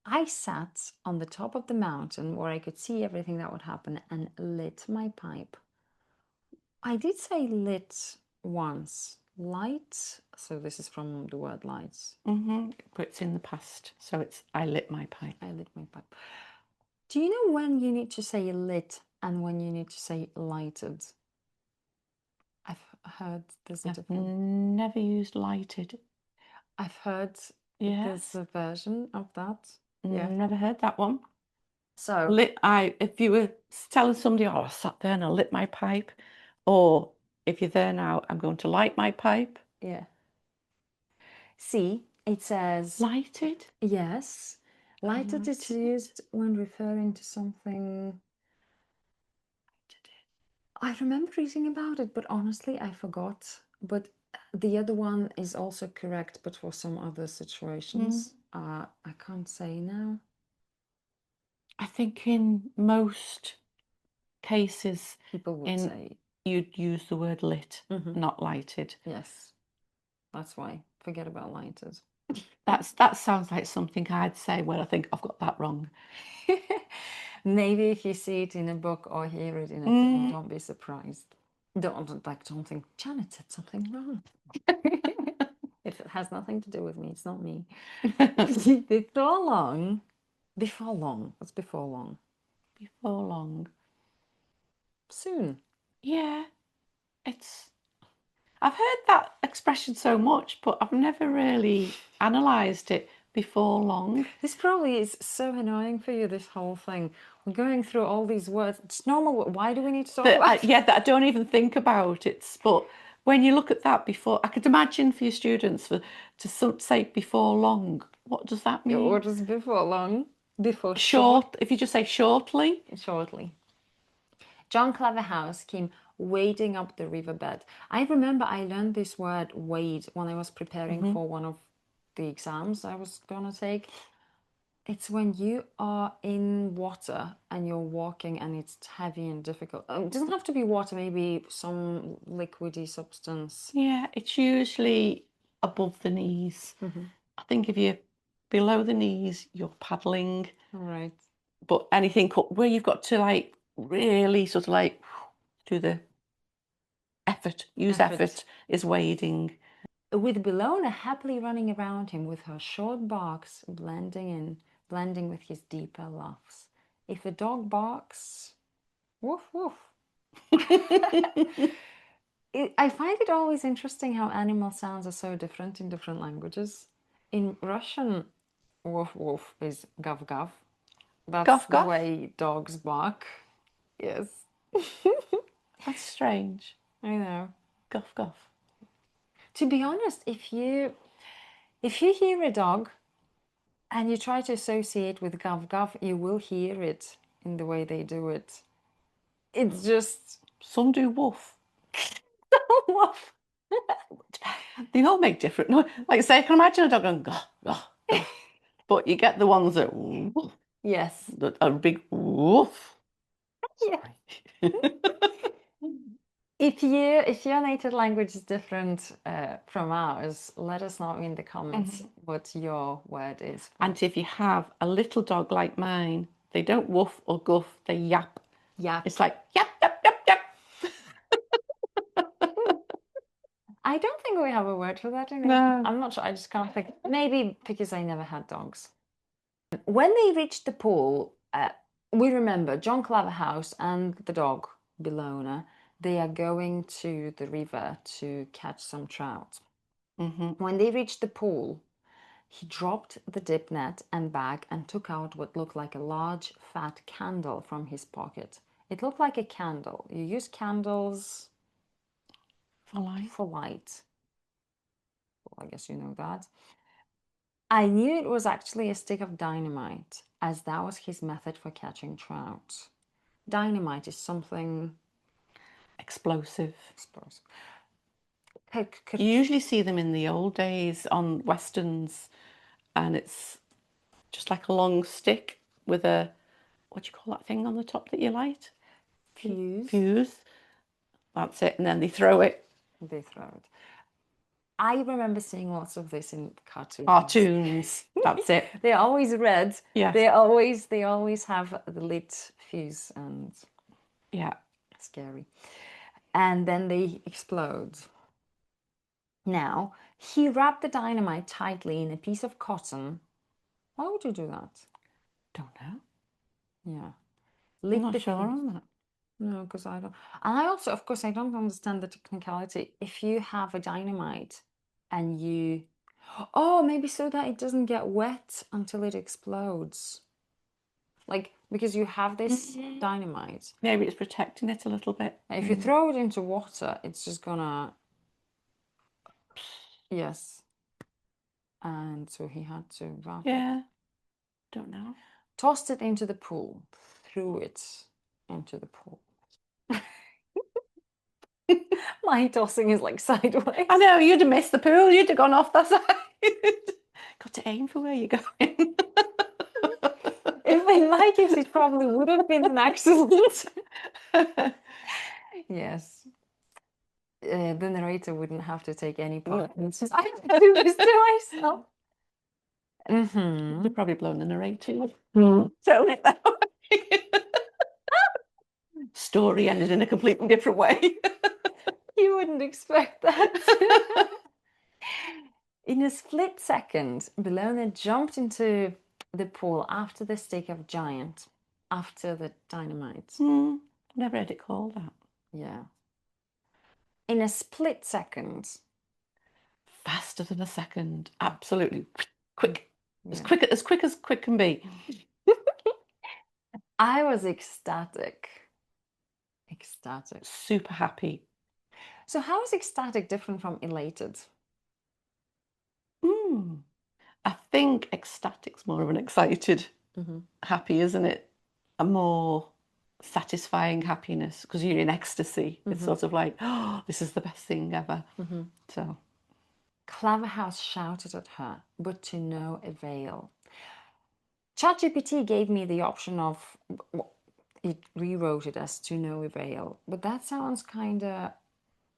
I sat on the top of the mountain where I could see everything that would happen and lit my pipe. I did say lit once. Light, so this is from the word lights. But it's in the past, so it's I lit my pipe. I lit my pipe. Do you know when you need to say lit and when you need to say lighted? I've heard there's a difference. Never used lighted. I've heard Yes. there's a version of that. Yeah. Never heard that one. So, If you were telling somebody, oh, I sat there and I lit my pipe, or if you're there now, I'm going to light my pipe. yeah. See, it says, Lighted? yes, lighted is Lighted. used when referring to something. I remember reading about it, but honestly, I forgot. But the other one is also correct, but for some other situations. I can't say now. I think in most cases, People would in say, you'd use the word lit, mhm, not lighted. yes, that's why. Forget about lighted. That sounds like something I'd say when I think I've got that wrong. Maybe if you see it in a book or hear it in a film, don't be surprised. Don't think Janet said something wrong. If it has nothing to do with me, it's not me. Before long, before long. What's before long? Before long. Soon. Yeah, it's. I've heard that expression so much, but I've never really analysed it before long. This probably is so annoying for you, this whole thing. We're going through all these words. It's normal. Why do we need to talk about Yeah, that I don't even think about it. But when you look at that before, I could imagine for your students say before long. What does that it? mean? What is before long? Before short? Short. If you just say shortly. Shortly. John Claverhouse came wading up the riverbed. I remember I learned this word wade when I was preparing for one of the exams I was gonna take. It's when you are in water and you're walking and it's heavy and difficult. It doesn't have to be water, maybe some liquidy substance. Yeah, it's usually above the knees. I think if you're below the knees, you're paddling. All right. But anything where you've got to like really sort of like do the use effort is wading. With Bellona happily running around him with her short barks blending with his deeper laughs. If a dog barks, woof woof. I find it always interesting how animal sounds are so different in different languages. In Russian, woof woof is gav gav. That's Guff the guff. way dogs bark. Yes. That's strange. I know. Guff guff. To be honest, if you hear a dog and you try to associate with gav gav, you will hear it in the way they do it. It's just Some do woof. woof. They all make different noise. Like I say, I can imagine a dog going guff guff guff. But you get the ones that woof, Yes. that are big woof. Yeah. Sorry. If your native language is different from ours, let us know in the comments what your word is. And if you have a little dog like mine, they don't woof or guff, they yap. Yap. It's like yap, yap, yap, yap. I don't think we have a word for that in English. No. I'm not sure. I just can't think. Maybe because I never had dogs. When they reached the pool, we remember John Claverhouse and the dog, Bellona, they are going to the river to catch some trout. When they reached the pool, he dropped the dip net and bag and took out what looked like a large fat candle from his pocket. It looked like a candle. You use candles For life. for light. Well, I guess you know that. I knew it was actually a stick of dynamite, as that was his method for catching trout. Dynamite is something Explosive. explosive. You usually see them in the old days on westerns, and it's just like a long stick with a, what do you call that thing on the top that you light? Fuse. Fuse. That's it. And then they throw it. They throw it. I remember seeing lots of this in cartoons. Cartoons. That's it. They're always red. Yes. They always have the lit fuse and Yeah. scary. And then they explode. Now, he wrapped the dynamite tightly in a piece of cotton. Why would you do that? Don't know. Yeah. I'm not sure on that. No, because I don't. And I also, of course, I don't understand the technicality. If you have a dynamite and you. Oh, maybe so that it doesn't get wet until it explodes. Like because you have this dynamite. Maybe it's protecting it a little bit. If you throw it into water, it's just gonna, yes. And so he had to wrap it. Yeah, don't know. Tossed it into the pool, threw it into the pool. My tossing is like sideways. I know, you'd have missed the pool, you'd have gone off that side. Got to aim for where you're going. If in my case, it probably would have been an accident. Yes. The narrator wouldn't have to take any part. It's just, I have to do this to myself. You've probably blown the narrator. Thrown it that way. Story ended in a completely different way. You wouldn't expect that. In a split second, Bellona jumped into the pool after the stick of giant, after the dynamite. Never had it called that. Yeah. In a split second. Faster than a second. Absolutely. Quick. Yeah. As quick as quick can be. I was ecstatic. Ecstatic. Super happy. So how is ecstatic different from elated? I think ecstatic's more of an excited, happy, isn't it? A more satisfying happiness because you're in ecstasy. It's sort of like, oh, this is the best thing ever. So, Claverhouse shouted at her, but to no avail. ChatGPT gave me the option of, it rewrote it as to no avail, but that sounds kind of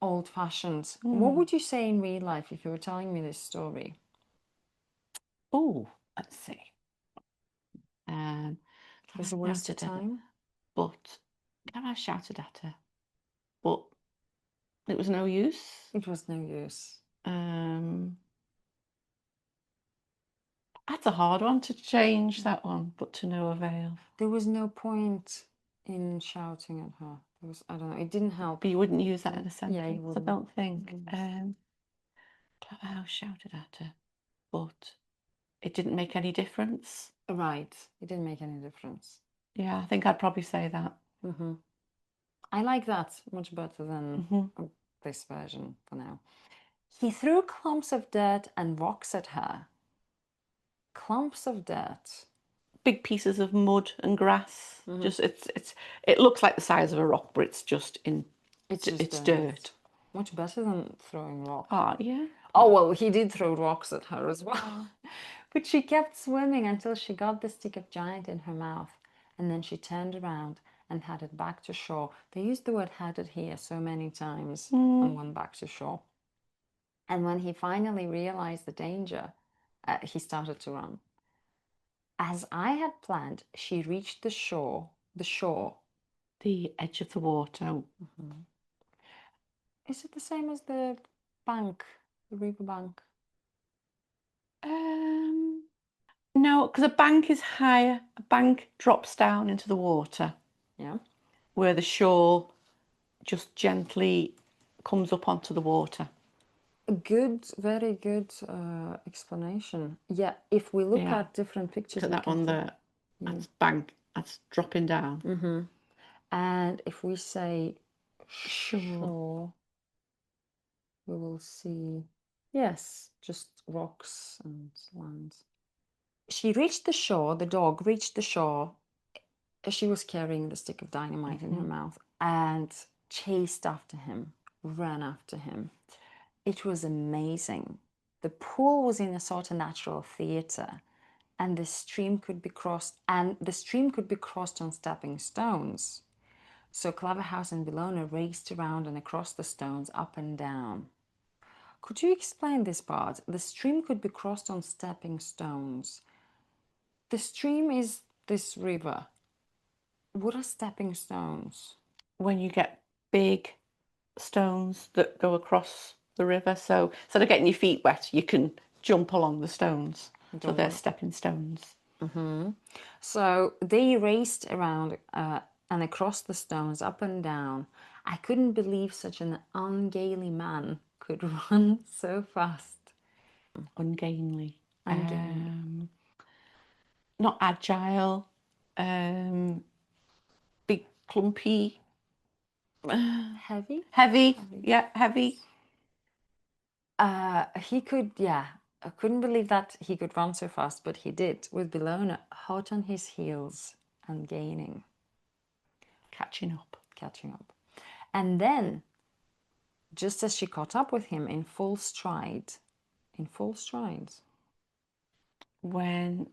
old-fashioned. What would you say in real life if you were telling me this story? oh, let's see. It's a waste of time. But I shouted at her, but it was no use. It was no use. That's a hard one to change, that one, but to no avail. There was no point in shouting at her. There was, I don't know, it didn't help. But you wouldn't use that in a sentence, Yeah, you I wouldn't. don't think. Claverhouse shouted at her, but it didn't make any difference. Right, it didn't make any difference. Yeah, I think I'd probably say that. I like that much better than this version for now. He threw clumps of dirt and rocks at her. Clumps of dirt. Big pieces of mud and grass. Just it looks like the size of a rock, but it's just it's dirt. Much better than throwing rocks. Oh yeah. Oh well, he did throw rocks at her as well. But she kept swimming until she got the stick of giant in her mouth, and then she turned around and headed back to shore. They used the word headed here so many times and went back to shore. And when he finally realized the danger, he started to run. As I had planned, she reached the shore. The edge of the water. Is it the same as the bank, the river bank? No, because a bank is higher. A bank drops down into the water. Yeah. Where the shore just gently comes up onto the water. Good, very good explanation. Yeah, if we look at different pictures, look at that one there. That's bank. That's dropping down. And if we say shore, we will see, yes, just rocks and land. She reached the shore, the dog reached the shore. She was carrying the stick of dynamite in her mouth and chased after him, ran after him. It was amazing. The pool was in a sort of natural theatre, and the stream could be crossed, on stepping stones. So Claverhouse and Bellona raced around and across the stones, up and down. Could you explain this part? The stream could be crossed on stepping stones. The stream is this river. What are stepping stones? When you get big stones that go across the river, so instead of getting your feet wet, you can jump along the stones. So they're stepping stones. So they raced around and across the stones, up and down. I couldn't believe such an ungainly man could run so fast. Ungainly. Not agile. big, clumpy, Heavy? heavy. Heavy. Yeah, heavy. He could, yeah. I couldn't believe that he could run so fast, but he did, with Bellona hot on his heels and gaining, Catching up. catching up. And then, just as she caught up with him in full strides. When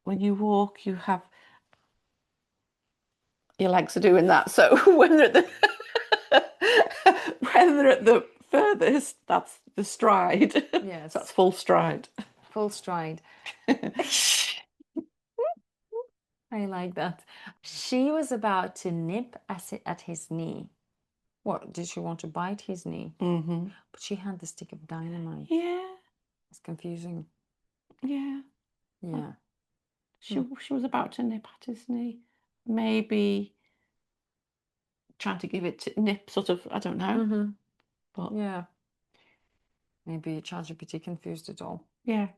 you walk, you have your legs are doing that. So when they're at the when they're at the furthest, that's the stride. Yes. So that's full stride. Full stride. I like that. She was about to nip at his knee. What, did she want to bite his knee? Mm-hmm. But she had the stick of dynamite. Yeah. It's confusing. Yeah. Yeah. She was about to nip at his knee. Maybe trying to give it nip, sort of, I don't know. Mm-hmm. But Yeah. Maybe ChatGPT confused it all. yeah.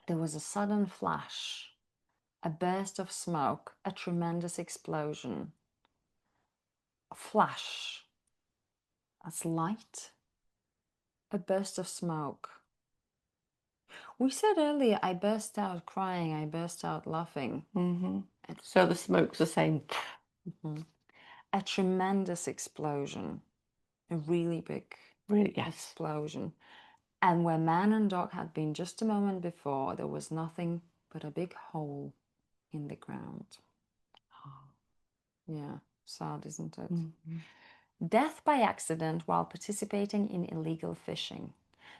There was a sudden flash, a burst of smoke, a tremendous explosion. A flash. That's light. A burst of smoke. We said earlier, I burst out crying, I burst out laughing. Mm-hmm. So the smoke's the same. Mm-hmm. A tremendous explosion. A really big Really, yes. explosion. And where man and dog had been just a moment before, there was nothing but a big hole in the ground. Yeah, sad, isn't it? Mm-hmm. Death by accident while participating in illegal fishing.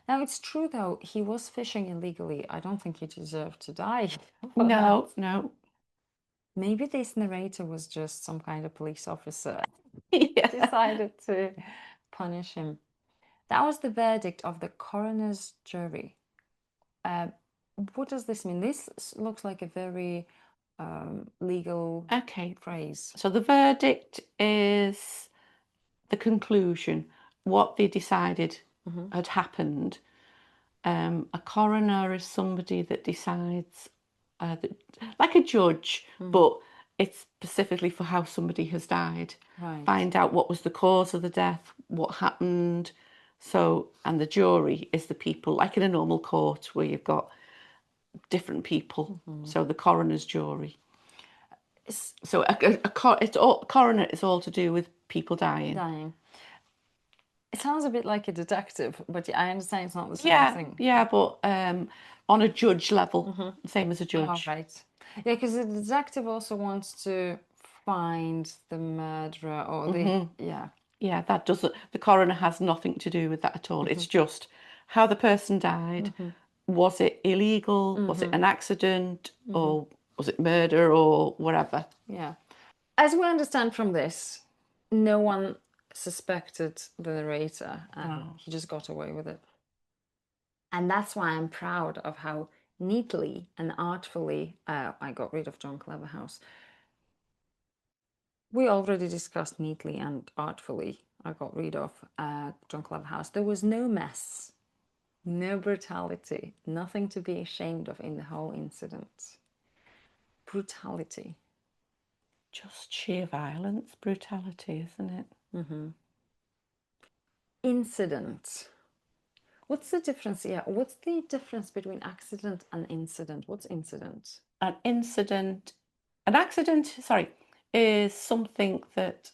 Now, it's true, though, he was fishing illegally. I don't think he deserved to die for No, that. no. Maybe this narrator was just some kind of police officer. Yeah. Decided to punish him. That was the verdict of the coroner's jury. What does this mean? This looks like a very legal Okay. phrase. So the verdict is the conclusion, what they decided had happened. A coroner is somebody that decides, like a judge, but it's specifically for how somebody has died. Right. Find out what was the cause of the death, what happened. So, and the jury is the people, like in a normal court where you've got different people. So the coroner's jury. So coroner is all to do with people dying. Dying. It sounds a bit like a detective, but I understand it's not the same Yeah, thing. yeah, but on a judge level, same as a Oh, judge. right. Yeah, because the detective also wants to find the murderer or the, yeah. Yeah, that doesn't, the coroner has nothing to do with that at all. It's just how the person died. Was it illegal? Was it an accident? Or was it murder or whatever? Yeah. As we understand from this, no one suspected the narrator and he just got away with it. And that's why I'm proud of how neatly and artfully I got rid of John Cleverhouse. We already discussed neatly and artfully I got rid of John Cleverhouse. There was no mess, no brutality, nothing to be ashamed of in the whole incident. Brutality. Just sheer violence, brutality, isn't it? Incident. What's the difference here? What's the difference between accident and incident? What's incident? An accident, sorry, is something that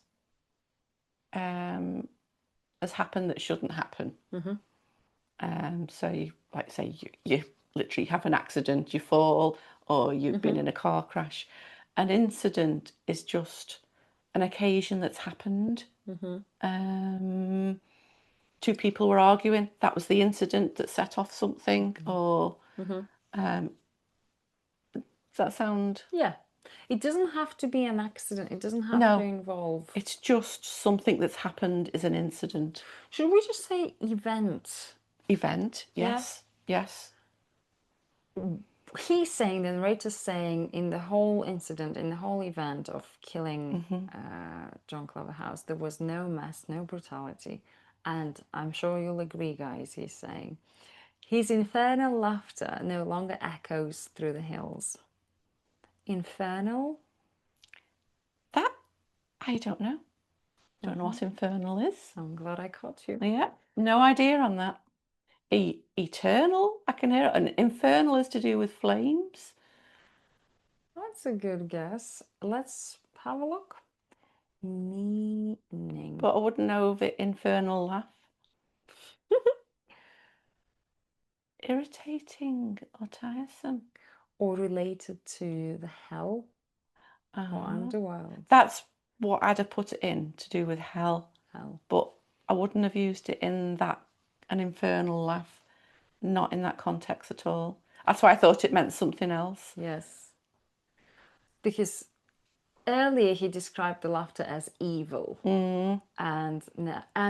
has happened that shouldn't happen. So you, like say, you literally have an accident, you fall, or you've been in a car crash. An incident is just an occasion that's happened. Two people were arguing. That was the incident that set off something. Or does that sound? Yeah. It doesn't have to be an accident. It doesn't have to No, involve. it's just something that's happened is an incident. Should we just say event? Event, Yeah. yes, yes. He's saying, the narrator's saying, in the whole incident, in the whole event of killing John Cleverhouse, there was no mess, no brutality. And I'm sure you'll agree, guys, he's saying, his infernal laughter no longer echoes through the hills. Infernal? I don't know. Don't know what infernal is. I'm glad I caught you. Yeah, no idea on that. Eternal, I can hear it. And infernal is to do with flames. That's a good guess. Let's have a look. Meaning. But I wouldn't know of it. Infernal laugh. Irritating or tiresome. Or related to the hell or underworld. That's what I'd have put it in, to do with hell. Hell. But I wouldn't have used it in that, an infernal laugh. Not in that context at all. That's why I thought it meant something else. Yes. Because earlier he described the laughter as evil. And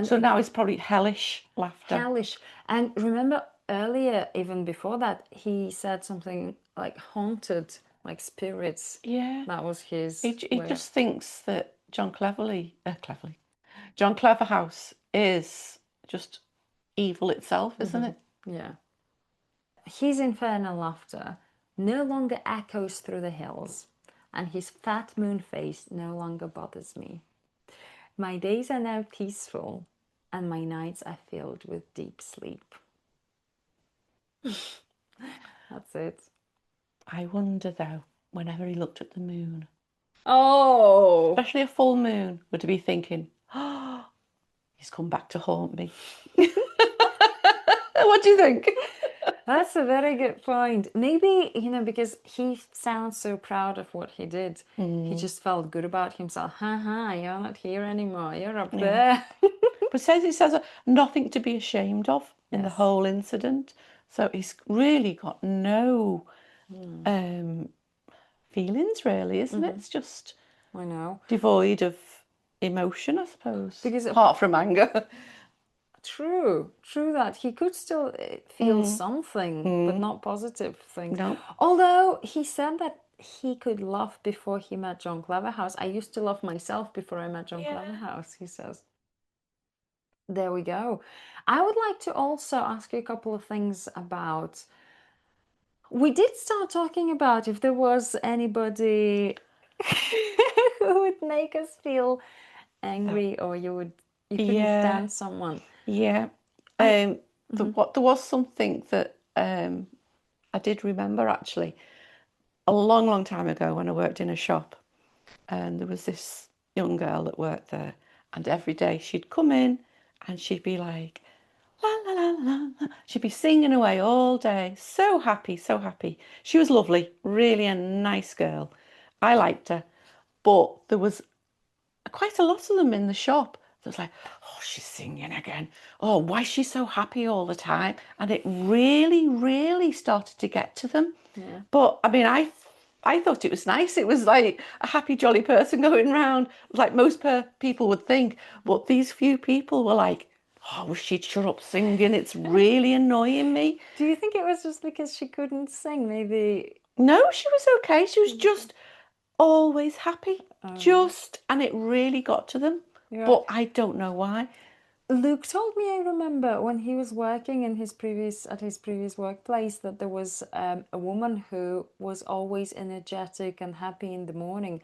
so now it's probably hellish laughter. Hellish. And remember earlier, even before that, he said something like haunted, like spirits. Yeah. That was his He just thinks that John Cleverhouse is just evil itself, isn't it? Yeah. His infernal laughter no longer echoes through the hills, and his fat moon face no longer bothers me. My days are now peaceful, and my nights are filled with deep sleep. That's it. I wonder, though, whenever he looked at the moon, especially a full moon, would he be thinking, oh, he's come back to haunt me? What do you think? That's a very good point. Maybe, because he sounds so proud of what he did. He just felt good about himself. Ha, you're not here anymore. You're up there. But he says nothing to be ashamed of in the whole incident. So he's really got no feelings, really, isn't it? It's just I know. devoid of emotion, I suppose. Because apart from anger. True that he could still feel something, but not positive things. No. Although he said that he could laugh before he met John Cleverhouse. I used to laugh myself before I met John Cleverhouse, he says. There we go. I would like to also ask you a couple of things about. We did start talking about if there was anybody who would make us feel angry, or you couldn't stand someone. Yeah. There was something that I did remember, actually, a long, long time ago when I worked in a shop, and there was this young girl that worked there, and every day she'd come in and she'd be like, la la la la la. She'd be singing away all day, so happy, so happy. She was lovely, really a nice girl. I liked her, but there was quite a lot of them in the shop. It was like, oh, she's singing again. Oh, why is she so happy all the time? And it really, really started to get to them. Yeah. But I mean, I thought it was nice. It was like a happy, jolly person going round, like most people would think. But these few people were like, oh, wish she'd shut up singing. It's really annoying me. Do you think it was just because she couldn't sing? Maybe. No, she was okay. She was just always happy. And it really got to them. Yeah. But I don't know why. Luke told me, I remember when he was working in his previous workplace, that there was a woman who was always energetic and happy in the morning.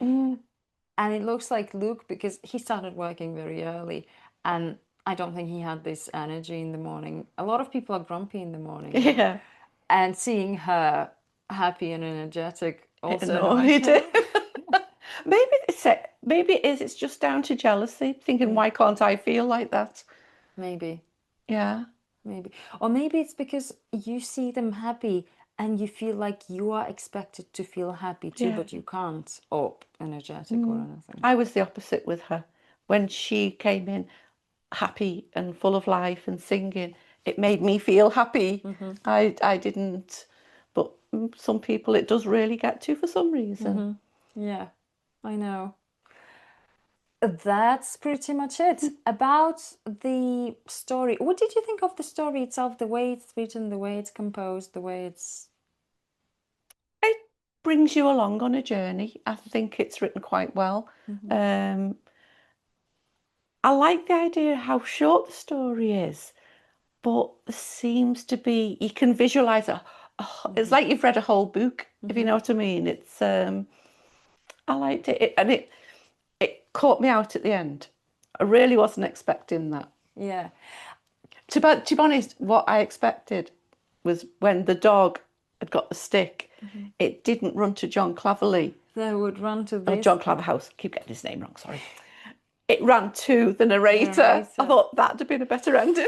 And it looks like Luke, because he started working very early, and I don't think he had this energy in the morning. A lot of people are grumpy in the morning. Yeah. And seeing her happy and energetic also annoyed him. Maybe it's just down to jealousy, thinking, why can't I feel like that? Maybe. Yeah. Maybe. Or maybe it's because you see them happy and you feel like you are expected to feel happy too, but you can't, or energetic or anything. I was the opposite with her. When she came in happy and full of life and singing, it made me feel happy. I didn't, but some people it does really get to for some reason. Yeah, I know. That's pretty much it. About the story, what did you think of the story itself? The way it's written, the way it's composed, the way it's... It brings you along on a journey. I think it's written quite well. I like the idea how short the story is, but there seems to be, you can visualize it. It's like you've read a whole book, if you know what I mean. It's I liked it, and it caught me out at the end. I really wasn't expecting that. Yeah. To be honest, what I expected was when the dog had got the stick, it didn't run to John Claverley. They would run to Oh, this John Claverhouse. I keep getting his name wrong, sorry. It ran to the narrator. I narrator. thought that'd have been a better ending.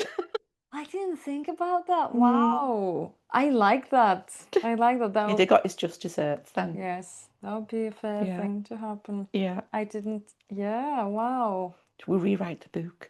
I didn't think about that. Wow. I like that. I like that. That He'd would, have got his just desserts then. yes, that would be a fair Yeah. thing to happen. Yeah. I didn't, yeah, wow. We'll rewrite the book.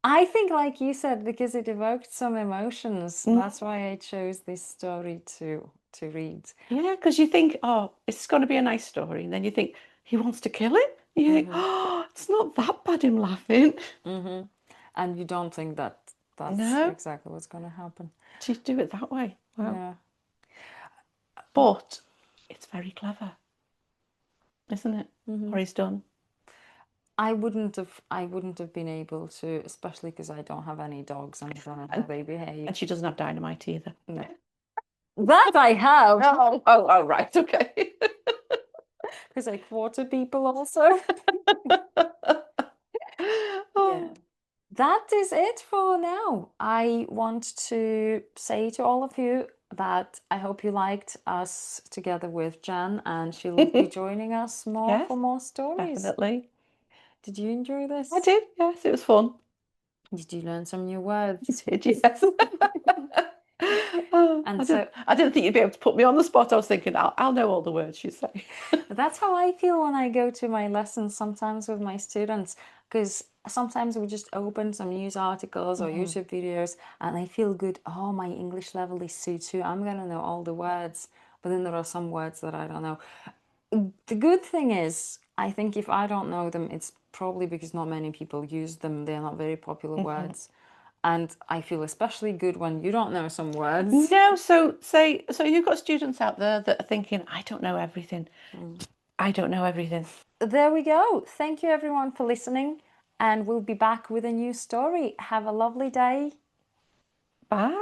I think, like you said, because it evoked some emotions, that's why I chose this story to read. Yeah, because you think, oh, it's going to be a nice story. And then you think, he wants to kill him? And you think, oh, it's not that bad, him laughing. And you don't think that that's No, exactly what's going to happen. to do it that way. Wow. Yeah. But it's very clever, isn't it? What he's done. I wouldn't have been able to, especially because I don't have any dogs and I don't know how they behave. And she doesn't have dynamite either. No. That I have. Oh, right, okay. Because I quarter people also. Yeah. That is it for now. I want to say to all of you that I hope you liked us together with Jan, and she'll be joining us more Yes, for more stories. definitely. Did you enjoy this? I did, yes, it was fun. Did you learn some new words? You did, yes. And I didn't think you'd be able to put me on the spot. I was thinking, I'll know all the words you say. that's how I feel when I go to my lessons sometimes with my students, because sometimes we just open some news articles or YouTube videos and I feel good. Oh, my English level is C2. I'm going to know all the words. But then there are some words that I don't know. The good thing is, I think if I don't know them, it's probably because not many people use them. They're not very popular words. And I feel especially good when you don't know some words. No, so you've got students out there that are thinking, I don't know everything. I don't know everything. There we go. Thank you everyone for listening, and we'll be back with a new story. Have a lovely day. Bye.